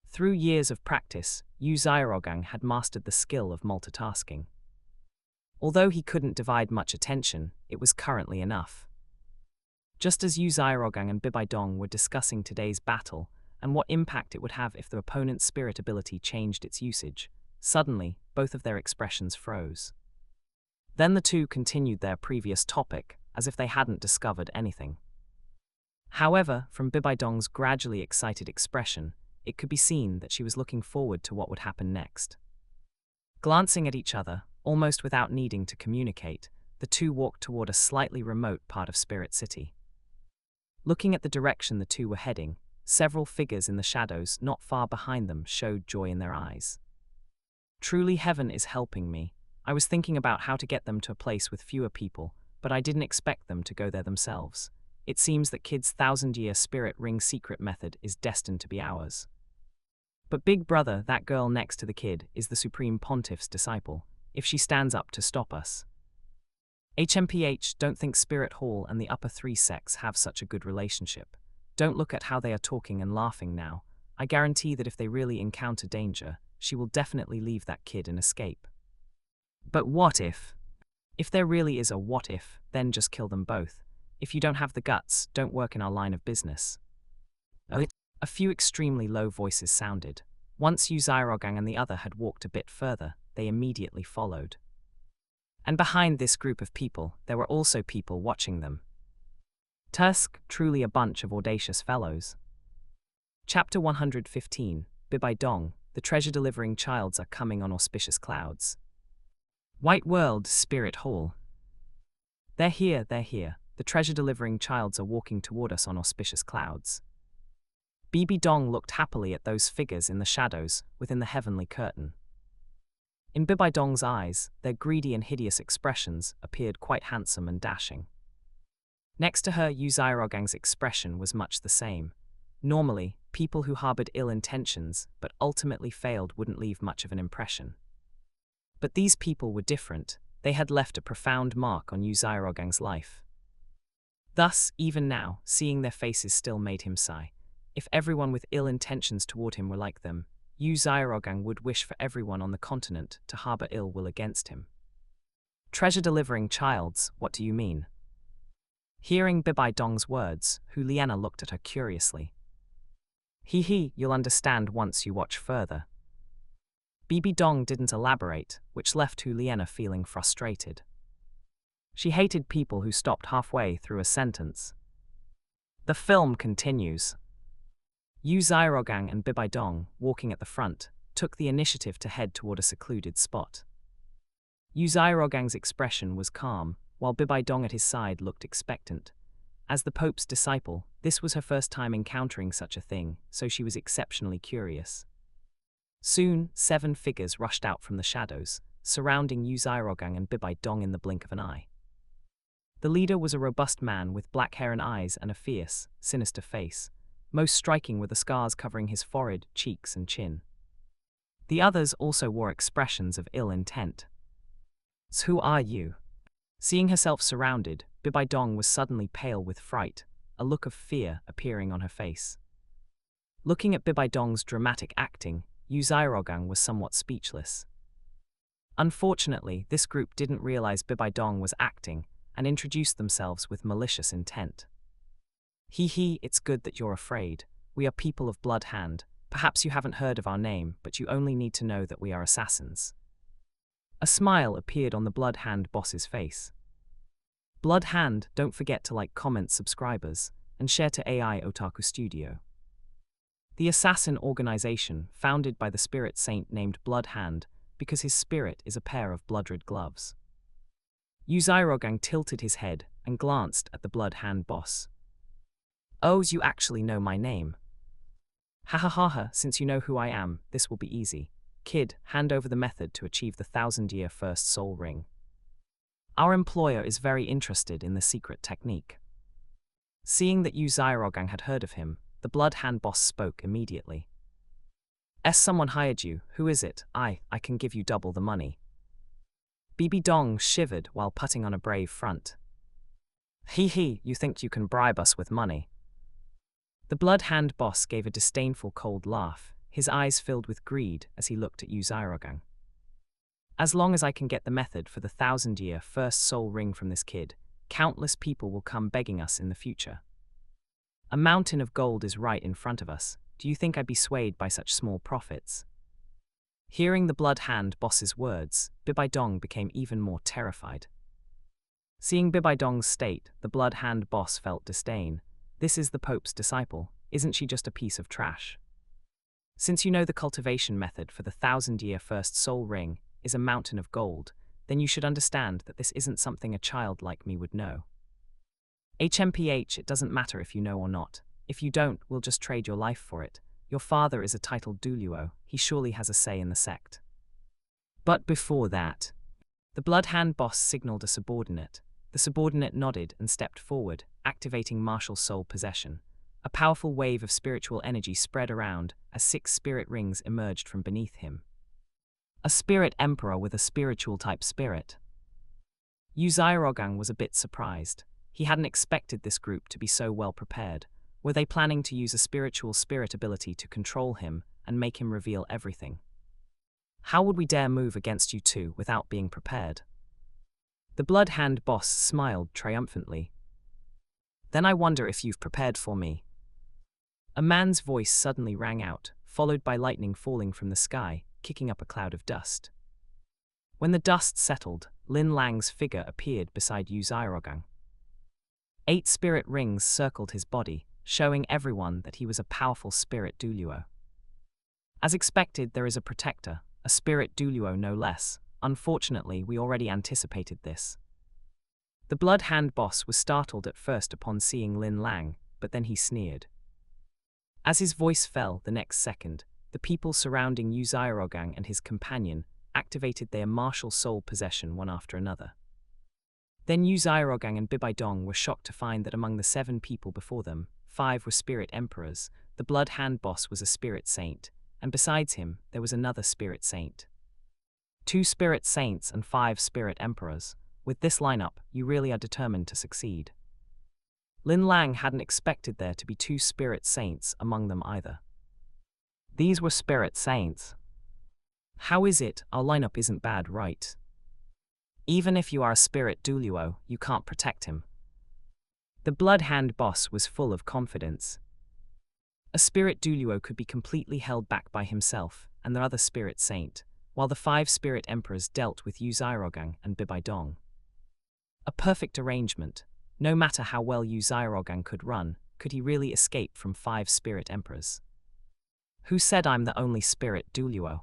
Through years of practice, Yu Xiaogang had mastered the skill of multitasking. Although he couldn't divide much attention, it was currently enough. Just as Yu Xiaogang and Bibi Dong were discussing today's battle and what impact it would have if the opponent's spirit ability changed its usage, suddenly, both of their expressions froze. Then the two continued their previous topic, as if they hadn't discovered anything. However, from Bibi Dong's gradually excited expression, it could be seen that she was looking forward to what would happen next. Glancing at each other, almost without needing to communicate, the two walked toward a slightly remote part of Spirit City. Looking at the direction the two were heading, several figures in the shadows not far behind them showed joy in their eyes. Truly, heaven is helping me. I was thinking about how to get them to a place with fewer people, but I didn't expect them to go there themselves. It seems that Kid's 1000-year spirit ring secret method is destined to be ours. But Big Brother, that girl next to the kid, is the Supreme Pontiff's disciple, if she stands up to stop us. HMPH, don't think Spirit Hall and the upper three sects have such a good relationship. Don't look at how they are talking and laughing now. I guarantee that if they really encounter danger, she will definitely leave that kid and escape. But what if? If there really is a what if, then just kill them both. If you don't have the guts, don't work in our line of business. A few extremely low voices sounded. Once Yu Xiaogang and the other had walked a bit further, they immediately followed. And behind this group of people, there were also people watching them. Tusk, truly a bunch of audacious fellows. Chapter 115, Bibi Dong, the treasure-delivering childs are coming on auspicious clouds. White World, Spirit Hall. They're here. The treasure-delivering childs are walking toward us on auspicious clouds. Bibi Dong looked happily at those figures in the shadows within the heavenly curtain. In Bibi Dong's eyes, their greedy and hideous expressions appeared quite handsome and dashing. Next to her, Yu Xiaogang's expression was much the same. Normally, people who harbored ill intentions but ultimately failed wouldn't leave much of an impression. But these people were different. They had left a profound mark on Yu Xiaogang's life. Thus, even now, seeing their faces still made him sigh. If everyone with ill intentions toward him were like them, Yu Xiaogang would wish for everyone on the continent to harbor ill will against him. Treasure-delivering childs, what do you mean? Hearing Bibi Dong's words, Hu Liana looked at her curiously. You'll understand once you watch further. Bibi Dong didn't elaborate, which left Hu Liana feeling frustrated. She hated people who stopped halfway through a sentence. The film continues. Yu Xiaogang and Bibi Dong, walking at the front, took the initiative to head toward a secluded spot. Yu Xiaogang's expression was calm, while Bibai Dong at his side looked expectant. As the Pope's disciple, this was her first time encountering such a thing, so she was exceptionally curious. Soon, 7 figures rushed out from the shadows, surrounding Yu Xiaogang and Bibai Dong in the blink of an eye. The leader was a robust man with black hair and eyes and a fierce, sinister face. Most striking were the scars covering his forehead, cheeks, and chin. The others also wore expressions of ill intent. "So who are you?" Seeing herself surrounded, Bibai Dong was suddenly pale with fright, a look of fear appearing on her face. Looking at Bibai Dong's dramatic acting, Yu Xiaogang was somewhat speechless. Unfortunately, this group didn't realize Bibai Dong was acting and introduced themselves with malicious intent. "Hee, it's good that you're afraid. We are people of Blood Hand. Perhaps you haven't heard of our name, but you only need to know that we are assassins." A smile appeared on the Blood Hand boss's face. Blood Hand, don't forget to like, comment, subscribers, and share to AI Otaku Studio. The assassin organization, founded by the spirit saint named Blood Hand, because his spirit is a pair of blood-red gloves. Yu Xiaogang tilted his head and glanced at the Blood Hand boss. "Oh, you actually know my name. Ha ha ha ha, since you know who I am, this will be easy. Kid, hand over the method to achieve the 1,000-year first soul ring. Our employer is very interested in the secret technique." Seeing that Yu Xiaogang had heard of him, the Blood Hand boss spoke immediately. Someone hired you, who is it? I can give you double the money." Bibi Dong shivered while putting on a brave front. Hee, you think you can bribe us with money?" The Blood Hand boss gave a disdainful cold laugh, his eyes filled with greed as he looked at Yu Xiaogang. "As long as I can get the method for the 1,000-year first soul ring from this kid, countless people will come begging us in the future. A mountain of gold is right in front of us. Do you think I'd be swayed by such small profits?" Hearing the Blood Hand boss's words, Bibai Dong became even more terrified. Seeing Bibai Dong's state, the Blood Hand boss felt disdain. This is the Pope's disciple, isn't she just a piece of trash? Since you know the cultivation method for the 1,000-year first soul ring is a mountain of gold, then you should understand that this isn't something a child like me would know. HMPH, it doesn't matter if you know or not. If you don't, we'll just trade your life for it. Your father is a titled Douluo, he surely has a say in the sect. But before that, the Blood Hand boss signaled a subordinate. The subordinate nodded and stepped forward, activating martial soul possession. A powerful wave of spiritual energy spread around as 6 spirit rings emerged from beneath him. A spirit emperor with a spiritual type spirit. Yu Xiaogang was a bit surprised. He hadn't expected this group to be so well prepared. Were they planning to use a spiritual spirit ability to control him and make him reveal everything? How would we dare move against you two without being prepared? The Blood Hand boss smiled triumphantly. Then I wonder if you've prepared for me. A man's voice suddenly rang out, followed by lightning falling from the sky, kicking up a cloud of dust. When the dust settled, Lin Lang's figure appeared beside Yu Xiaogang. 8 spirit rings circled his body, showing everyone that he was a powerful spirit Douluo. As expected, there is a protector, a spirit Douluo no less. Unfortunately, we already anticipated this. The Blood Hand boss was startled at first upon seeing Lin Lang, but then he sneered. As his voice fell the next second, the people surrounding Yu Xiaogang and his companion activated their martial soul possession one after another. Then Yu Xiaogang and Bibai Dong were shocked to find that among the 7 people before them, 5 were spirit emperors, the Blood Hand boss was a spirit saint, and besides him, there was another spirit saint. 2 spirit saints and 5 spirit emperors. With this lineup, you really are determined to succeed. Lin Lang hadn't expected there to be 2 spirit saints among them either. These were spirit saints. How is it our lineup isn't bad, right? Even if you are a spirit Douluo, you can't protect him. The Blood Hand boss was full of confidence. A spirit Douluo could be completely held back by himself and the other spirit saint, while the 5 spirit emperors dealt with Yu Xiaogang and Bibai Dong. A perfect arrangement. No matter how well Yu Xiaogang could run, could he really escape from 5 spirit emperors? Who said I'm the only spirit Douluo?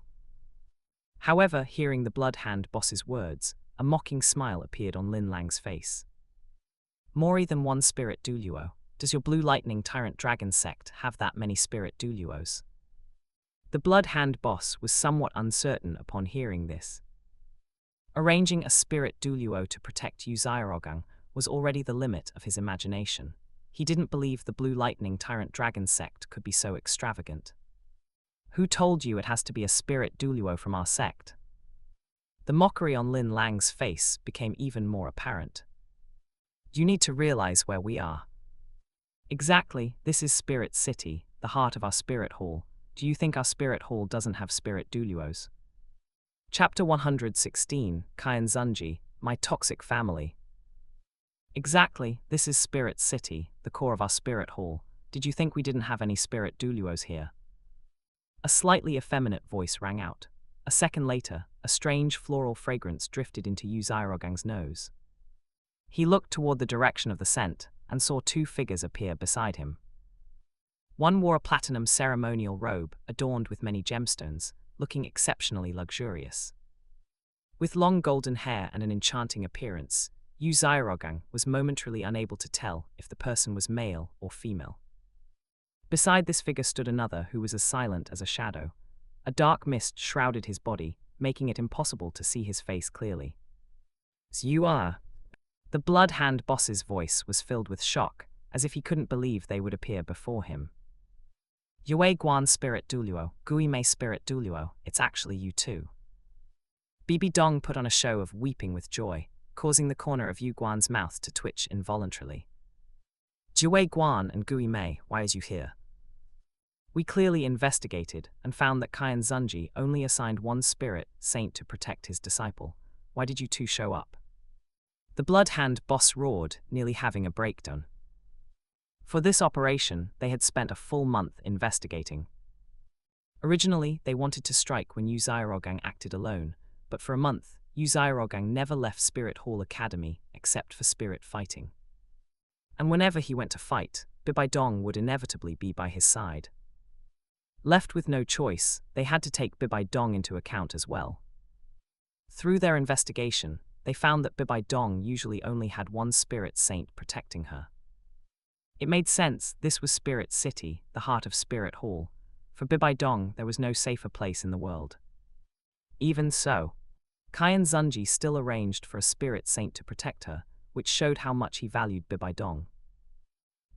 However, hearing the Blood Hand boss's words, a mocking smile appeared on Lin Lang's face. More than one spirit Douluo. Does your Blue Lightning Tyrant Dragon sect have that many spirit Douluos? The Blood Hand boss was somewhat uncertain upon hearing this. Arranging a spirit Douluo to protect Yu Xiaogang was already the limit of his imagination. He didn't believe the Blue Lightning Tyrant Dragon sect could be so extravagant. Who told you it has to be a spirit Douluo from our sect? The mockery on Lin Lang's face became even more apparent. You need to realize where we are. Exactly, this is Spirit City, the heart of our Spirit Hall. Do you think our Spirit Hall doesn't have spirit Douluos? Chapter 116, Kyan Zunji, My Toxic Family. Exactly, this is Spirit City, the core of our Spirit Hall. Did you think we didn't have any spirit Douluos here? A slightly effeminate voice rang out. A second later, a strange floral fragrance drifted into Yu Xiaogang's nose. He looked toward the direction of the scent and saw two figures appear beside him. One wore a platinum ceremonial robe adorned with many gemstones, looking exceptionally luxurious. With long golden hair and an enchanting appearance, Yu Xiaogang was momentarily unable to tell if the person was male or female. Beside this figure stood another who was as silent as a shadow. A dark mist shrouded his body, making it impossible to see his face clearly. You are. The Blood Hand boss's voice was filled with shock, as if he couldn't believe they would appear before him. Yue Guan Spirit Douluo, Gui Mei Spirit Douluo, it's actually you too. Bibi Dong put on a show of weeping with joy, causing the corner of Yu Guan's mouth to twitch involuntarily. Yue Guan and Gui Mei, why is you here? We clearly investigated and found that Kyan Zunji only assigned one spirit saint to protect his disciple. Why did you two show up? The Blood Hand boss roared, nearly having a breakdown. For this operation, they had spent a full month investigating. Originally, they wanted to strike when Yu Xiaogang acted alone, but for a month, Yu Xiaogang never left Spirit Hall Academy except for spirit fighting. And whenever he went to fight, Bibai Dong would inevitably be by his side. Left with no choice, they had to take Bibai Dong into account as well. Through their investigation, they found that Bibai Dong usually only had one spirit saint protecting her. It made sense, this was Spirit City, the heart of Spirit Hall. For Bibai Dong, there was no safer place in the world. Even so, Kyan Zunji still arranged for a spirit saint to protect her, which showed how much he valued Bibai Dong.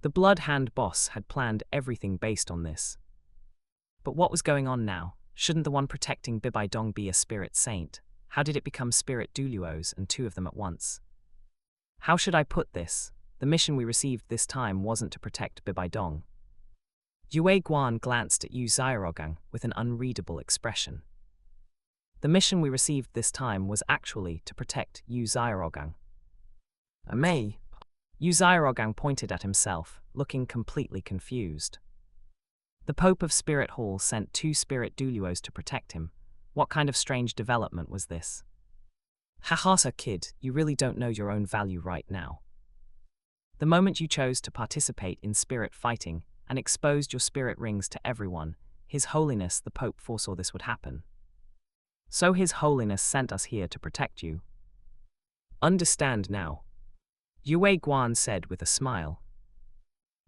The Blood Hand boss had planned everything based on this. But what was going on now? Shouldn't the one protecting Bibai Dong be a spirit saint? How did it become spirit Douluos and two of them at once? How should I put this? The mission we received this time wasn't to protect Bibai Dong. Yue Guan glanced at Yu Xiaogang with an unreadable expression. The mission we received this time was actually to protect Yu Xiaogang. Me? Yu Xiaogang pointed at himself, looking completely confused. The Pope of Spirit Hall sent two spirit Douluos to protect him. What kind of strange development was this? Haha, kid, you really don't know your own value right now. The moment you chose to participate in spirit fighting and exposed your spirit rings to everyone, His Holiness the Pope foresaw this would happen. So His Holiness sent us here to protect you. Understand now. Yue Guan said with a smile.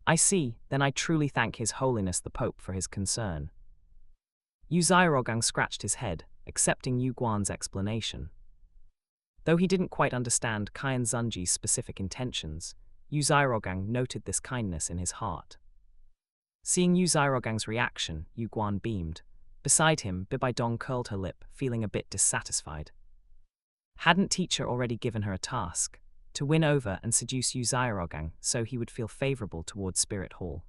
I see, then I truly thank His Holiness the Pope for his concern. Yu Xiaogang scratched his head, accepting Yu Guan's explanation. Though he didn't quite understand Kyan Zunji's specific intentions, Yu Xiaogang noted this kindness in his heart. Seeing Yu Xiaogang's reaction, Yu Guan beamed. Beside him, Bibai Dong curled her lip, feeling a bit dissatisfied. Hadn't teacher already given her a task? To win over and seduce Yu Xiaogang so he would feel favorable towards Spirit Hall.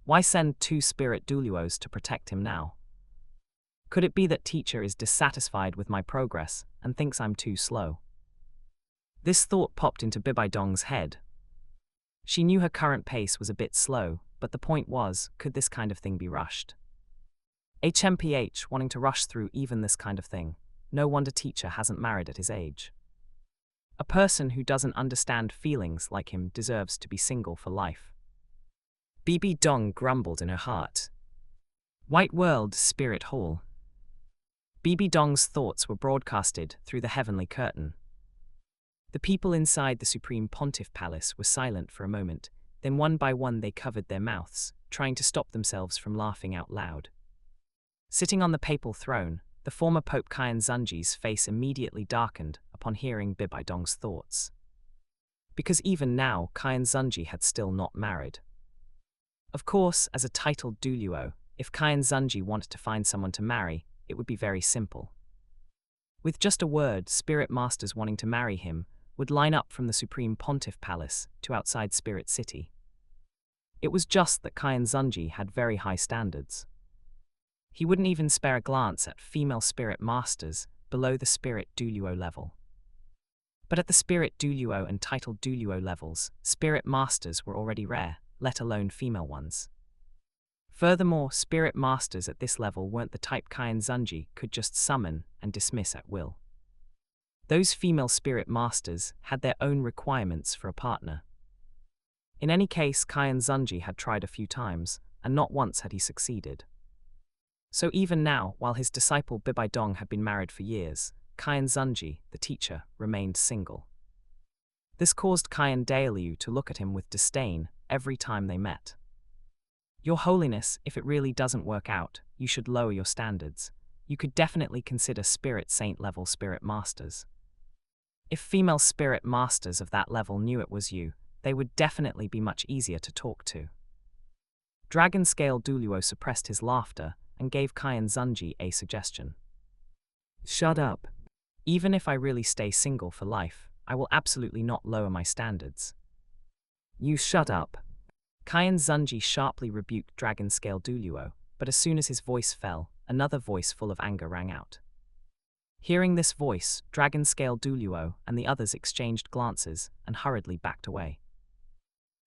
Why send two spirit Douluos to protect him now? Could it be that teacher is dissatisfied with my progress and thinks I'm too slow? This thought popped into Bibai Dong's head. She knew her current pace was a bit slow, but the point was, could this kind of thing be rushed? HMPH wanting to rush through even this kind of thing. No wonder teacher hasn't married at his age. A person who doesn't understand feelings like him deserves to be single for life. Bibi Dong grumbled in her heart. White World Spirit Hall. Bibi Dong's thoughts were broadcasted through the heavenly curtain. The people inside the Supreme Pontiff Palace were silent for a moment, then one by one they covered their mouths, trying to stop themselves from laughing out loud. Sitting on the papal throne, the former Pope Qian Zunji's face immediately darkened upon hearing Bibi Dong's thoughts. Because even now, Qian Zunji had still not married. Of course, as a titled Douluo, if Qian Zunji wanted to find someone to marry, it would be very simple. With just a word, spirit masters wanting to marry him would line up from the Supreme Pontiff Palace to outside Spirit City. It was just that Qian Zunji had very high standards. He wouldn't even spare a glance at female spirit masters below the Spirit Douluo level. But at the Spirit Douluo and titled Douluo levels, spirit masters were already rare, let alone female ones. Furthermore, spirit masters at this level weren't the type Qian Zunji could just summon and dismiss at will. Those female spirit masters had their own requirements for a partner. In any case, Qian Zunji had tried a few times, and not once had he succeeded. So even now, while his disciple Bibi Dong had been married for years, Qian Zunji, the teacher, remained single. This caused Qian Douluo to look at him with disdain every time they met. Your Holiness, if it really doesn't work out, you should lower your standards. You could definitely consider spirit saint level spirit masters. If female spirit masters of that level knew it was you, they would definitely be much easier to talk to. Dragon Scale Douluo suppressed his laughter and gave Qian Zunji a suggestion. Shut up. Even if I really stay single for life, I will absolutely not lower my standards. You shut up. Qian Zunji sharply rebuked Dragon Scale Douluo, but as soon as his voice fell, another voice full of anger rang out. Hearing this voice, Dragon Scale Douluo and the others exchanged glances and hurriedly backed away.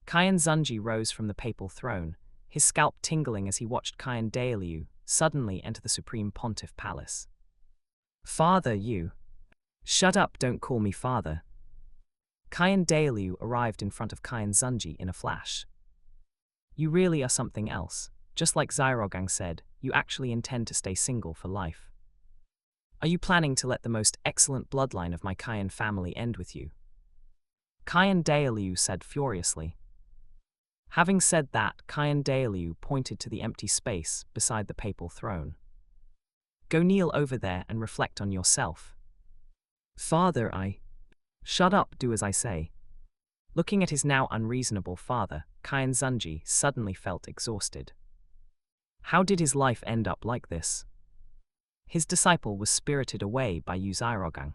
Qian Zunji rose from the papal throne, his scalp tingling as he watched Qian Douluo suddenly enter the Supreme Pontiff Palace. Father, you. Shut up, don't call me father. Qian Douluo arrived in front of Qian Zunji in a flash. You really are something else. Just like Xiaogang said, you actually intend to stay single for life. Are you planning to let the most excellent bloodline of my Qian family end with you? Qian Douluo said furiously. Having said that, Qian Douluo pointed to the empty space beside the papal throne. Go kneel over there and reflect on yourself. Father, Shut up, do as I say. Looking at his now unreasonable father, Qian Zunji suddenly felt exhausted. How did his life end up like this? His disciple was spirited away by Yu Xiaogang.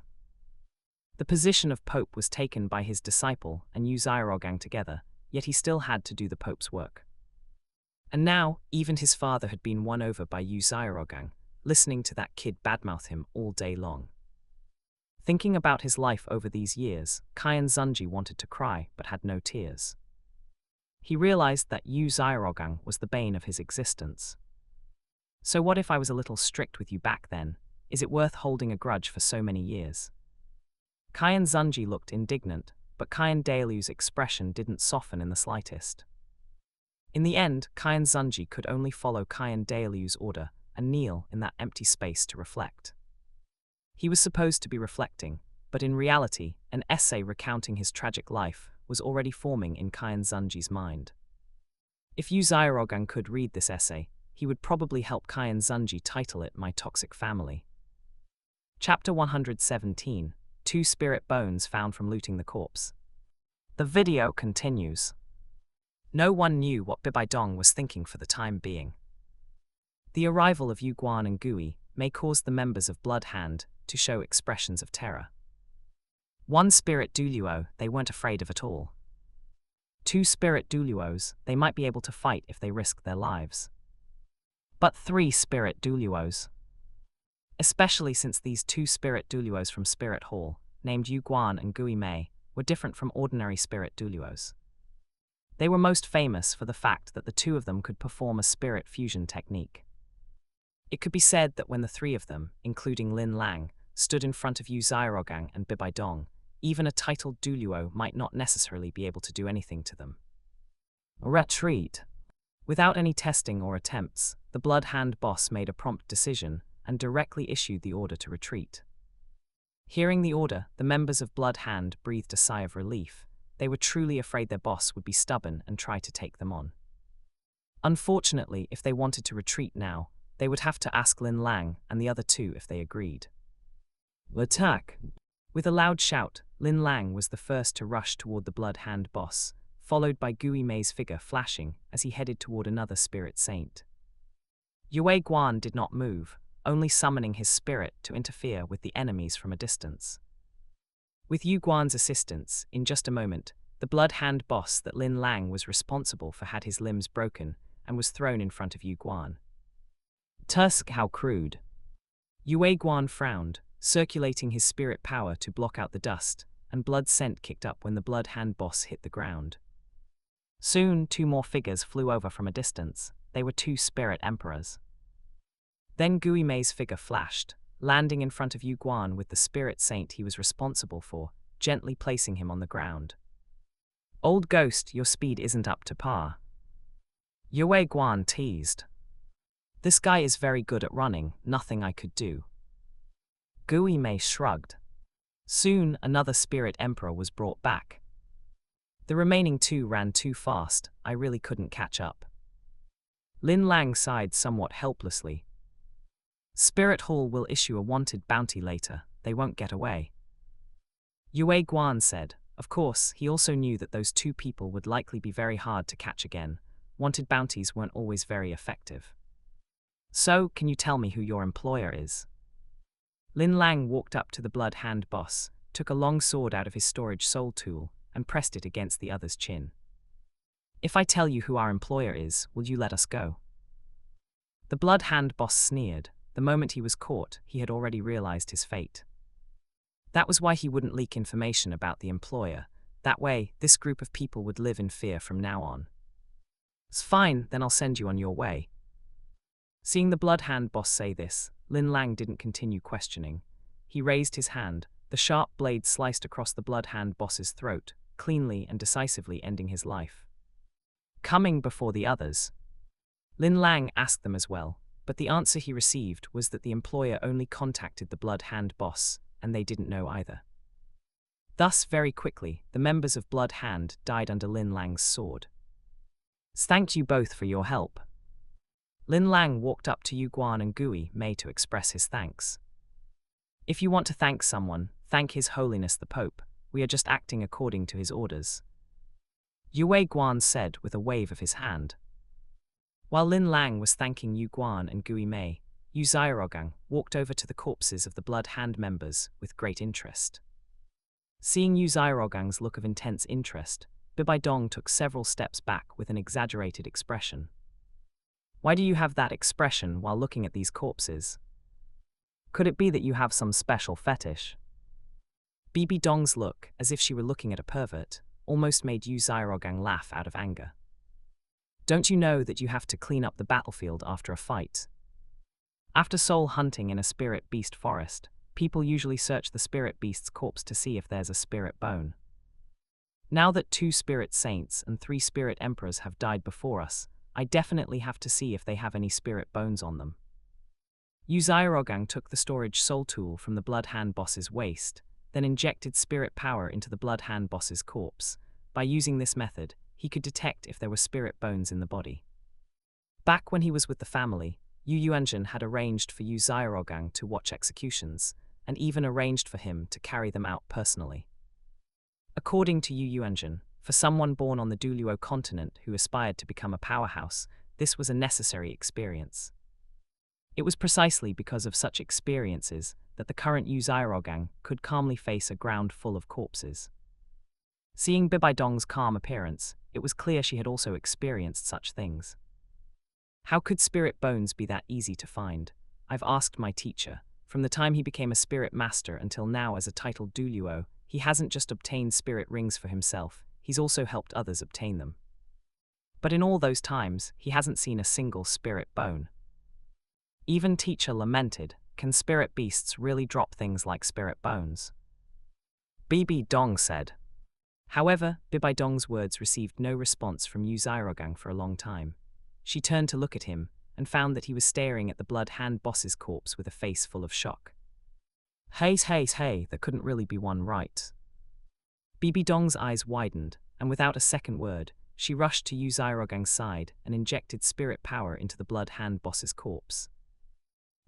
The position of Pope was taken by his disciple and Yu Xiaogang together, yet he still had to do the Pope's work. And now, even his father had been won over by Yu Xiaogang, listening to that kid badmouth him all day long. Thinking about his life over these years, Qian Zunji wanted to cry but had no tears. He realized that Yu Xiaogang was the bane of his existence. So what if I was a little strict with you back then? Is it worth holding a grudge for so many years? Qian Zunji looked indignant, but Qian Douluo's expression didn't soften in the slightest. In the end, Qian Zunji could only follow Qian Douluo's order and kneel in that empty space to reflect. He was supposed to be reflecting, but in reality, an essay recounting his tragic life was already forming in Qian Zunji's mind. If Yu Xiaogang could read this essay, he would probably help Qian Zunji title it My Toxic Family. Chapter 117, 2 Spirit Bones Found from Looting the Corpse. The video continues. No one knew what Bibi Dong was thinking for the time being. The arrival of Yu Guan and Gui may cause the members of Blood Hand to show expressions of terror. 1 Spirit Douluo they weren't afraid of at all. 2 Spirit Douluos they might be able to fight if they risked their lives. But 3 Spirit Douluos. Especially since these 2 Spirit Douluos from Spirit Hall, named Yu Guan and Gui Mei, were different from ordinary Spirit Douluos. They were most famous for the fact that the 2 of them could perform a spirit fusion technique. It could be said that when the 3 of them, including Lin Lang, stood in front of Yu Xiaogang and Bibi Dong, even a titled Douluo might not necessarily be able to do anything to them. Retreat. Without any testing or attempts, the Blood Hand boss made a prompt decision and directly issued the order to retreat. Hearing the order, the members of Blood Hand breathed a sigh of relief. They were truly afraid their boss would be stubborn and try to take them on. Unfortunately, if they wanted to retreat now, they would have to ask Lin Lang and the other two if they agreed. Attack! With a loud shout, Lin Lang was the first to rush toward the Blood Hand boss, followed by Gui Mei's figure flashing as he headed toward another spirit saint. Yue Guan did not move, only summoning his spirit to interfere with the enemies from a distance. With Yu Guan's assistance, in just a moment, the Blood Hand boss that Lin Lang was responsible for had his limbs broken and was thrown in front of Yu Guan. Tusk, how crude. Yue Guan frowned, circulating his spirit power to block out the dust, and blood scent kicked up when the Blood Hand boss hit the ground. Soon, two more figures flew over from a distance. They were two spirit emperors. Then Gui Mei's figure flashed, landing in front of Yu Guan with the spirit saint he was responsible for, gently placing him on the ground. Old ghost, your speed isn't up to par. Yue Guan teased. This guy is very good at running, nothing I could do. Gui Mei shrugged. Soon, another spirit emperor was brought back. The remaining two ran too fast, I really couldn't catch up. Lin Lang sighed somewhat helplessly. Spirit Hall will issue a wanted bounty later, they won't get away. Yue Guan said. Of course, he also knew that those two people would likely be very hard to catch again. Wanted bounties weren't always very effective. So, can you tell me who your employer is? Lin Lang walked up to the Blood Hand boss, took a long sword out of his storage soul tool, and pressed it against the other's chin. If I tell you who our employer is, will you let us go? The Blood Hand boss sneered. The moment he was caught, he had already realized his fate. That was why he wouldn't leak information about the employer. That way, this group of people would live in fear from now on. It's fine, then I'll send you on your way. Seeing the Blood Hand boss say this, Lin Lang didn't continue questioning. He raised his hand. The sharp blade sliced across the Blood Hand boss's throat, cleanly and decisively ending his life. Coming before the others, Lin Lang asked them as well, but the answer he received was that the employer only contacted the Blood Hand boss, and they didn't know either. Thus, very quickly, the members of Blood Hand died under Lin Lang's sword. Thank you both for your help. Lin Lang walked up to Yu Guan and Gui Mei to express his thanks. If you want to thank someone, thank His Holiness the Pope. We are just acting according to his orders. Yue Guan said with a wave of his hand. While Lin Lang was thanking Yu Guan and Gui Mei, Yu Xiaogang walked over to the corpses of the Blood Hand members with great interest. Seeing Yu Xiaogang's look of intense interest, Bibai Dong took several steps back with an exaggerated expression. Why do you have that expression while looking at these corpses? Could it be that you have some special fetish? Bibi Dong's look, as if she were looking at a pervert, almost made Yu Xiaogang laugh out of anger. Don't you know that you have to clean up the battlefield after a fight? After soul hunting in a spirit beast forest, people usually search the spirit beast's corpse to see if there's a spirit bone. Now that 2 spirit saints and 3 spirit emperors have died before us, I definitely have to see if they have any spirit bones on them. Yu Xiaogang took the storage soul tool from the Blood Hand boss's waist, then injected spirit power into the Blood Hand boss's corpse. By using this method, he could detect if there were spirit bones in the body. Back when he was with the family, Yu Yuanzhen had arranged for Yu Xiaogang to watch executions, and even arranged for him to carry them out personally. According to Yu Yuanzhen, for someone born on the Douluo continent who aspired to become a powerhouse, this was a necessary experience. It was precisely because of such experiences that the current Yu Xiaogang could calmly face a ground full of corpses. Seeing Bibai Dong's calm appearance, it was clear she had also experienced such things. How could spirit bones be that easy to find? I've asked my teacher. From the time he became a spirit master until now as a titled Douluo, he hasn't just obtained spirit rings for himself, he's also helped others obtain them. But in all those times, he hasn't seen a single spirit bone. Even teacher lamented, can spirit beasts really drop things like spirit bones? Bibi Dong said. However, Bibai Dong's words received no response from Yu Xiaogang for a long time. She turned to look at him, and found that he was staring at the Blood Hand boss's corpse with a face full of shock. Hey, there couldn't really be one, right? Bibi Dong's eyes widened, and without a second word, she rushed to Yu Xiaogang's side and injected spirit power into the Blood Hand boss's corpse.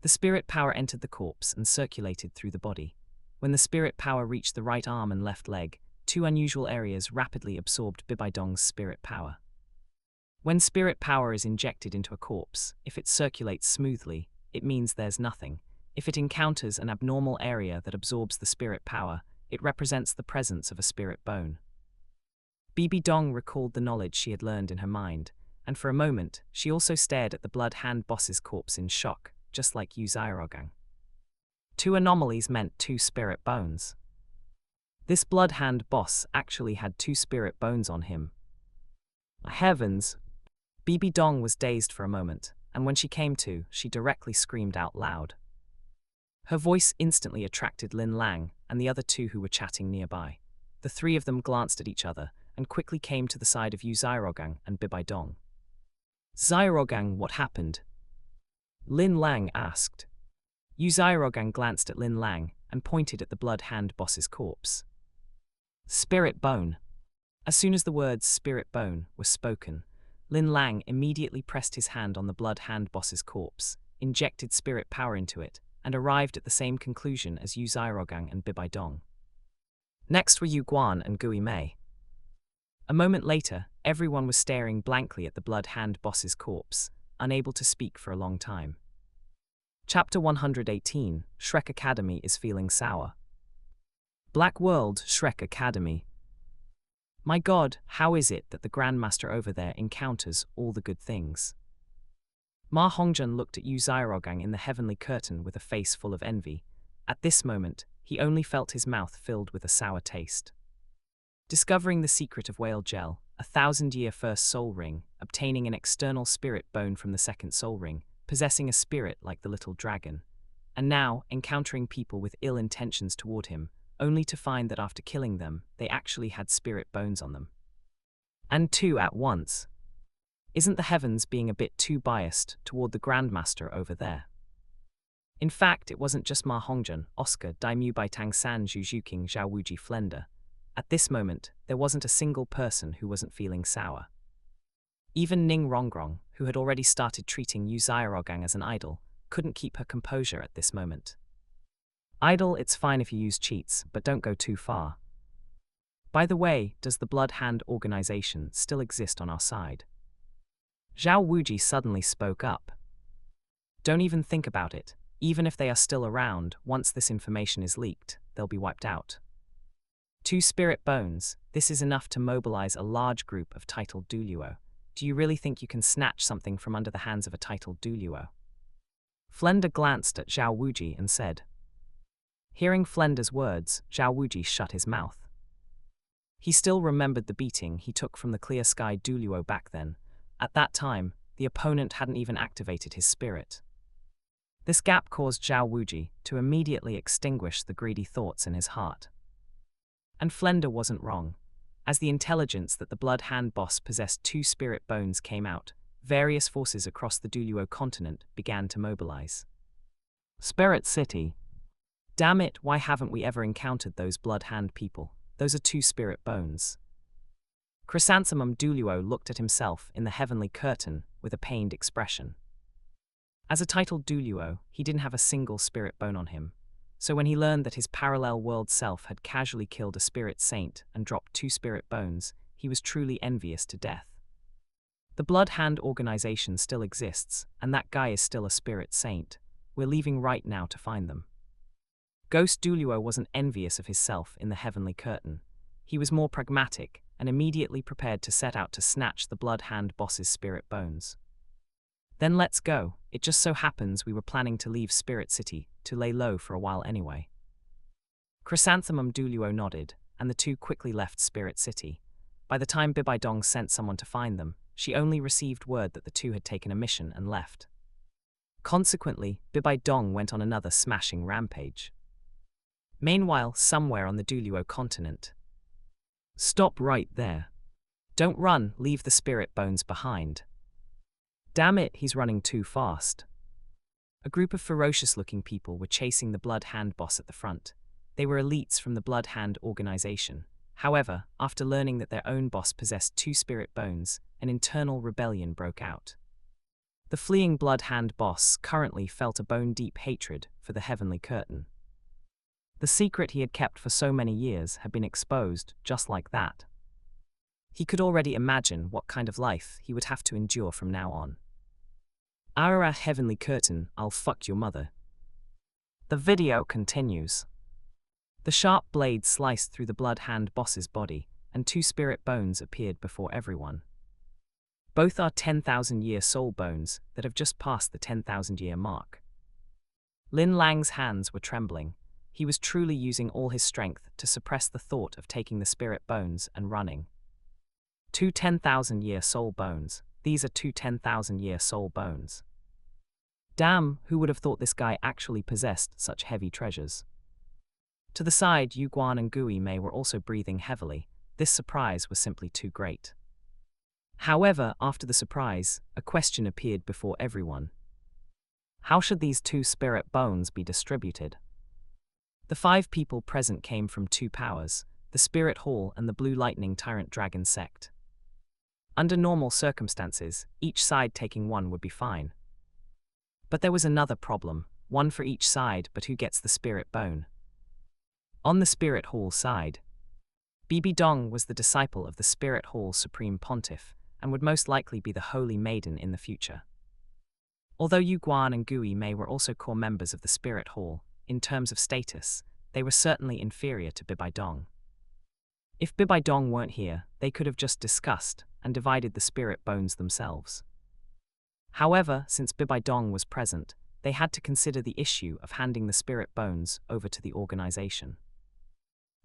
The spirit power entered the corpse and circulated through the body. When the spirit power reached the right arm and left leg, two unusual areas rapidly absorbed Bibi Dong's spirit power. When spirit power is injected into a corpse, if it circulates smoothly, it means there's nothing. If it encounters an abnormal area that absorbs the spirit power, it represents the presence of a spirit bone. Bibi Dong recalled the knowledge she had learned in her mind, and for a moment, she also stared at the Blood Hand boss's corpse in shock, just like Yu Xiaogang. Two anomalies meant two spirit bones. This Blood Hand boss actually had two spirit bones on him. Heavens! Bibi Dong was dazed for a moment, and when she came to, she directly screamed out loud. Her voice instantly attracted Lin Lang and the other two who were chatting nearby. The three of them glanced at each other and quickly came to the side of Yu Xiaogang and Bibi Dong. Xiaogang, what happened? Lin Lang asked. Yu Xiaogang glanced at Lin Lang and pointed at the Blood Hand boss's corpse. Spirit bone. As soon as the words spirit bone were spoken, Lin Lang immediately pressed his hand on the Blood Hand boss's corpse, injected spirit power into it, and arrived at the same conclusion as Yu Xiaogang and Bibi Dong. Next were Yu Guan and Gui Mei. A moment later, everyone was staring blankly at the Blood Hand boss's corpse, unable to speak for a long time. Chapter 118, Shrek Academy is feeling sour. Black World, Shrek Academy. My God, how is it that the Grandmaster over there encounters all the good things? Ma Hongjun looked at Yu Xiaogang in the heavenly curtain with a face full of envy. At this moment, he only felt his mouth filled with a sour taste. Discovering the secret of whale gel, a 1,000-year first soul ring, obtaining an external spirit bone from the second soul ring, possessing a spirit like the little dragon, and now encountering people with ill intentions toward him, only to find that after killing them, they actually had spirit bones on them. And two at once. Isn't the heavens being a bit too biased toward the Grandmaster over there? In fact, it wasn't just Ma Hongjun, Oscar, Daimyu Baitang San, Zhu Zhuqing, Zhao Wuji, Flender. At this moment, there wasn't a single person who wasn't feeling sour. Even Ning Rongrong, who had already started treating Yu Xiaogang as an idol, couldn't keep her composure at this moment. Idol, it's fine if you use cheats, but don't go too far. By the way, does the Blood Hand organization still exist on our side? Zhao Wuji suddenly spoke up. Don't even think about it. Even if they are still around, once this information is leaked, they'll be wiped out. Two spirit bones, this is enough to mobilize a large group of titled Douluo. Do you really think you can snatch something from under the hands of a titled Douluo? Flender glanced at Zhao Wuji and said. Hearing Flender's words, Zhao Wuji shut his mouth. He still remembered the beating he took from the Clear Sky Douluo back then. At that time, the opponent hadn't even activated his spirit. This gap caused Zhao Wuji to immediately extinguish the greedy thoughts in his heart. And Flender wasn't wrong. As the intelligence that the Blood Hand boss possessed two spirit bones came out, various forces across the Douluo continent began to mobilize. Spirit City. Damn it, why haven't we ever encountered those Blood Hand people? Those are two spirit bones. Chrysanthemum Douluo looked at himself in the heavenly curtain with a pained expression. As a titled Douluo, he didn't have a single spirit bone on him, so when he learned that his parallel world self had casually killed a spirit saint and dropped two spirit bones, he was truly envious to death. The Blood Hand organization still exists, and that guy is still a spirit saint. We're leaving right now to find them. Ghost Douluo wasn't envious of his self in the heavenly curtain. He was more pragmatic and immediately prepared to set out to snatch the Blood Hand boss's spirit bones. Then let's go. It just so happens we were planning to leave Spirit City to lay low for a while anyway. Chrysanthemum Douluo nodded, and the two quickly left Spirit City. By the time Bibi Dong sent someone to find them, she only received word that the two had taken a mission and left. Consequently, Bibi Dong went on another smashing rampage. Meanwhile, somewhere on the Douluo continent. Stop right there. Don't run, leave the spirit bones behind. Damn it, he's running too fast. A group of ferocious-looking people were chasing the Blood Hand boss at the front. They were elites from the Blood Hand organization. However, after learning that their own boss possessed 2 spirit bones, an internal rebellion broke out. The fleeing Blood Hand boss currently felt a bone-deep hatred for the Heavenly Curtain. The secret he had kept for so many years had been exposed just like that. He could already imagine what kind of life he would have to endure from now on. Ara Heavenly Curtain, I'll fuck your mother. The video continues. The sharp blade sliced through the Blood Hand boss's body, and 2 spirit bones appeared before everyone. Both are 10,000-year soul bones that have just passed the 10,000-year mark. Lin Lang's hands were trembling. He was truly using all his strength to suppress the thought of taking the spirit bones and running. 2 10,000-year soul bones. These are 2 10,000-year soul bones. Damn, who would have thought this guy actually possessed such heavy treasures? To the side, Yu Guan and Gui Mei were also breathing heavily. This surprise was simply too great. However, after the surprise, a question appeared before everyone. How should these 2 spirit bones be distributed? The 5 people present came from 2 powers, the Spirit Hall and the Blue Lightning Tyrant Dragon sect. Under normal circumstances, each side taking 1 would be fine. But there was another problem, 1 for each side, but who gets the spirit bone? On the Spirit Hall side, Bibi Dong was the disciple of the Spirit Hall Supreme Pontiff, and would most likely be the Holy Maiden in the future. Although Yu Guan and Gui Mei were also core members of the Spirit Hall, in terms of status, they were certainly inferior to Bibi Dong. If Bibi Dong weren't here, they could have just discussed and divided the spirit bones themselves. However, since Bibi Dong was present, they had to consider the issue of handing the spirit bones over to the organization.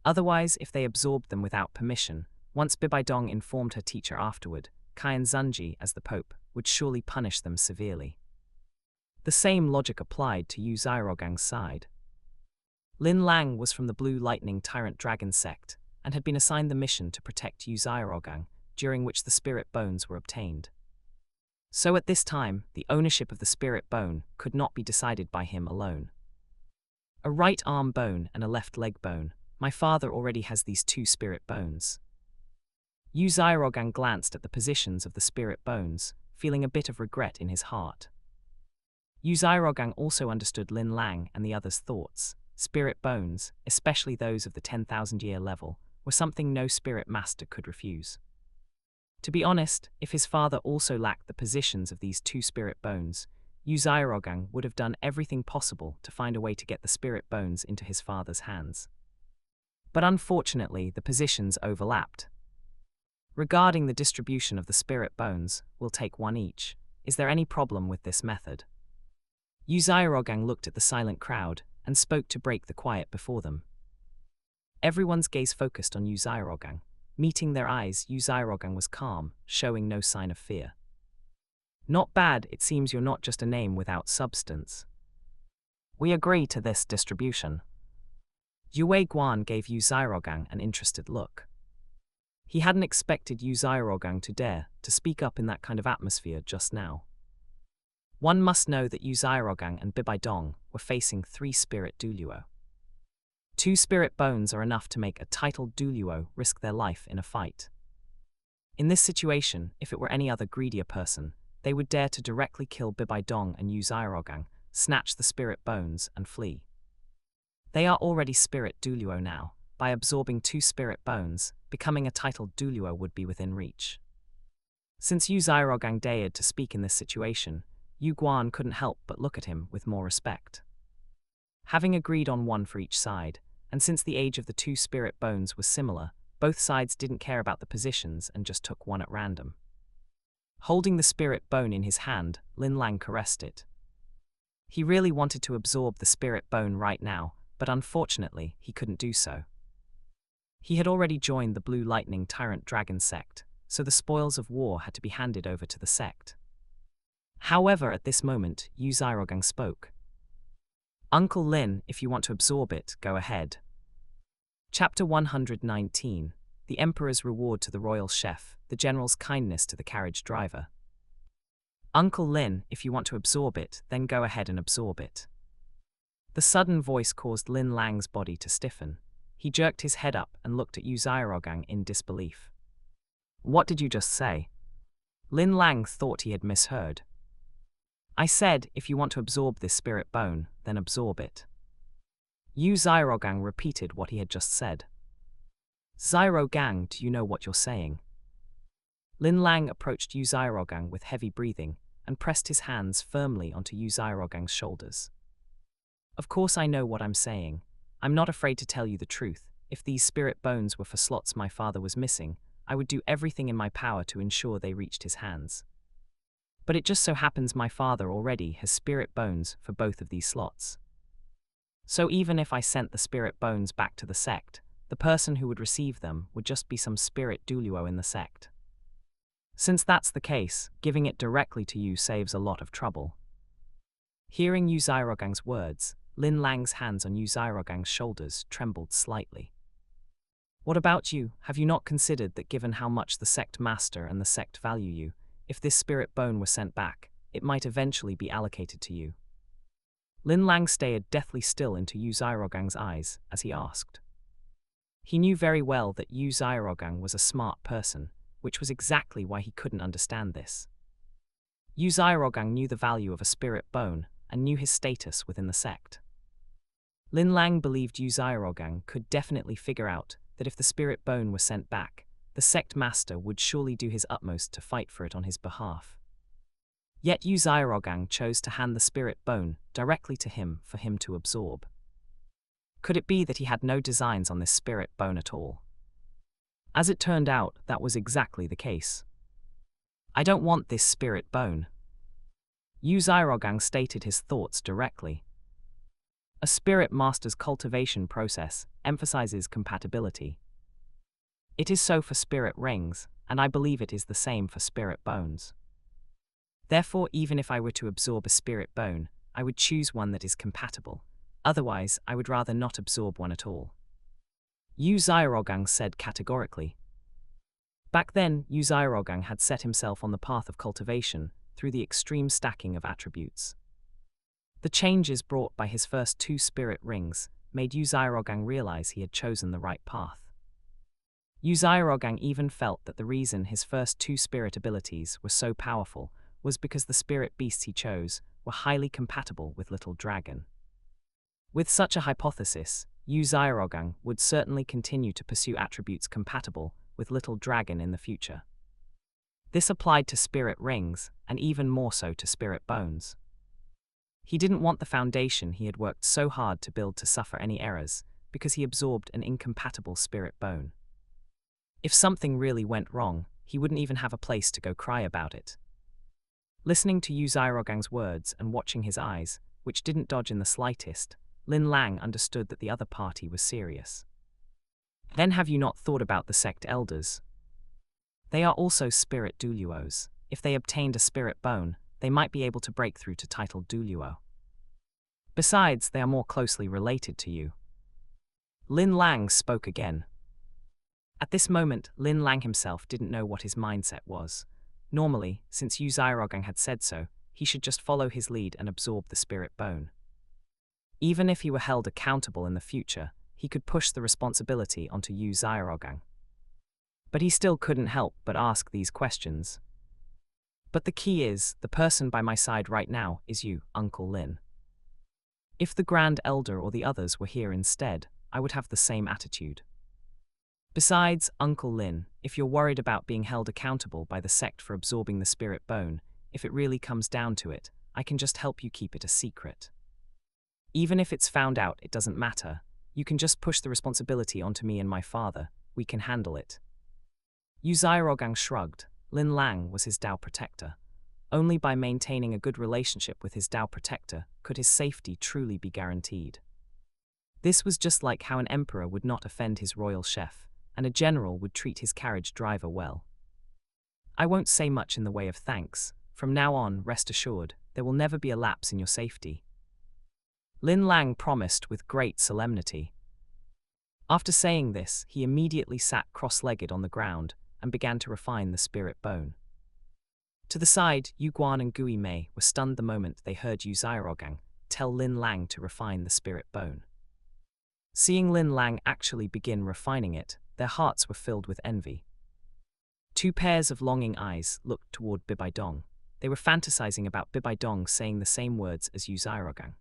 Otherwise, if they absorbed them without permission, once Bibi Dong informed her teacher afterward, Qian Zunji, as the Pope, would surely punish them severely. The same logic applied to Yu Xiaogang's side. Lin Lang was from the Blue Lightning Tyrant Dragon sect, and had been assigned the mission to protect Yu Xiaogang, during which the spirit bones were obtained. So at this time, the ownership of the spirit bone could not be decided by him alone. A right arm bone and a left leg bone. My father already has these 2 spirit bones. Yu Xiaogang glanced at the positions of the spirit bones, feeling a bit of regret in his heart. Yu Xiaogang also understood Lin Lang and the others' thoughts. Spirit bones, especially those of the 10,000-year level, were something no spirit master could refuse. To be honest, if his father also lacked the positions of these 2 spirit bones, Yu Xiaogang would have done everything possible to find a way to get the spirit bones into his father's hands. But unfortunately, the positions overlapped. Regarding the distribution of the spirit bones, we'll take 1 each. Is there any problem with this method? Yu Xiaogang looked at the silent crowd and spoke to break the quiet before them. Everyone's gaze focused on Yu Xiaogang. Meeting their eyes, Yu Xiaogang was calm, showing no sign of fear. Not bad, it seems you're not just a name without substance. We agree to this distribution. Yue Guan gave Yu Xiaogang an interested look. He hadn't expected Yu Xiaogang to dare to speak up in that kind of atmosphere just now. One must know that Yu Xiaogang and Bibi Dong were facing 3 spirit Douluo. 2 spirit bones are enough to make a titled Douluo risk their life in a fight. In this situation, if it were any other greedier person, they would dare to directly kill Bibi Dong and Yu Xiaogang, snatch the spirit bones, and flee. They are already spirit Douluo now. By absorbing 2 spirit bones, becoming a titled Douluo would be within reach. Since Yu Xiaogang dared to speak in this situation, Yu Guan couldn't help but look at him with more respect. Having agreed on 1 for each side, and since the age of the 2 spirit bones was similar, both sides didn't care about the positions and just took 1 at random. Holding the spirit bone in his hand, Lin Lang caressed it. He really wanted to absorb the spirit bone right now, but unfortunately, he couldn't do so. He had already joined the Blue Lightning Tyrant Dragon sect, so the spoils of war had to be handed over to the sect. However, at this moment, Yu Xiaogang spoke. Uncle Lin, if you want to absorb it, go ahead. Chapter 119. The Emperor's Reward to the Royal Chef, the General's Kindness to the Carriage Driver. Uncle Lin, if you want to absorb it, then go ahead and absorb it. The sudden voice caused Lin Lang's body to stiffen. He jerked his head up and looked at Yu Xiaogang in disbelief. What did you just say? Lin Lang thought he had misheard. I said, if you want to absorb this spirit bone, then absorb it. Yu Xiaogang repeated what he had just said. Xiaogang, do you know what you're saying? Lin Lang approached Yu Xiaogang with heavy breathing and pressed his hands firmly onto Yu Xiaogang's shoulders. Of course I know what I'm saying. I'm not afraid to tell you the truth. If these spirit bones were for slots my father was missing, I would do everything in my power to ensure they reached his hands. But it just so happens my father already has spirit bones for both of these slots. So even if I sent the spirit bones back to the sect, the person who would receive them would just be some spirit Douluo in the sect. Since that's the case, giving it directly to you saves a lot of trouble. Hearing Yu Xiaogang's words, Lin Lang's hands on Yu Xiaogang's shoulders trembled slightly. What about you? Have you not considered that given how much the sect master and the sect value you, if this spirit bone were sent back, it might eventually be allocated to you? Lin Lang stared deathly still into Yu Xiaogang's eyes as he asked. He knew very well that Yu Xiaogang was a smart person, which was exactly why he couldn't understand this. Yu Xiaogang knew the value of a spirit bone and knew his status within the sect. Lin Lang believed Yu Xiaogang could definitely figure out that if the spirit bone were sent back, the sect master would surely do his utmost to fight for it on his behalf. Yet Yu Xiaogang chose to hand the spirit bone directly to him for him to absorb. Could it be that he had no designs on this spirit bone at all? As it turned out, that was exactly the case. I don't want this spirit bone. Yu Xiaogang stated his thoughts directly. A spirit master's cultivation process emphasizes compatibility. It is so for spirit rings, and I believe it is the same for spirit bones. Therefore, even if I were to absorb a spirit bone, I would choose one that is compatible. Otherwise, I would rather not absorb one at all. Yu Xiaogang said categorically. Back then, Yu Xiaogang had set himself on the path of cultivation through the extreme stacking of attributes. The changes brought by his first 2 spirit rings made Yu Xiaogang realize he had chosen the right path. Yu Xiaogang even felt that the reason his first 2 spirit abilities were so powerful was because the spirit beasts he chose were highly compatible with Little Dragon. With such a hypothesis, Yu Xiaogang would certainly continue to pursue attributes compatible with Little Dragon in the future. This applied to spirit rings, and even more so to spirit bones. He didn't want the foundation he had worked so hard to build to suffer any errors, because he absorbed an incompatible spirit bone. If something really went wrong, he wouldn't even have a place to go cry about it. Listening to Yu Xiaogang's words and watching his eyes, which didn't dodge in the slightest, Lin Lang understood that the other party was serious. Then have you not thought about the sect elders? They are also spirit Douluos. If they obtained a spirit bone, they might be able to break through to title Douluo. Besides, they are more closely related to you. Lin Lang spoke again. At this moment, Lin Lang himself didn't know what his mindset was. Normally, since Yu Xiaogang had said so, he should just follow his lead and absorb the spirit bone. Even if he were held accountable in the future, he could push the responsibility onto Yu Xiaogang. But he still couldn't help but ask these questions. But the key is, the person by my side right now is you, Uncle Lin. If the Grand Elder or the others were here instead, I would have the same attitude. Besides, Uncle Lin, if you're worried about being held accountable by the sect for absorbing the spirit bone, if it really comes down to it, I can just help you keep it a secret. Even if it's found out, it doesn't matter. You can just push the responsibility onto me and my father. We can handle it. Yu Xiaogang shrugged. Lin Lang was his Dao protector. Only by maintaining a good relationship with his Dao protector could his safety truly be guaranteed. This was just like how an emperor would not offend his royal chef, and a general would treat his carriage driver well. I won't say much in the way of thanks. From now on, rest assured, there will never be a lapse in your safety. Lin Lang promised with great solemnity. After saying this, he immediately sat cross-legged on the ground and began to refine the spirit bone. To the side, Yu Guan and Gui Mei were stunned the moment they heard Yu Xiaogang tell Lin Lang to refine the spirit bone. Seeing Lin Lang actually begin refining it, their hearts were filled with envy. Two pairs of longing eyes looked toward Bibai Dong. They were fantasizing about Bibai Dong saying the same words as Yu Xiaogang.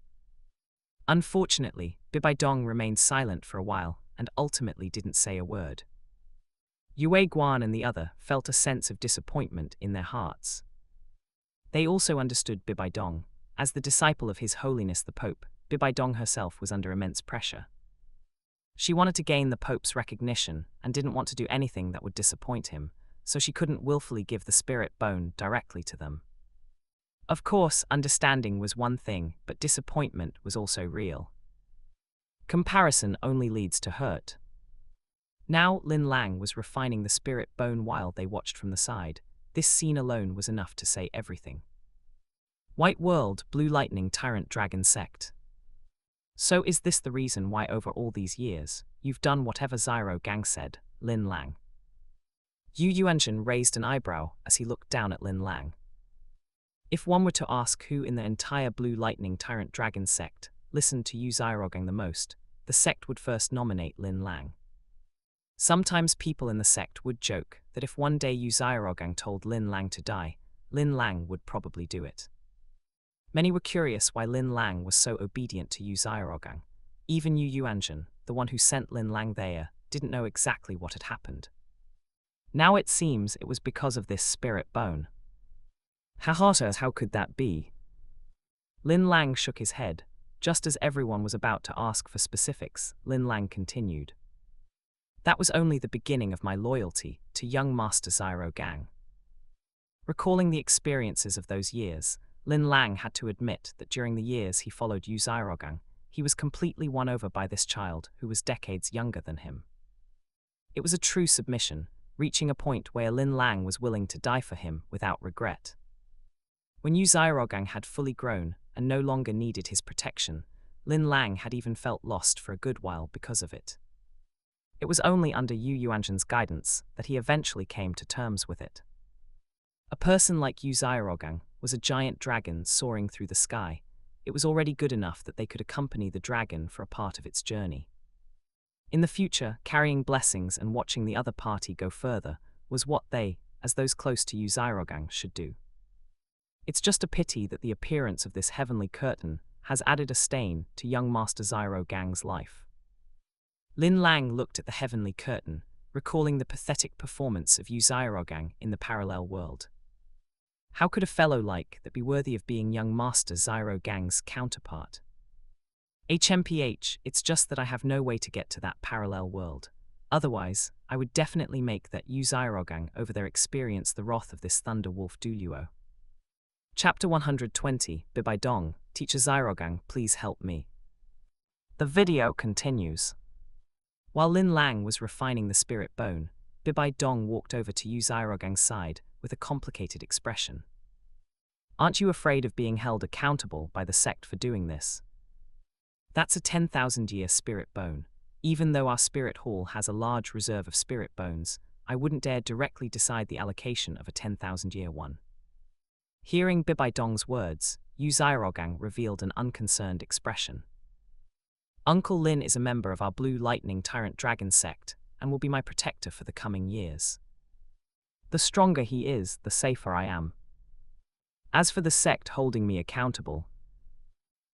Unfortunately, Bibai Dong remained silent for a while and ultimately didn't say a word. Yue Guan and the other felt a sense of disappointment in their hearts. They also understood Bibai Dong. As the disciple of His Holiness the Pope, Bibai Dong herself was under immense pressure. She wanted to gain the Pope's recognition and didn't want to do anything that would disappoint him, so she couldn't willfully give the spirit bone directly to them. Of course, understanding was one thing, but disappointment was also real. Comparison only leads to hurt. Now Lin Lang was refining the spirit bone while they watched from the side. This scene alone was enough to say everything. White World, Blue Lightning Tyrant Dragon Sect. So is this the reason why over all these years, you've done whatever Xiaogang said, Lin Lang? Yu Yuanzhen raised an eyebrow as he looked down at Lin Lang. If one were to ask who in the entire Blue Lightning Tyrant Dragon Sect listened to Yu Xiaogang the most, the sect would first nominate Lin Lang. Sometimes people in the sect would joke that if one day Yu Xiaogang told Lin Lang to die, Lin Lang would probably do it. Many were curious why Lin Lang was so obedient to Yu Xiaogang. Even Yu Yuanzhen, the one who sent Lin Lang there, didn't know exactly what had happened. Now it seems it was because of this spirit bone. How could that be? Lin Lang shook his head. Just as everyone was about to ask for specifics, Lin Lang continued. That was only the beginning of my loyalty to young Master Xiaogang. Recalling the experiences of those years, Lin Lang had to admit that during the years he followed Yu Xiaogang, he was completely won over by this child who was decades younger than him. It was a true submission, reaching a point where Lin Lang was willing to die for him without regret. When Yu Xiaogang had fully grown and no longer needed his protection, Lin Lang had even felt lost for a good while because of it. It was only under Yu Yuanzhen's guidance that he eventually came to terms with it. A person like Yu Xiaogang was a giant dragon soaring through the sky. It was already good enough that they could accompany the dragon for a part of its journey. In the future, carrying blessings and watching the other party go further was what they, as those close to Yu Xiaogang, should do. It's just a pity that the appearance of this heavenly curtain has added a stain to young Master Xiaogang's life. Lin Lang looked at the heavenly curtain, recalling the pathetic performance of Yu Xiaogang in the parallel world. How could a fellow like that be worthy of being young Master Xiaogang's counterpart? HMPH, it's just that I have no way to get to that parallel world. Otherwise, I would definitely make that Yu Xiaogang over there experience the wrath of this Thunder Wolf Douluo. Chapter 120, Bibai Dong, Teacher Xiaogang, please help me. The video continues. While Lin Lang was refining the spirit bone, Bibai Dong walked over to Yu Xiaogang's side with a complicated expression. Aren't you afraid of being held accountable by the sect for doing this? That's a 10,000-year spirit bone. Even though our spirit hall has a large reserve of spirit bones, I wouldn't dare directly decide the allocation of a 10,000-year one. Hearing Bibai Dong's words, Yu Xiaogang revealed an unconcerned expression. Uncle Lin is a member of our Blue Lightning Tyrant Dragon sect and will be my protector for the coming years. The stronger he is, the safer I am. As for the sect holding me accountable,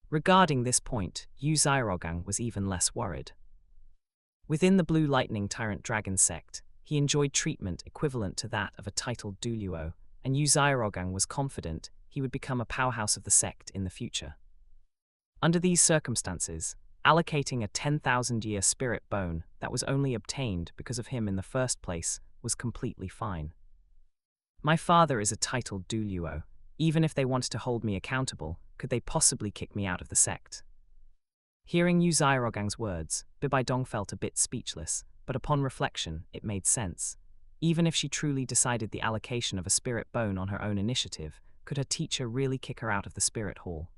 regarding this point, Yu Xiaogang was even less worried. Within the Blue Lightning Tyrant Dragon sect, he enjoyed treatment equivalent to that of a titled Douluo, and Yu Xiaogang was confident he would become a powerhouse of the sect in the future. Under these circumstances, allocating a 10,000-year spirit bone that was only obtained because of him in the first place was completely fine. My father is a titled Douluo. Even if they wanted to hold me accountable, could they possibly kick me out of the sect? Hearing Yu Xiaogang's words, Bibai Dong felt a bit speechless, but upon reflection, it made sense. Even if she truly decided the allocation of a spirit bone on her own initiative, could her teacher really kick her out of the spirit hall?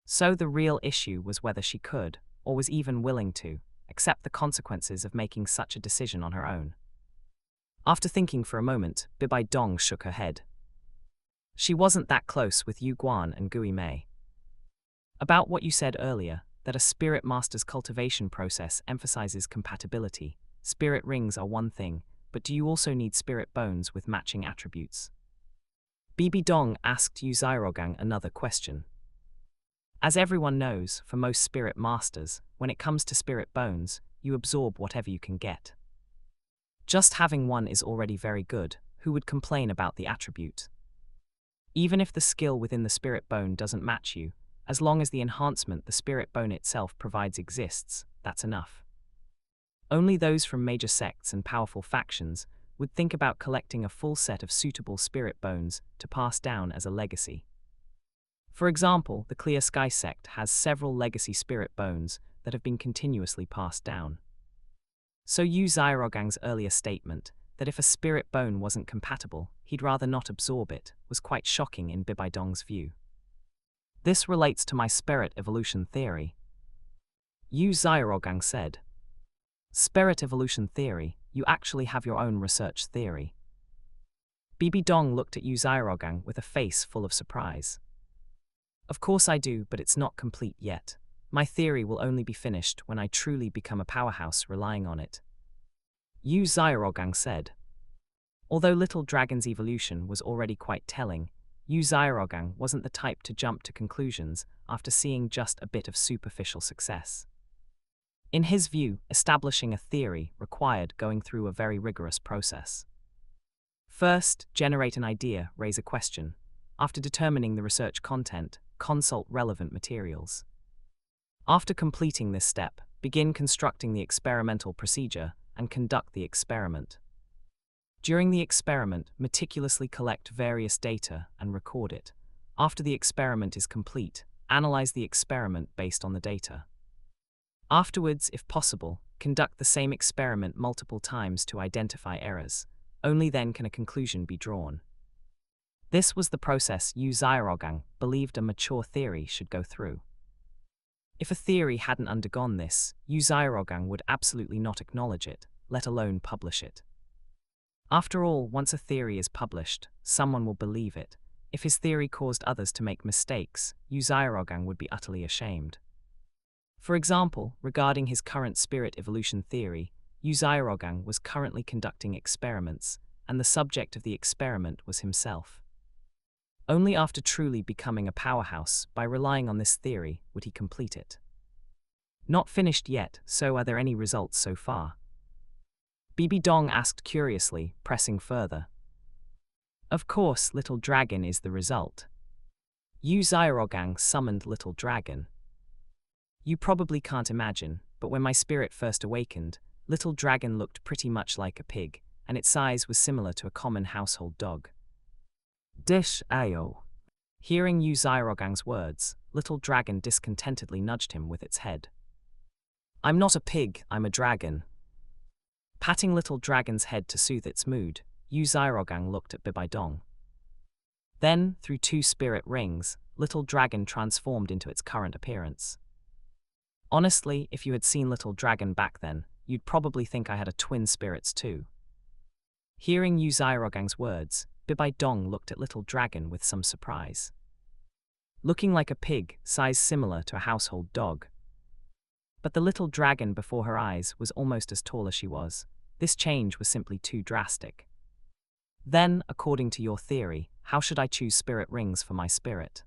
So the real issue was whether she could, or was even willing to, accept the consequences of making such a decision on her own. After thinking for a moment, Bibai Dong shook her head. She wasn't that close with Yu Guan and Gui Mei. About what you said earlier, that a spirit master's cultivation process emphasizes compatibility. Spirit rings are one thing, but do you also need spirit bones with matching attributes? Bibi Dong asked Yu Xiaogang another question. As everyone knows, for most spirit masters, when it comes to spirit bones, you absorb whatever you can get. Just having one is already very good. Who would complain about the attribute? Even if the skill within the spirit bone doesn't match you, as long as the enhancement the spirit bone itself provides exists, that's enough. Only those from major sects and powerful factions would think about collecting a full set of suitable spirit bones to pass down as a legacy. For example, the Clear Sky sect has several legacy spirit bones that have been continuously passed down. So Yu Xiaogang's earlier statement that if a spirit bone wasn't compatible, he'd rather not absorb it, was quite shocking in Bibi Dong's view. This relates to my spirit evolution theory. Yu Xiaogang said. Spirit evolution theory, you actually have your own research theory. Bibi Dong looked at Yu Xiaogang with a face full of surprise. Of course I do, but it's not complete yet. My theory will only be finished when I truly become a powerhouse relying on it. Yu Xiaogang said. Although Little Dragon's evolution was already quite telling, Yu Xiaogang wasn't the type to jump to conclusions after seeing just a bit of superficial success. In his view, establishing a theory required going through a very rigorous process. First, generate an idea, raise a question. After determining the research content, consult relevant materials. After completing this step, begin constructing the experimental procedure and conduct the experiment. During the experiment, meticulously collect various data and record it. After the experiment is complete, analyze the experiment based on the data. Afterwards, if possible, conduct the same experiment multiple times to identify errors. Only then can a conclusion be drawn. This was the process Yu Xiaogang believed a mature theory should go through. If a theory hadn't undergone this, Yu Xiaogang would absolutely not acknowledge it, let alone publish it. After all, once a theory is published, someone will believe it. If his theory caused others to make mistakes, Yu Xiaogang would be utterly ashamed. For example, regarding his current spirit evolution theory, Yu Xiaogang was currently conducting experiments, and the subject of the experiment was himself. Only after truly becoming a powerhouse, by relying on this theory, would he complete it. Not finished yet, so are there any results so far? Bibi Dong asked curiously, pressing further. Of course, Little Dragon is the result. Yu Xiaogang summoned Little Dragon. You probably can't imagine, but when my spirit first awakened, Little Dragon looked pretty much like a pig, and its size was similar to a common household dog. Dish Ayo. Hearing Yu Xiaogang's words, Little Dragon discontentedly nudged him with its head. I'm not a pig, I'm a dragon. Patting Little Dragon's head to soothe its mood, Yu Xiaogang looked at Bibi Dong. Then, through 2 spirit rings, Little Dragon transformed into its current appearance. Honestly, if you had seen Little Dragon back then, you'd probably think I had a twin spirits too. Hearing Yu Xiaogang's words, Bibi Dong looked at Little Dragon with some surprise. Looking like a pig, size similar to a household dog. But the Little Dragon before her eyes was almost as tall as she was. This change was simply too drastic. Then, according to your theory, how should I choose spirit rings for my spirit?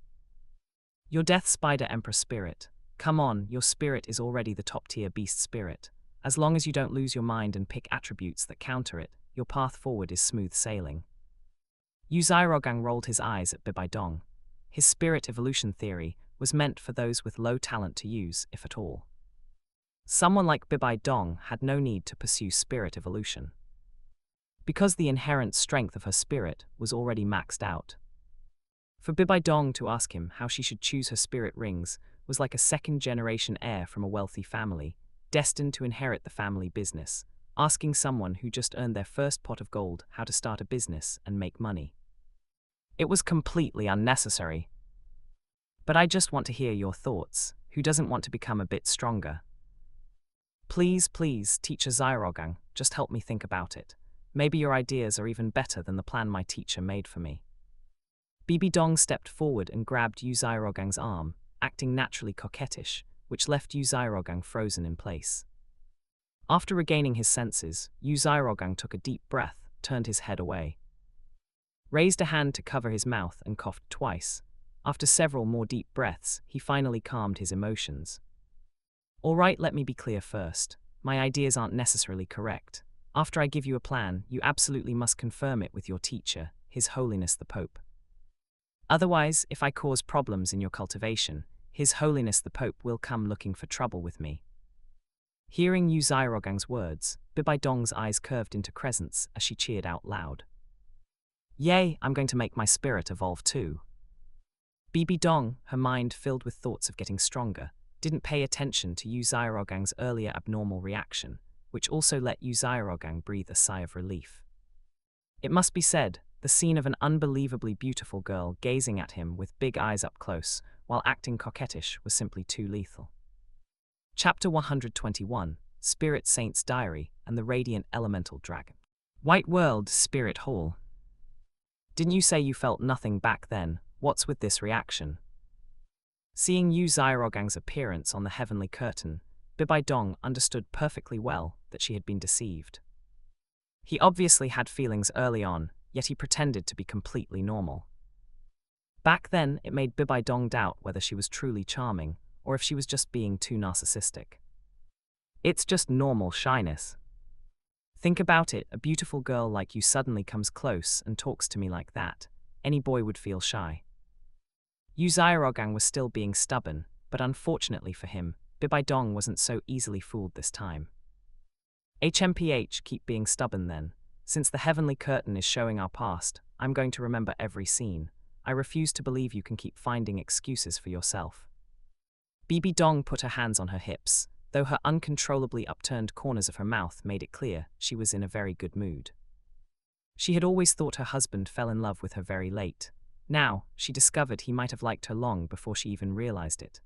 Your Death Spider Emperor spirit. Come on, your spirit is already the top-tier beast spirit. As long as you don't lose your mind and pick attributes that counter it, your path forward is smooth sailing. Yu Xiaogang rolled his eyes at Bibi Dong. His spirit evolution theory was meant for those with low talent to use, if at all. Someone like Bibi Dong had no need to pursue spirit evolution, because the inherent strength of her spirit was already maxed out. For Bibi Dong to ask him how she should choose her spirit rings was like a second-generation heir from a wealthy family, destined to inherit the family business, asking someone who just earned their first pot of gold how to start a business and make money. It was completely unnecessary. But I just want to hear your thoughts. Who doesn't want to become a bit stronger? Please, Teacher Xiaogang, just help me think about it. Maybe your ideas are even better than the plan my teacher made for me. Bibi Dong stepped forward and grabbed Yu Xiaogang's arm, acting naturally coquettish, which left Yu Xiaogang frozen in place. After regaining his senses, Yu Xiaogang took a deep breath, turned his head away, raised a hand to cover his mouth and coughed twice. After several more deep breaths, he finally calmed his emotions. All right, let me be clear first. My ideas aren't necessarily correct. After I give you a plan, you absolutely must confirm it with your teacher, His Holiness the Pope. Otherwise, if I cause problems in your cultivation, His Holiness the Pope will come looking for trouble with me. Hearing Yu Xiaogang's words, Bibi Dong's eyes curved into crescents as she cheered out loud. Yay, I'm going to make my spirit evolve too. Bibi Dong, her mind filled with thoughts of getting stronger, didn't pay attention to Yu Xiaogang's earlier abnormal reaction, which also let Yu Xiaogang breathe a sigh of relief. It must be said, the scene of an unbelievably beautiful girl gazing at him with big eyes up close, while acting coquettish, was simply too lethal. Chapter 121, Spirit Saint's Diary and the Radiant Elemental Dragon. White World, Spirit Hall. Didn't you say you felt nothing back then? What's with this reaction? Seeing Yu Xiaogang's appearance on the heavenly curtain, Bibi Dong understood perfectly well that she had been deceived. He obviously had feelings early on, yet he pretended to be completely normal. Back then, it made Bibi Dong doubt whether she was truly charming, or if she was just being too narcissistic. It's just normal shyness. Think about it, a beautiful girl like you suddenly comes close and talks to me like that. Any boy would feel shy. Yu Xiaogang was still being stubborn, but unfortunately for him, Bibi Dong wasn't so easily fooled this time. HMPH, keep being stubborn then. Since the heavenly curtain is showing our past, I'm going to remember every scene. I refuse to believe you can keep finding excuses for yourself. Bibi Dong put her hands on her hips, though her uncontrollably upturned corners of her mouth made it clear she was in a very good mood. She had always thought her husband fell in love with her very late. Now, she discovered he might have liked her long before she even realized it.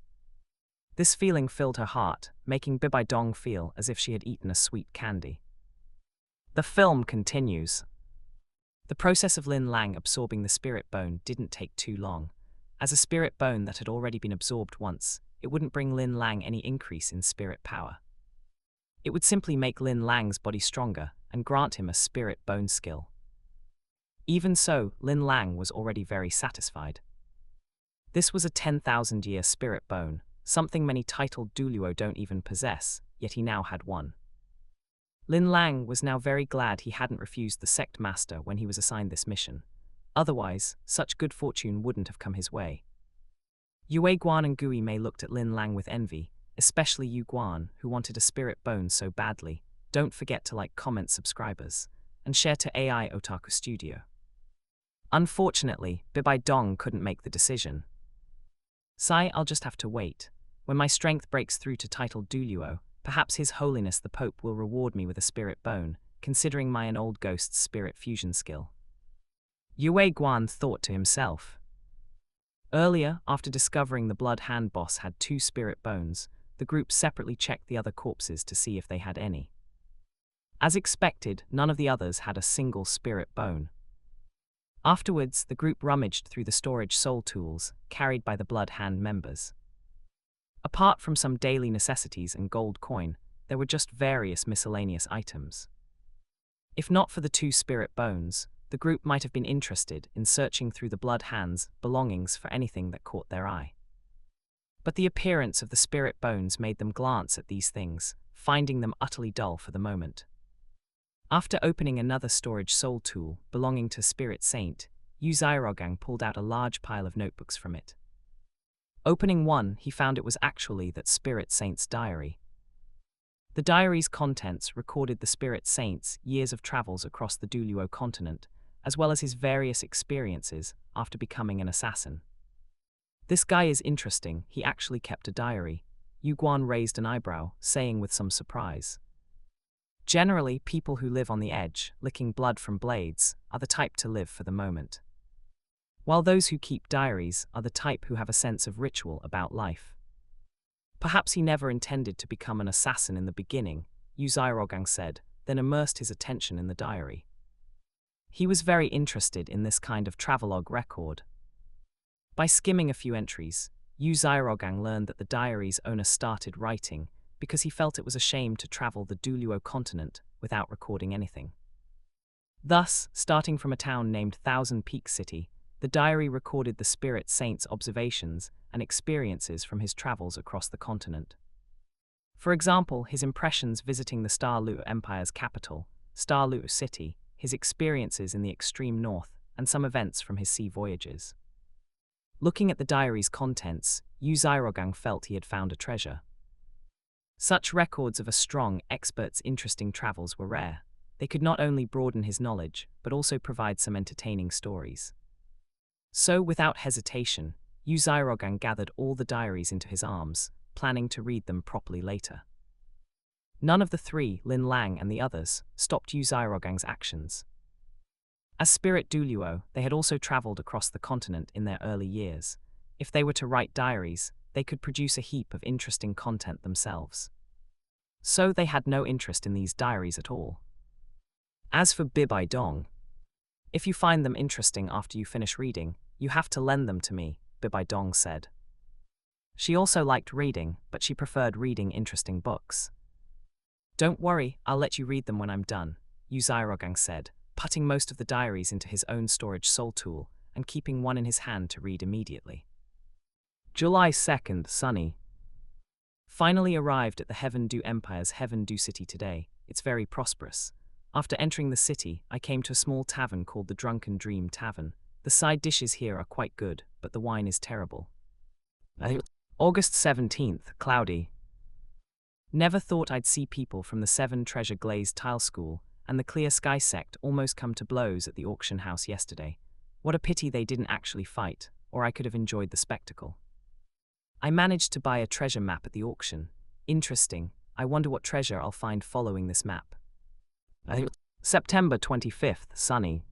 This feeling filled her heart, making Bibi Dong feel as if she had eaten a sweet candy. The film continues. The process of Lin Lang absorbing the spirit bone didn't take too long. As a spirit bone that had already been absorbed once, it wouldn't bring Lin Lang any increase in spirit power. It would simply make Lin Lang's body stronger and grant him a spirit bone skill. Even so, Lin Lang was already very satisfied. This was a 10,000-year spirit bone, something many titled Douluo don't even possess, yet he now had one. Lin Lang was now very glad he hadn't refused the sect master when he was assigned this mission. Otherwise, such good fortune wouldn't have come his way. Yue Guan and Gui Mei looked at Lin Lang with envy, especially Yu Guan, who wanted a spirit bone so badly. Don't forget to like, comment, subscribers, and share to AI Otaku Studio. Unfortunately, Bibi Dong couldn't make the decision. Sigh, I'll just have to wait. When my strength breaks through to titled Douluo, perhaps His Holiness the Pope will reward me with a spirit bone, considering my and old ghost's spirit fusion skill. Yue Guan thought to himself. Earlier, after discovering the Blood Hand boss had 2 spirit bones, the group separately checked the other corpses to see if they had any. As expected, none of the others had a single spirit bone. Afterwards, the group rummaged through the storage soul tools carried by the Blood Hand members. Apart from some daily necessities and gold coin, there were just various miscellaneous items. If not for the 2 spirit bones, the group might have been interested in searching through the Blood Hand's belongings for anything that caught their eye. But the appearance of the spirit bones made them glance at these things, finding them utterly dull for the moment. After opening another storage soul tool belonging to Spirit Saint, Yu Xiaogang pulled out a large pile of notebooks from it. Opening one, he found it was actually that Spirit Saint's diary. The diary's contents recorded the Spirit Saint's years of travels across the Douluo continent, as well as his various experiences after becoming an assassin. This guy is interesting, he actually kept a diary. Yu Guan raised an eyebrow, saying with some surprise. Generally, people who live on the edge, licking blood from blades, are the type to live for the moment. While those who keep diaries are the type who have a sense of ritual about life. Perhaps he never intended to become an assassin in the beginning, Yu Xiaogang said, then immersed his attention in the diary. He was very interested in this kind of travelogue record. By skimming a few entries, Yu Xiaogang learned that the diary's owner started writing because he felt it was a shame to travel the Douluo continent without recording anything. Thus, starting from a town named Thousand Peak City, the diary recorded the spirit saint's observations and experiences from his travels across the continent. For example, his impressions visiting the Star Luo Empire's capital, Star Luo City, his experiences in the extreme north, and some events from his sea voyages. Looking at the diary's contents, Yu Xiaogang felt he had found a treasure. Such records of a strong expert's interesting travels were rare. They could not only broaden his knowledge, but also provide some entertaining stories. So, without hesitation, Yu Xiaogang gathered all the diaries into his arms, planning to read them properly later. None of the three, Lin Lang and the others, stopped Yu Xiaogang's actions. As Spirit Douluo, they had also traveled across the continent in their early years. If they were to write diaries, they could produce a heap of interesting content themselves. So they had no interest in these diaries at all. As for Bibai Dong, if you find them interesting after you finish reading, you have to lend them to me, Bibai Dong said. She also liked reading, but she preferred reading interesting books. Don't worry, I'll let you read them when I'm done, Yu Xiaogang said, putting most of the diaries into his own storage soul tool and keeping one in his hand to read immediately. July 2nd, sunny. Finally arrived at the Heaven Du Empire's Heaven Du City today. It's very prosperous. After entering the city, I came to a small tavern called the Drunken Dream Tavern. The side dishes here are quite good, but the wine is terrible. August 17th, cloudy. Never thought I'd see people from the 7 Treasure Glazed Tile School and the Clear Sky sect almost come to blows at the auction house yesterday. What a pity they didn't actually fight, or I could have enjoyed the spectacle. I managed to buy a treasure map at the auction. Interesting. I wonder what treasure I'll find following this map. September 25th, sunny.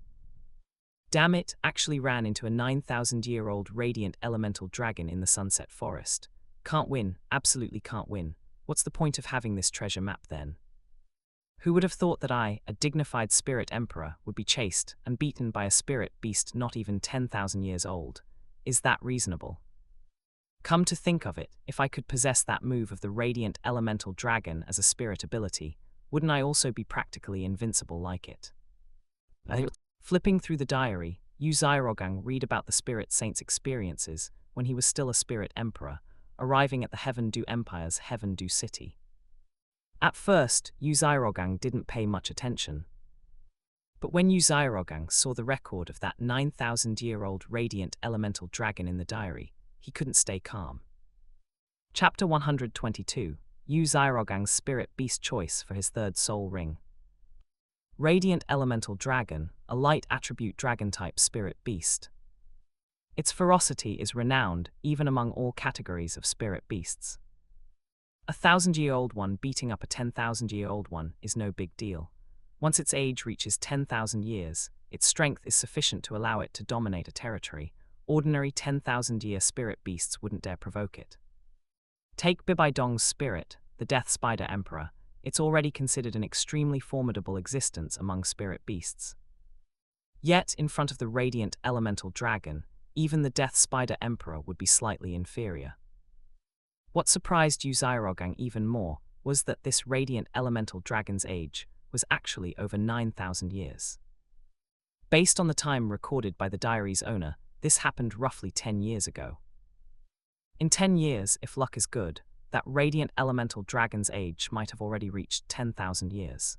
Damn it, actually ran into a 9,000-year-old radiant elemental dragon in the Sunset Forest. Can't win, absolutely can't win. What's the point of having this treasure map then? Who would have thought that I, a dignified spirit emperor, would be chased and beaten by a spirit beast not even 10,000 years old? Is that reasonable? Come to think of it, if I could possess that move of the radiant elemental dragon as a spirit ability, wouldn't I also be practically invincible like it? Flipping through the diary, Yu Xiaogang read about the spirit saint's experiences when he was still a spirit emperor, arriving at the Heaven Du Empire's Heaven Du City. At first, Yu Xiaogang didn't pay much attention. But when Yu Xiaogang saw the record of that 9,000-year-old radiant elemental dragon in the diary, he couldn't stay calm. Chapter 122, Yu Xiaogang's Spirit Beast Choice for his third soul ring. Radiant Elemental Dragon, a light attribute dragon-type spirit beast. Its ferocity is renowned even among all categories of spirit beasts. A 1,000-year-old one beating up a 10,000-year-old one is no big deal. Once its age reaches 10,000 years, its strength is sufficient to allow it to dominate a territory. Ordinary 10,000-year spirit beasts wouldn't dare provoke it. Take Bibai Dong's spirit, the Death Spider Emperor. It's already considered an extremely formidable existence among spirit beasts. Yet, in front of the radiant elemental dragon, even the Death Spider Emperor would be slightly inferior. What surprised Yu Xiaogang even more was that this radiant elemental dragon's age was actually over 9,000 years. Based on the time recorded by the diary's owner, this happened roughly 10 years ago. In 10 years, if luck is good, that radiant elemental dragon's age might have already reached 10,000 years.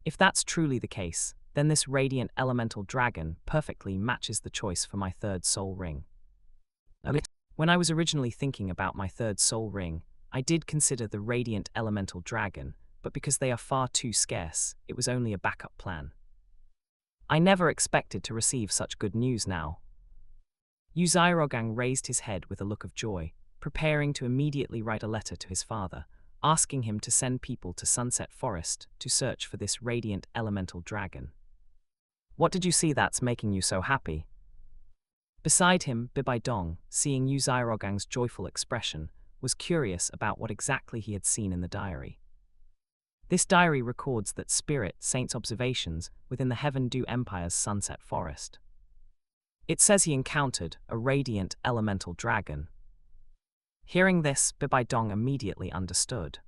If that's truly the case, then this radiant elemental dragon perfectly matches the choice for my third soul ring. When I was originally thinking about my third soul ring, I did consider the radiant elemental dragon, but because they are far too scarce, it was only a backup plan. I never expected to receive such good news now. Yu Xiaogang raised his head with a look of joy, preparing to immediately write a letter to his father, asking him to send people to Sunset Forest to search for this radiant elemental dragon. What did you see that's making you so happy? Beside him, Bibai Dong, seeing Yu Xiaogang's joyful expression, was curious about what exactly he had seen in the diary. This diary records that spirit saint's observations within the Heaven Du Empire's Sunset Forest. It says he encountered a radiant elemental dragon. Hearing this, Bibaidong immediately understood.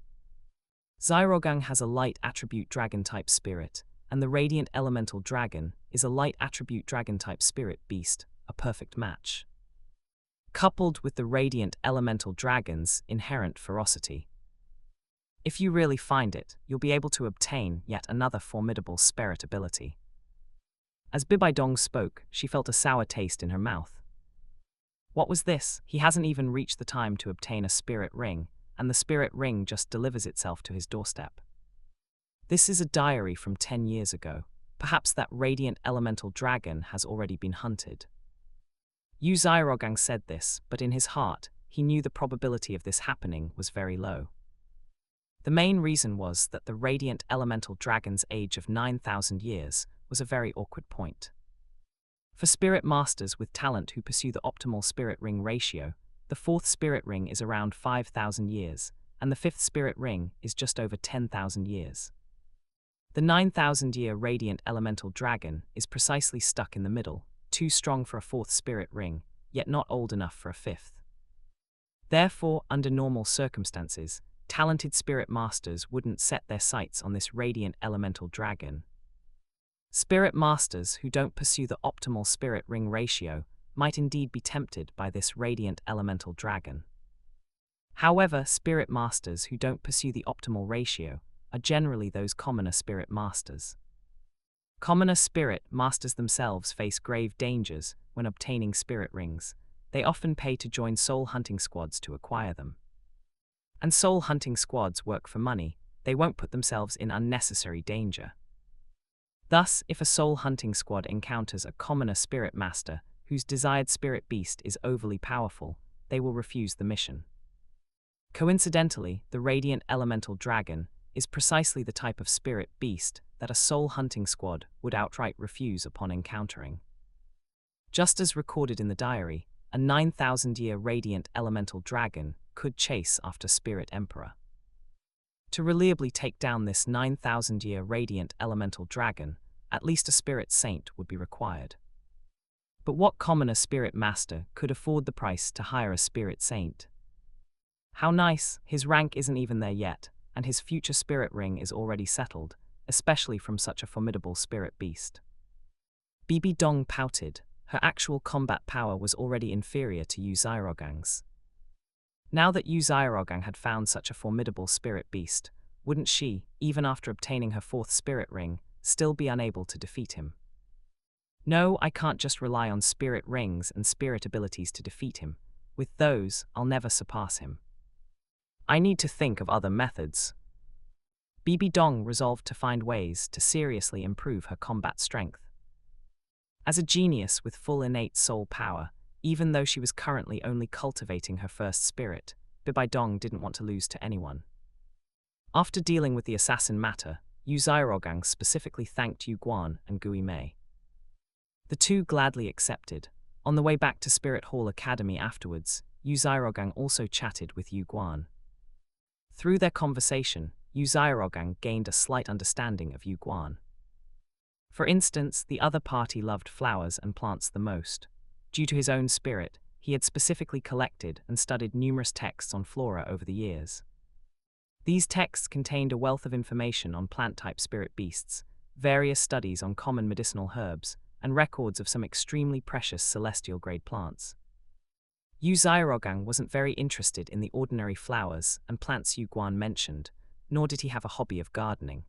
Xiaogang has a light attribute dragon-type spirit, and the radiant elemental dragon is a light attribute dragon-type spirit beast, a perfect match. Coupled with the radiant elemental dragon's inherent ferocity. If you really find it, you'll be able to obtain yet another formidable spirit ability. As Bibaidong spoke, she felt a sour taste in her mouth. What was this? He hasn't even reached the time to obtain a spirit ring, and the spirit ring just delivers itself to his doorstep. This is a diary from 10 years ago. Perhaps that radiant elemental dragon has already been hunted. Yu Xiaogang said this, but in his heart, he knew the probability of this happening was very low. The main reason was that the radiant elemental dragon's age of 9,000 years was a very awkward point. For spirit masters with talent who pursue the optimal spirit ring ratio, the fourth spirit ring is around 5,000 years, and the fifth spirit ring is just over 10,000 years. The 9,000-year radiant elemental dragon is precisely stuck in the middle, too strong for a fourth spirit ring, yet not old enough for a fifth. Therefore, under normal circumstances, talented spirit masters wouldn't set their sights on this radiant elemental dragon. Spirit masters who don't pursue the optimal spirit ring ratio might indeed be tempted by this radiant elemental dragon. However, spirit masters who don't pursue the optimal ratio are generally those commoner spirit masters. Commoner spirit masters themselves face grave dangers when obtaining spirit rings. They often pay to join soul hunting squads to acquire them. And soul hunting squads work for money. They won't put themselves in unnecessary danger. Thus, if a soul hunting squad encounters a commoner spirit master whose desired spirit beast is overly powerful, they will refuse the mission. Coincidentally, the radiant elemental dragon is precisely the type of spirit beast that a soul hunting squad would outright refuse upon encountering. Just as recorded in the diary, a 9,000-year radiant elemental dragon could chase after Spirit Emperor. To reliably take down this 9,000-year radiant elemental dragon, at least a spirit saint would be required. But what commoner spirit master could afford the price to hire a spirit saint? How nice, his rank isn't even there yet, and his future spirit ring is already settled, especially from such a formidable spirit beast. Bibaidong pouted. Her actual combat power was already inferior to Yu Xiaogang's. Now that Yu Xiaogang had found such a formidable spirit beast, wouldn't she, even after obtaining her fourth spirit ring, still be unable to defeat him? No, I can't just rely on spirit rings and spirit abilities to defeat him. With those, I'll never surpass him. I need to think of other methods. Bibaidong resolved to find ways to seriously improve her combat strength. As a genius with full innate soul power, even though she was currently only cultivating her first spirit, Bibaidong didn't want to lose to anyone. After dealing with the assassin matter, Yu Xiaogang specifically thanked Yu Guan and Gui Mei. The two gladly accepted. On the way back to Spirit Hall Academy afterwards, Yu Xiaogang also chatted with Yu Guan. Through their conversation, Yu Xiaogang gained a slight understanding of Yu Guan. For instance, the other party loved flowers and plants the most. Due to his own spirit, he had specifically collected and studied numerous texts on flora over the years. These texts contained a wealth of information on plant-type spirit beasts, various studies on common medicinal herbs, and records of some extremely precious celestial-grade plants. Yu Xiaogang wasn't very interested in the ordinary flowers and plants Yu Guan mentioned, nor did he have a hobby of gardening.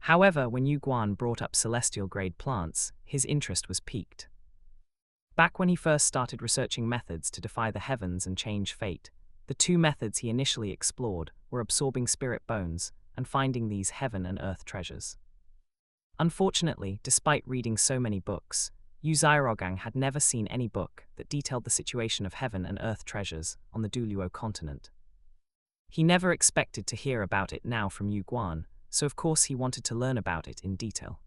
However, when Yu Guan brought up celestial-grade plants, his interest was piqued. Back when he first started researching methods to defy the heavens and change fate, the two methods he initially explored were absorbing spirit bones and finding these heaven and earth treasures. Unfortunately, despite reading so many books, Yu Xiaogang had never seen any book that detailed the situation of heaven and earth treasures on the Douluo continent. He never expected to hear about it now from Yu Guan, so of course he wanted to learn about it in detail.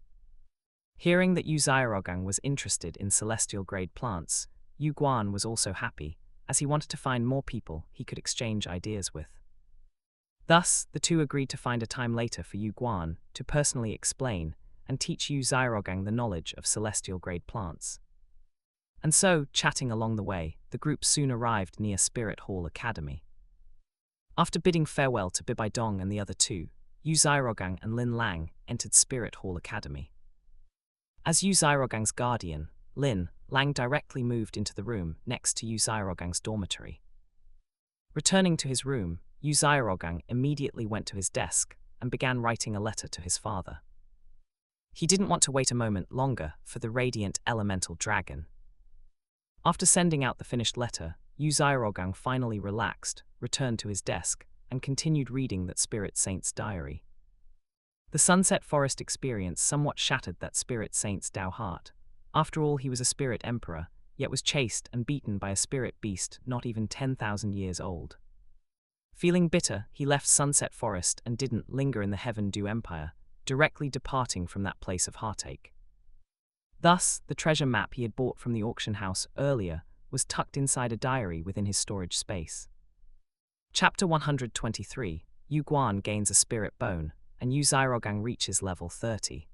Hearing that Yu Xiaogang was interested in celestial-grade plants, Yu Guan was also happy, as he wanted to find more people he could exchange ideas with. Thus, the two agreed to find a time later for Yu Guan to personally explain and teach Yu Xiaogang the knowledge of celestial-grade plants. And so, chatting along the way, the group soon arrived near Spirit Hall Academy. After bidding farewell to Bibai Dong and the other two, Yu Xiaogang and Lin Lang entered Spirit Hall Academy. As Yu Xiaogang's guardian, Lin Lang directly moved into the room next to Yu Xiaogang's dormitory. Returning to his room, Yu Xiaogang immediately went to his desk and began writing a letter to his father. He didn't want to wait a moment longer for the radiant elemental dragon. After sending out the finished letter, Yu Xiaogang finally relaxed, returned to his desk, and continued reading that Spirit Saint's diary. The Sunset Forest experience somewhat shattered that Spirit Saint's Dao heart. After all, he was a spirit emperor, yet was chased and beaten by a spirit beast not even 10,000 years old. Feeling bitter, he left Sunset Forest and didn't linger in the Heaven Dew Empire, directly departing from that place of heartache. Thus, the treasure map he had bought from the auction house earlier was tucked inside a diary within his storage space. Chapter 123, Yu Guan gains a spirit bone, and Yu Xiaogang reaches level 30.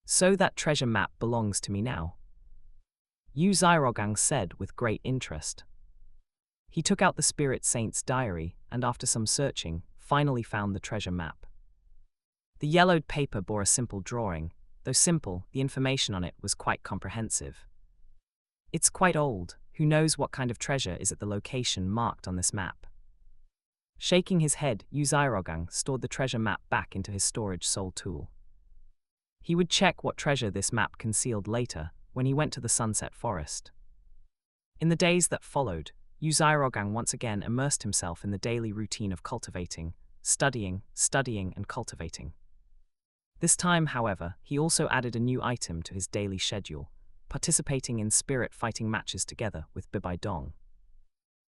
So that treasure map belongs to me now, Yu Xiaogang said with great interest. He took out the Spirit Saint's diary and after some searching, finally found the treasure map. The yellowed paper bore a simple drawing. Though simple, the information on it was quite comprehensive. It's quite old. Who knows what kind of treasure is at the location marked on this map? Shaking his head, Yu Xiaogang stored the treasure map back into his storage soul tool. He would check what treasure this map concealed later, when he went to the Sunset Forest. In the days that followed, Yu Xiaogang once again immersed himself in the daily routine of cultivating, studying, and cultivating. This time, however, he also added a new item to his daily schedule, participating in spirit fighting matches together with Bibai Dong.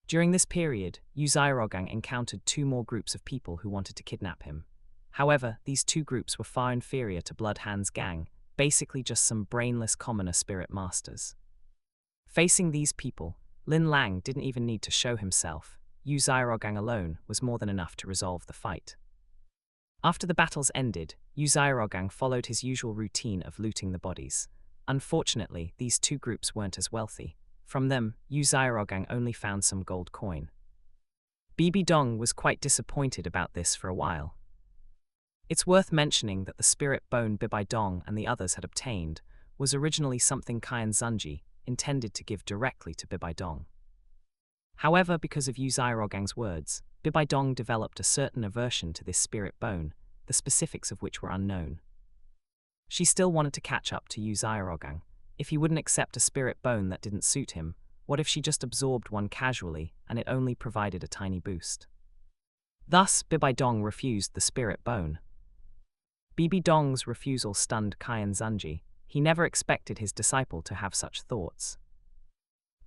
During this period, Yu Xiaogang encountered two more groups of people who wanted to kidnap him. However, these two groups were far inferior to Bloodhand's gang, basically just some brainless commoner spirit masters. Facing these people, Lin Lang didn't even need to show himself. Yu Xiaogang alone was more than enough to resolve the fight. After the battles ended, Yu Xiaogang followed his usual routine of looting the bodies. Unfortunately, these two groups weren't as wealthy. From them, Yu Xiaogang only found some gold coin. Bibi Dong was quite disappointed about this for a while. It's worth mentioning that the spirit bone Bibai Dong and the others had obtained was originally something Qian Zunji intended to give directly to Bibai Dong. However, because of Yu Xiaogang's words, Bibai Dong developed a certain aversion to this spirit bone, the specifics of which were unknown. She still wanted to catch up to Yu Xiaogang. If he wouldn't accept a spirit bone that didn't suit him, what if she just absorbed one casually and it only provided a tiny boost? Thus, Bibai Dong refused the spirit bone. Bibi Dong's refusal stunned Qian Zunji. He never expected his disciple to have such thoughts.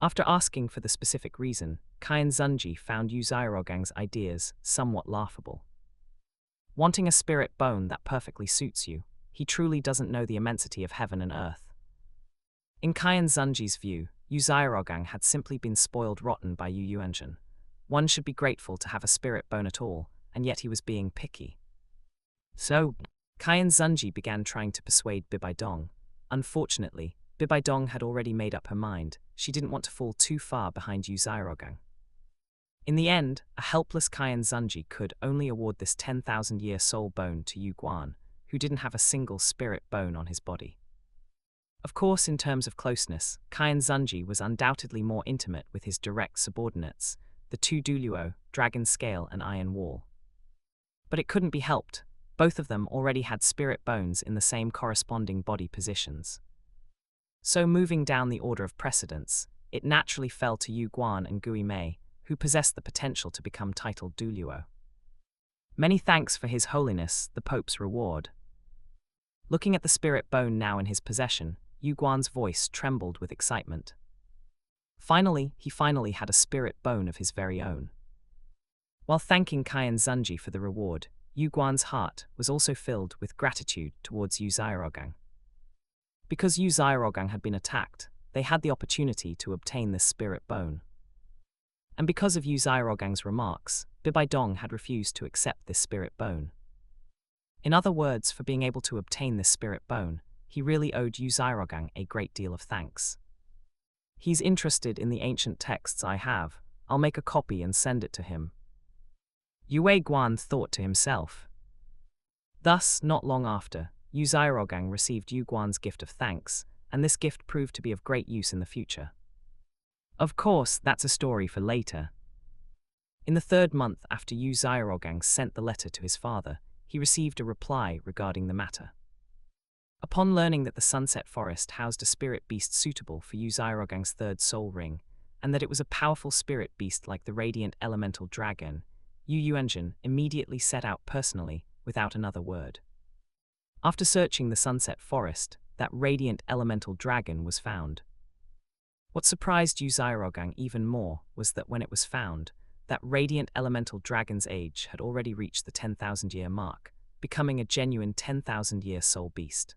After asking for the specific reason, Qian Zunji found Yu Xiaogang's ideas somewhat laughable. Wanting a spirit bone that perfectly suits you, he truly doesn't know the immensity of heaven and earth. In Qian Zunji's view, Yu Xiaogang had simply been spoiled rotten by Yu Yuanzhen. One should be grateful to have a spirit bone at all, and yet he was being picky. So, Qian Zunji began trying to persuade Bibai Dong. Unfortunately, Bibai Dong had already made up her mind. She didn't want to fall too far behind Yu Xiaogang. In the end, a helpless Qian Zunji could only award this 10,000-year soul bone to Yu Guan, who didn't have a single spirit bone on his body. Of course, in terms of closeness, Qian Zunji was undoubtedly more intimate with his direct subordinates, the two Douluo, Dragon Scale and Iron Wall. But it couldn't be helped. Both of them already had spirit bones in the same corresponding body positions. So moving down the order of precedence, it naturally fell to Yu Guan and Gui Mei, who possessed the potential to become titled Douluo. Many thanks for His Holiness, the Pope's reward. Looking at the spirit bone now in his possession, Yu Guan's voice trembled with excitement. He finally had a spirit bone of his very own. While thanking Qian Zunji for the reward, Yu Guan's heart was also filled with gratitude towards Yu Xiaogang. Because Yu Xiaogang had been attacked, they had the opportunity to obtain this spirit bone. And because of Yu Xiaogang's remarks, Bibai Dong had refused to accept this spirit bone. In other words, for being able to obtain this spirit bone, he really owed Yu Xiaogang a great deal of thanks. He's interested in the ancient texts I have. I'll make a copy and send it to him. Yue Guan thought to himself. Thus, not long after, Yu Xiaogang received Yu Guan's gift of thanks, and this gift proved to be of great use in the future. Of course, that's a story for later. In the 3rd month after Yu Xiaogang sent the letter to his father, he received a reply regarding the matter. Upon learning that the Sunset Forest housed a spirit beast suitable for Yu Xiaogang's 3rd soul ring, and that it was a powerful spirit beast like the radiant elemental dragon, Yu Yuanzhen immediately set out personally, without another word. After searching the Sunset Forest, that radiant elemental dragon was found. What surprised Yu Xiaogang even more was that when it was found, that radiant elemental dragon's age had already reached the 10,000-year mark, becoming a genuine 10,000-year soul beast.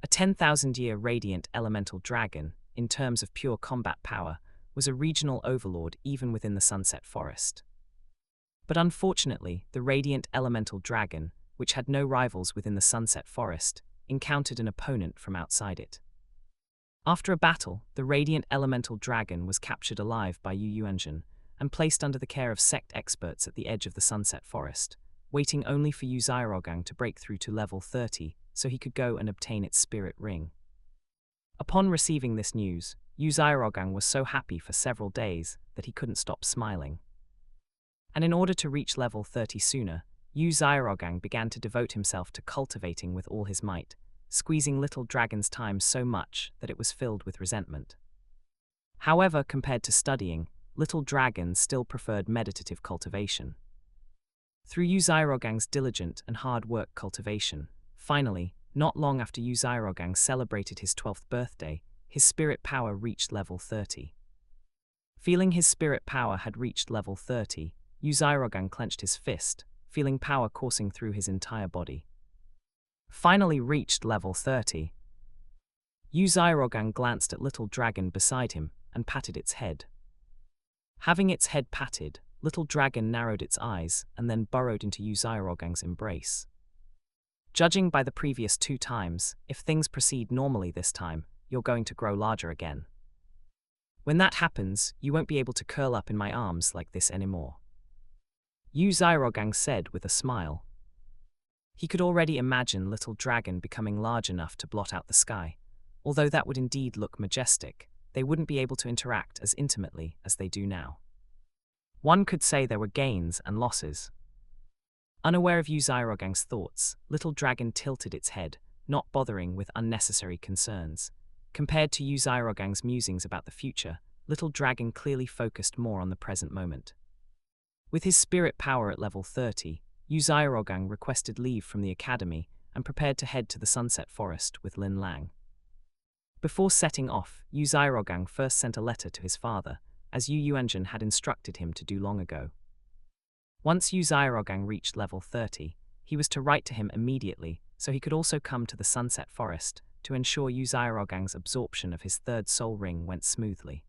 A 10,000-year radiant elemental dragon, in terms of pure combat power, was a regional overlord even within the Sunset Forest. But unfortunately, the radiant elemental dragon, which had no rivals within the Sunset Forest, encountered an opponent from outside it. After a battle, the radiant elemental dragon was captured alive by Yu Yuanzhen and placed under the care of sect experts at the edge of the Sunset Forest, waiting only for Yu Xiaogang to break through to level 30 so he could go and obtain its spirit ring. Upon receiving this news, Yu Xiaogang was so happy for several days that he couldn't stop smiling. And in order to reach level 30 sooner, Yu Xiaogang began to devote himself to cultivating with all his might, squeezing little dragon's time so much that it was filled with resentment. However, compared to studying, little dragon still preferred meditative cultivation. Through Yu Xiaogang's diligent and hard work cultivation, finally, not long after Yu Xiaogang celebrated his 12th birthday, his spirit power reached level 30. Feeling his spirit power had reached level 30, Yu Xiaogang clenched his fist, feeling power coursing through his entire body. Finally reached level 30. Yu Xiaogang glanced at little dragon beside him and patted its head. Having its head patted, little dragon narrowed its eyes and then burrowed into Yu Xiaogang's embrace. Judging by the previous 2 times, if things proceed normally this time, you're going to grow larger again. When that happens, you won't be able to curl up in my arms like this anymore. Yu Xiaogang said with a smile. He could already imagine little dragon becoming large enough to blot out the sky. Although that would indeed look majestic, they wouldn't be able to interact as intimately as they do now. One could say there were gains and losses. Unaware of Yu Xiaogang's thoughts, little dragon tilted its head, not bothering with unnecessary concerns. Compared to Yu Xiaogang's musings about the future, little dragon clearly focused more on the present moment. With his spirit power at level 30, Yu Xiaogang requested leave from the academy and prepared to head to the Sunset Forest with Lin Lang. Before setting off, Yu Xiaogang first sent a letter to his father, as Yu Yuanzhen had instructed him to do long ago. Once Yu Xiaogang reached level 30, he was to write to him immediately so he could also come to the Sunset Forest to ensure Yu Xiaogang's absorption of his 3rd soul ring went smoothly.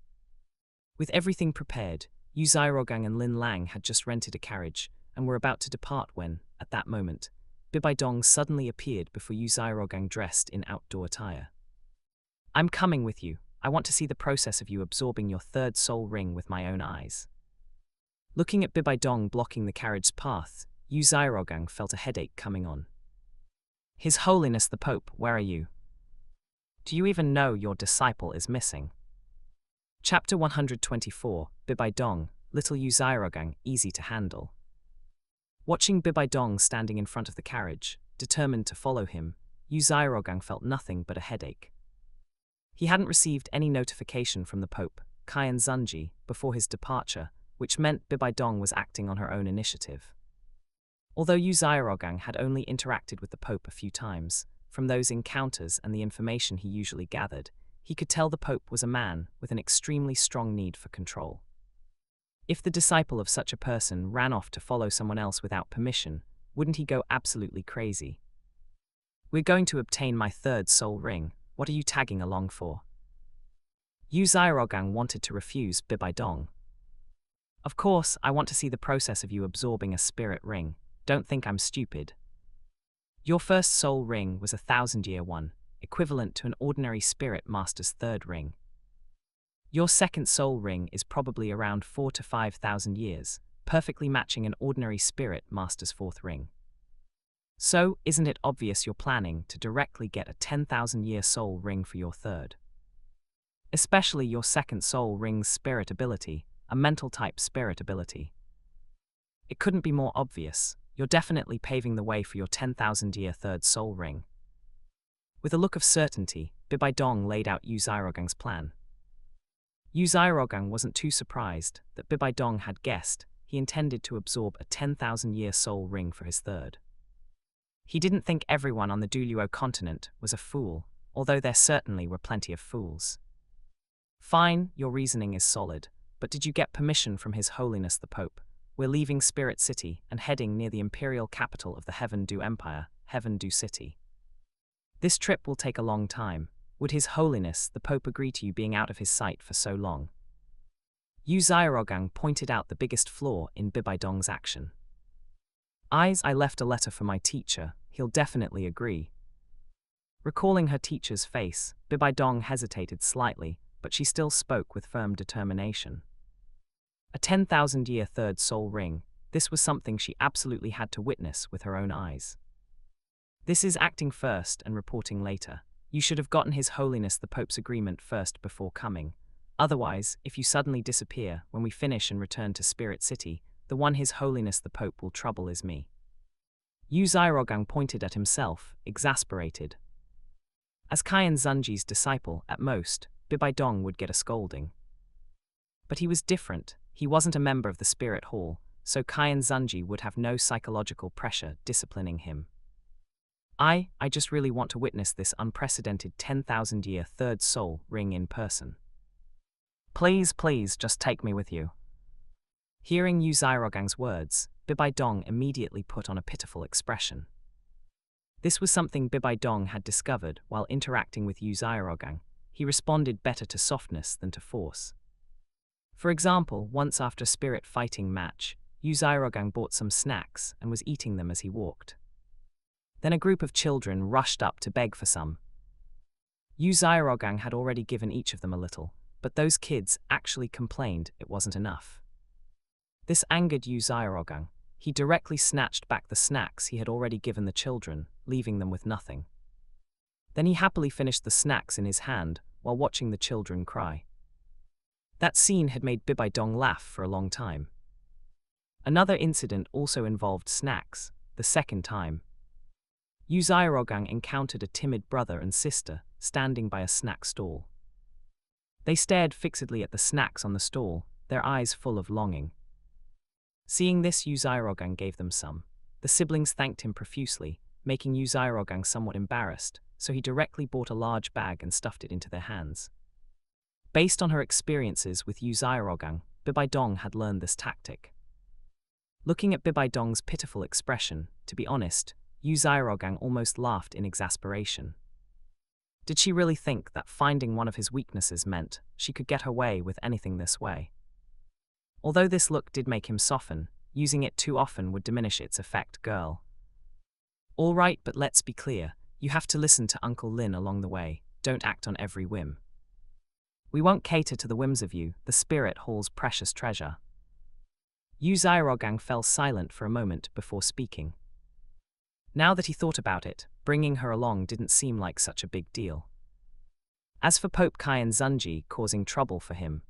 With everything prepared, Yu Xiaogang and Lin Lang had just rented a carriage and were about to depart when, at that moment, Bibaidong suddenly appeared before Yu Xiaogang dressed in outdoor attire. "I'm coming with you. I want to see the process of you absorbing your 3rd soul ring with my own eyes." Looking at Bibaidong blocking the carriage's path, Yu Xiaogang felt a headache coming on. "His Holiness the Pope, where are you? Do you even know your disciple is missing?" Chapter 124, Bibaidong, Little Yu Xiaogang, Easy to Handle. Watching Bibaidong standing in front of the carriage, determined to follow him, Yu Xiaogang felt nothing but a headache. He hadn't received any notification from the Pope, Qian Zunji, before his departure, which meant Bibaidong was acting on her own initiative. Although Yu Xiaogang had only interacted with the Pope a few times, from those encounters and the information he usually gathered, he could tell the Pope was a man with an extremely strong need for control. If the disciple of such a person ran off to follow someone else without permission, wouldn't he go absolutely crazy? "We're going to obtain my 3rd soul ring. What are you tagging along for?" Yu Xiaogang wanted to refuse Bibaidong. "Of course, I want to see the process of you absorbing a spirit ring. Don't think I'm stupid. Your 1st soul ring was a 1,000-year one, equivalent to an ordinary spirit master's 3rd ring. Your second soul ring is probably around 4 to 5,000 years, perfectly matching an ordinary spirit master's fourth ring. So, isn't it obvious you're planning to directly get a 10,000-year soul ring for your third? Especially your second soul ring's spirit ability, a mental type spirit ability. It couldn't be more obvious. You're definitely paving the way for your 10,000-year third soul ring. With a look of certainty, Bibai Dong laid out Yu Xiaogang's plan. Yu Xiaogang wasn't too surprised that Bibai Dong had guessed he intended to absorb a 10,000-year soul ring for his third. He didn't think everyone on the Douluo continent was a fool, although there certainly were plenty of fools. Fine, your reasoning is solid, but did you get permission from His Holiness the Pope? We're leaving Spirit City and heading near the imperial capital of the Heaven Du Empire, Heaven Du City. This trip will take a long time. Would His Holiness the Pope agree to you being out of his sight for so long? Yu Xiaogang pointed out the biggest flaw in Bibai Dong's action. I left a letter for my teacher, he'll definitely agree. Recalling her teacher's face, Bibai Dong hesitated slightly, but she still spoke with firm determination. A 10,000-year third soul ring, this was something she absolutely had to witness with her own eyes. This is acting first and reporting later. You should have gotten His Holiness the Pope's agreement first before coming. Otherwise, if you suddenly disappear when we finish and return to Spirit City, the one His Holiness the Pope will trouble is me. Yu Xiaogang pointed at himself, exasperated. As Qian Zunji's disciple, at most, Bibai Dong would get a scolding. But he was different. He wasn't a member of the Spirit Hall, so Qian Zunji would have no psychological pressure disciplining him. I just really want to witness this unprecedented 10,000-year third soul ring in person. Please, just take me with you. Hearing Yu Xiaogang's words, Bibai Dong immediately put on a pitiful expression. This was something Bibai Dong had discovered while interacting with Yu Xiaogang. He responded better to softness than to force. For example, once after a spirit fighting match, Yu Xiaogang bought some snacks and was eating them as he walked. Then a group of children rushed up to beg for some. Yu Xiaogang had already given each of them a little, but those kids actually complained it wasn't enough. This angered Yu Xiaogang. He directly snatched back the snacks he had already given the children, leaving them with nothing. Then he happily finished the snacks in his hand while watching the children cry. That scene had made Bibai Dong laugh for a long time. Another incident also involved snacks, the second time. Yu Xiaogang encountered a timid brother and sister standing by a snack stall. They stared fixedly at the snacks on the stall, their eyes full of longing. Seeing this, Yu Xiaogang gave them some. The siblings thanked him profusely, making Yu Xiaogang somewhat embarrassed, so he directly bought a large bag and stuffed it into their hands. Based on her experiences with Yu Xiaogang, Bibai Dong had learned this tactic. Looking at Bibai Dong's pitiful expression, to be honest, Yu Xiaogang almost laughed in exasperation. Did she really think that finding one of his weaknesses meant she could get her way with anything this way? Although this look did make him soften, using it too often would diminish its effect, girl. All right, but let's be clear, you have to listen to Uncle Lin along the way, don't act on every whim. We won't cater to the whims of you, the Spirit Hall's precious treasure. Yu Xiaogang fell silent for a moment before speaking. Now that he thought about it, bringing her along didn't seem like such a big deal. As for Pope Qian Zunji causing trouble for him,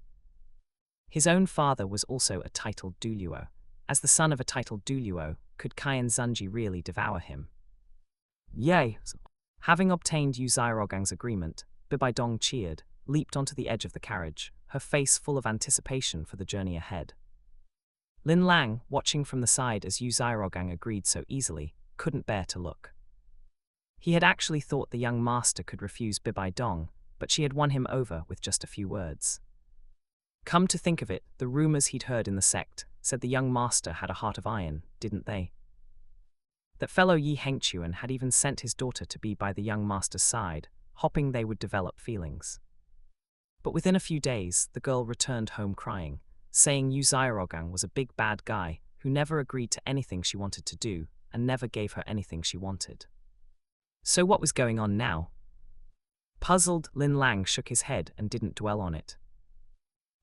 his own father was also a titled Douluo. As the son of a titled Douluo, could Qian Zunji really devour him? Yay! Having obtained Yu Xiaogang's agreement, Bibai Dong cheered, leaped onto the edge of the carriage, her face full of anticipation for the journey ahead. Lin Lang, watching from the side as Yu Xiaogang agreed so easily, couldn't bear to look. He had actually thought the young master could refuse Bibai Dong, but she had won him over with just a few words. Come to think of it, the rumors he'd heard in the sect said the young master had a heart of iron, didn't they? That fellow Yi Hengchuan had even sent his daughter to be by the young master's side, hoping they would develop feelings. But within a few days, the girl returned home crying, saying Yu Xiaogang was a big bad guy who never agreed to anything she wanted to do and never gave her anything she wanted. So what was going on now? Puzzled, Lin Lang shook his head and didn't dwell on it.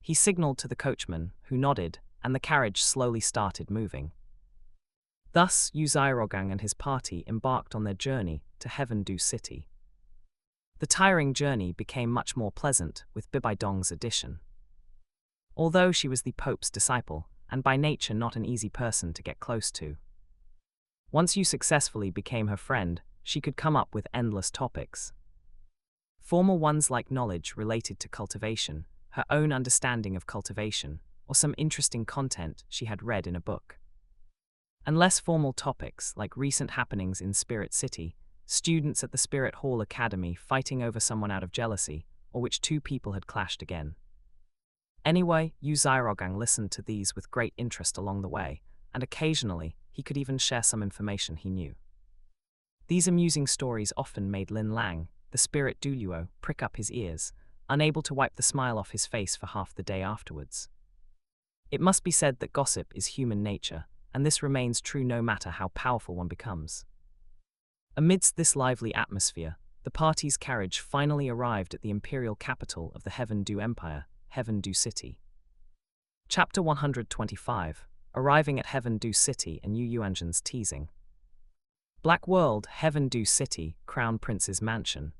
He signaled to the coachman, who nodded, and the carriage slowly started moving. Thus, Yu Xiaogang and his party embarked on their journey to Heaven Du City. The tiring journey became much more pleasant with Bibai Dong's addition. Although she was the Pope's disciple, and by nature not an easy person to get close to, once you successfully became her friend, she could come up with endless topics. Formal ones like knowledge related to cultivation, her own understanding of cultivation, or some interesting content she had read in a book. And less formal topics like recent happenings in Spirit City, students at the Spirit Hall Academy fighting over someone out of jealousy, or which two people had clashed again. Anyway, Yu Xiaogang listened to these with great interest along the way, and occasionally he could even share some information he knew. These amusing stories often made Lin Lang, the Spirit Douluo, prick up his ears, unable to wipe the smile off his face for half the day afterwards. It must be said that gossip is human nature, and this remains true no matter how powerful one becomes. Amidst this lively atmosphere, the party's carriage finally arrived at the imperial capital of the Heaven Du Empire, Heaven Du City. Chapter 125, Arriving at Heaven Du City and Yu Xiaogan's teasing. Black World, Heaven Du City, Crown Prince's mansion.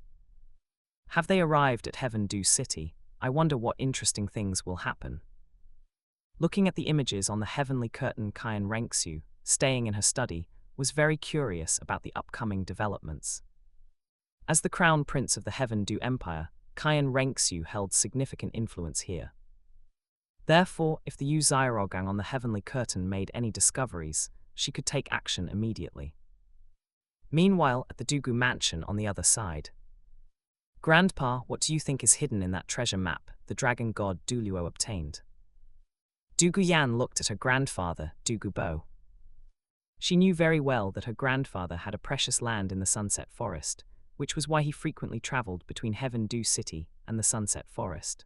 Have they arrived at Heaven Du City? I wonder what interesting things will happen. Looking at the images on the heavenly curtain, Qian Renxiu, staying in her study, was very curious about the upcoming developments. As the Crown Prince of the Heaven Du Empire, Qian Renxiu held significant influence here. Therefore, if the Yu Xiaogang on the heavenly curtain made any discoveries, she could take action immediately. Meanwhile, at the Dugu mansion on the other side. Grandpa, what do you think is hidden in that treasure map the Dragon God Douluo obtained? Dugu Yan looked at her grandfather, Dugu Bo. She knew very well that her grandfather had a precious land in the Sunset Forest, which was why he frequently traveled between Heaven Du City and the Sunset Forest.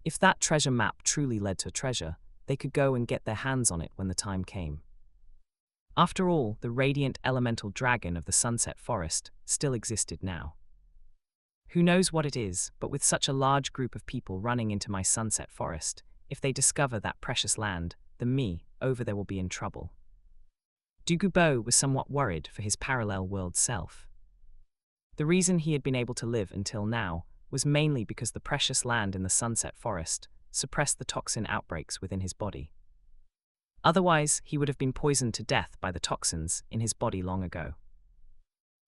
If that treasure map truly led to treasure, they could go and get their hands on it when the time came. After all, the radiant elemental dragon of the Sunset Forest still existed now. Who knows what it is, but with such a large group of people running into my Sunset Forest, if they discover that precious land, then me, over there will be in trouble. Dugu Bo was somewhat worried for his parallel world self. The reason he had been able to live until now was mainly because the precious land in the Sunset Forest suppressed the toxin outbreaks within his body. Otherwise, he would have been poisoned to death by the toxins in his body long ago.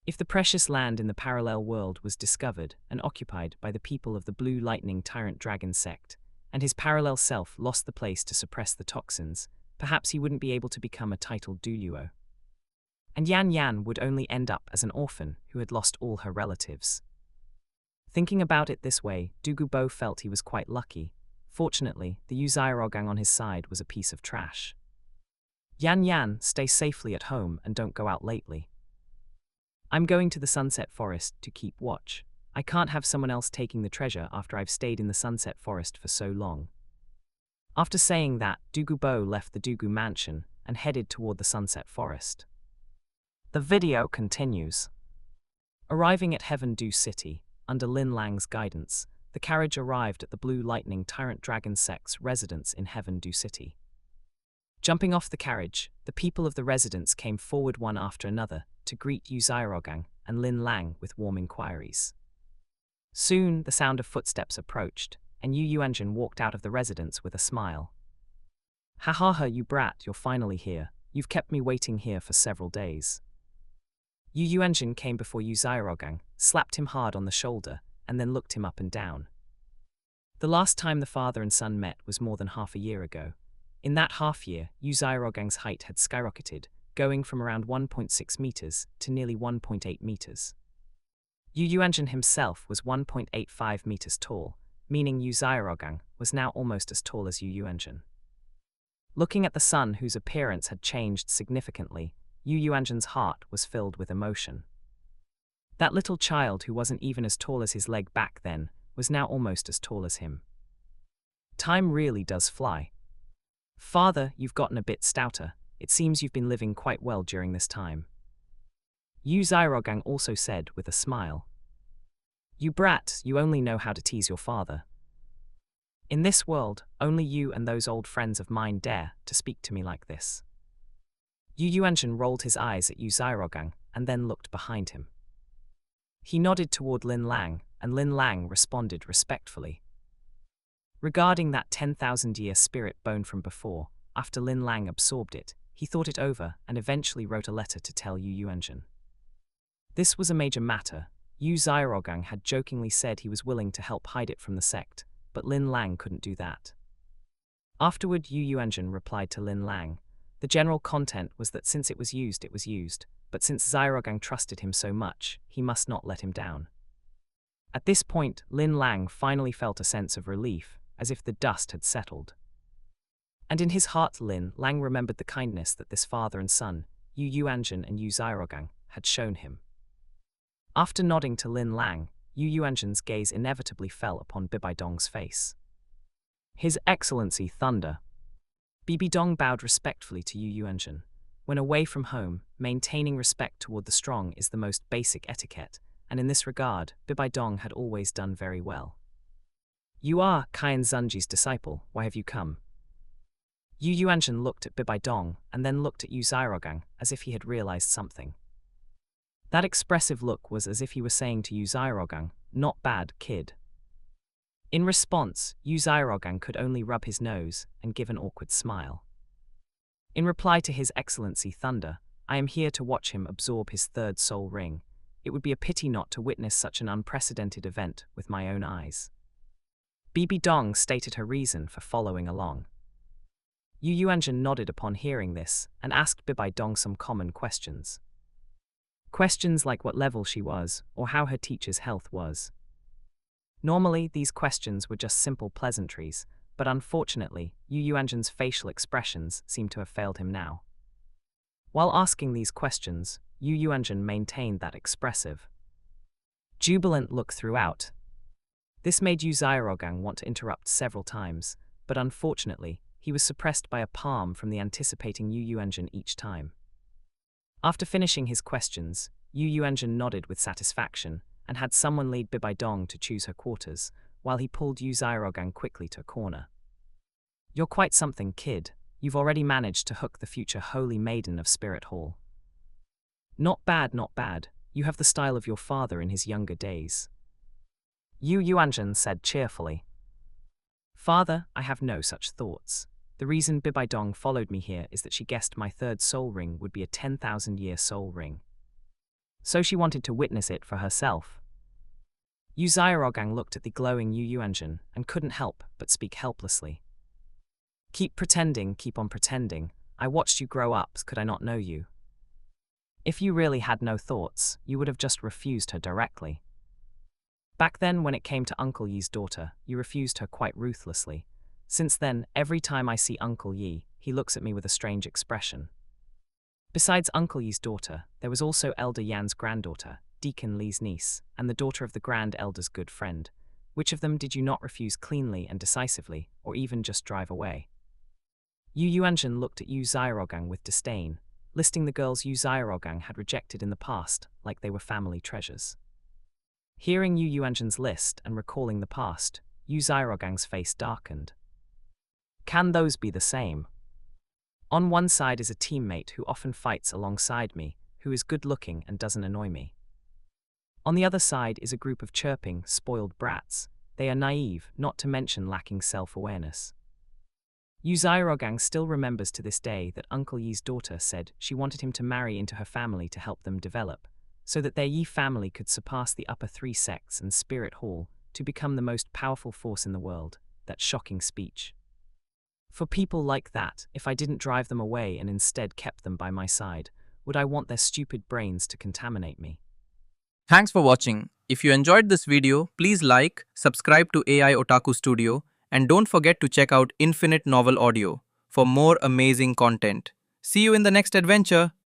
If the precious land in the parallel world was discovered and occupied by the people of the Blue Lightning Tyrant Dragon sect, and his parallel self lost the place to suppress the toxins, perhaps he wouldn't be able to become a titled Douluo. And Yan Yan would only end up as an orphan who had lost all her relatives. Thinking about it this way, Dugu Bo felt he was quite lucky. Fortunately, the Yu Xiaogang on his side was a piece of trash. Yan Yan, stay safely at home and don't go out lately. I'm going to the Sunset Forest to keep watch. I can't have someone else taking the treasure after I've stayed in the Sunset Forest for so long. After saying that, Dugu Bo left the Dugu mansion and headed toward the Sunset Forest. The video continues. Arriving at Heaven Du City, under Lin Lang's guidance, the carriage arrived at the Blue Lightning Tyrant Dragon sect's residence in Heaven Du City. Jumping off the carriage, the people of the residence came forward one after another to greet Yu Xiaogang and Lin Lang with warm inquiries. Soon, the sound of footsteps approached, and Yu Xiaogang walked out of the residence with a smile. Ha ha ha, you brat, you're finally here. You've kept me waiting here for several days. Yu Xiaogang came before Yu Xiaogang, slapped him hard on the shoulder, and then looked him up and down. The last time the father and son met was more than half a year ago. In that half year, Yu Xiaogang's height had skyrocketed, going from around 1.6 meters to nearly 1.8 meters. Yu Xiaogang himself was 1.85 meters tall, meaning Yu Xiaogang was now almost as tall as Yu Xiaogang. Looking at the son whose appearance had changed significantly, Yu Xiaogan's heart was filled with emotion. That little child who wasn't even as tall as his leg back then was now almost as tall as him. Time really does fly. Father, you've gotten a bit stouter. It seems you've been living quite well during this time. Yu Xiaogang also said with a smile. You brat, you only know how to tease your father. In this world, only you and those old friends of mine dare to speak to me like this. Yu Yuanzhen rolled his eyes at Yu Xiaogang and then looked behind him. He nodded toward Lin Lang, and Lin Lang responded respectfully. Regarding that 10,000-year spirit bone from before, after Lin Lang absorbed it, he thought it over and eventually wrote a letter to tell Yu Yuanzhen. This was a major matter. Yu Xiaogang had jokingly said he was willing to help hide it from the sect, but Lin Lang couldn't do that. Afterward, Yu Yuanzhen replied to Lin Lang. The general content was that since it was used, but since Xiaogang trusted him so much, he must not let him down. At this point, Lin Lang finally felt a sense of relief, as if the dust had settled. And in his heart, Lin Lang remembered the kindness that this father and son, Yu Yuanzhen and Yu Xiaogang, had shown him. After nodding to Lin Lang, Yu Yuanzhen's gaze inevitably fell upon Bibaidong's face. His Excellency Thunder. Bibaidong bowed respectfully to Yu Yuanzhen. When away from home, maintaining respect toward the strong is the most basic etiquette, and in this regard, Bibaidong had always done very well. You are Qian Zunji's disciple, why have you come? Yu Yuanzhen looked at Bibaidong and then looked at Yu Xiaogang as if he had realized something. That expressive look was as if he were saying to Yu Xiaogang, "Not bad, kid." In response, Yu Xiaogang could only rub his nose and give an awkward smile. In reply to His Excellency Thunder, I am here to watch him absorb his third soul ring. It would be a pity not to witness such an unprecedented event with my own eyes. Bibaidong stated her reason for following along. Yu Yuanzhen nodded upon hearing this and asked Bibaidong some common questions. Questions like what level she was or how her teacher's health was. Normally, these questions were just simple pleasantries, but unfortunately, Yu Yuanzhen's facial expressions seemed to have failed him now. While asking these questions, Yu Yuanzhen maintained that expressive, jubilant look throughout. This made Yu Xiaogang want to interrupt several times, but unfortunately, he was suppressed by a palm from the anticipating Yu Yuanzhen each time. After finishing his questions, Yu Yuanzhen nodded with satisfaction and had someone lead Bibaidong to choose her quarters, while he pulled Yu Xiaogang quickly to a corner. You're quite something, kid. You've already managed to hook the future holy maiden of Spirit Hall. Not bad, not bad. You have the style of your father in his younger days. Yu Yuanzhen said cheerfully. Father, I have no such thoughts. The reason Bibaidong followed me here is that she guessed my third soul ring would be a 10,000-year soul ring. So she wanted to witness it for herself. Yu Xiaogang looked at the glowing Yu Yuanzhen and couldn't help but speak helplessly. Keep pretending, keep on pretending. I watched you grow up, could I not know you? If you really had no thoughts, you would have just refused her directly. Back then, when it came to Uncle Yi's daughter, you refused her quite ruthlessly. Since then, every time I see Uncle Yi, he looks at me with a strange expression. Besides Uncle Yi's daughter, there was also Elder Yan's granddaughter, Deacon Li's niece, and the daughter of the Grand Elder's good friend. Which of them did you not refuse cleanly and decisively, or even just drive away? Yu Yuanzhen looked at Yu Xiaogang with disdain, listing the girls Yu Xiaogang had rejected in the past like they were family treasures. Hearing Yu Yuanzhen's list and recalling the past, Yu Xiaogang's face darkened. Can those be the same? On one side is a teammate who often fights alongside me, who is good-looking and doesn't annoy me. On the other side is a group of chirping, spoiled brats. They are naive, not to mention lacking self-awareness. Yu Xiaogang still remembers to this day that Uncle Yi's daughter said she wanted him to marry into her family to help them develop, so that their Yi family could surpass the upper three sects and Spirit Hall to become the most powerful force in the world. That shocking speech. For people like that, if I didn't drive them away and instead kept them by my side, would I want their stupid brains to contaminate me? Thanks for watching. If you enjoyed this video, please like, subscribe to AI Otaku Studio, and don't forget to check out Infinite Novel Audio for more amazing content. See you in the next adventure.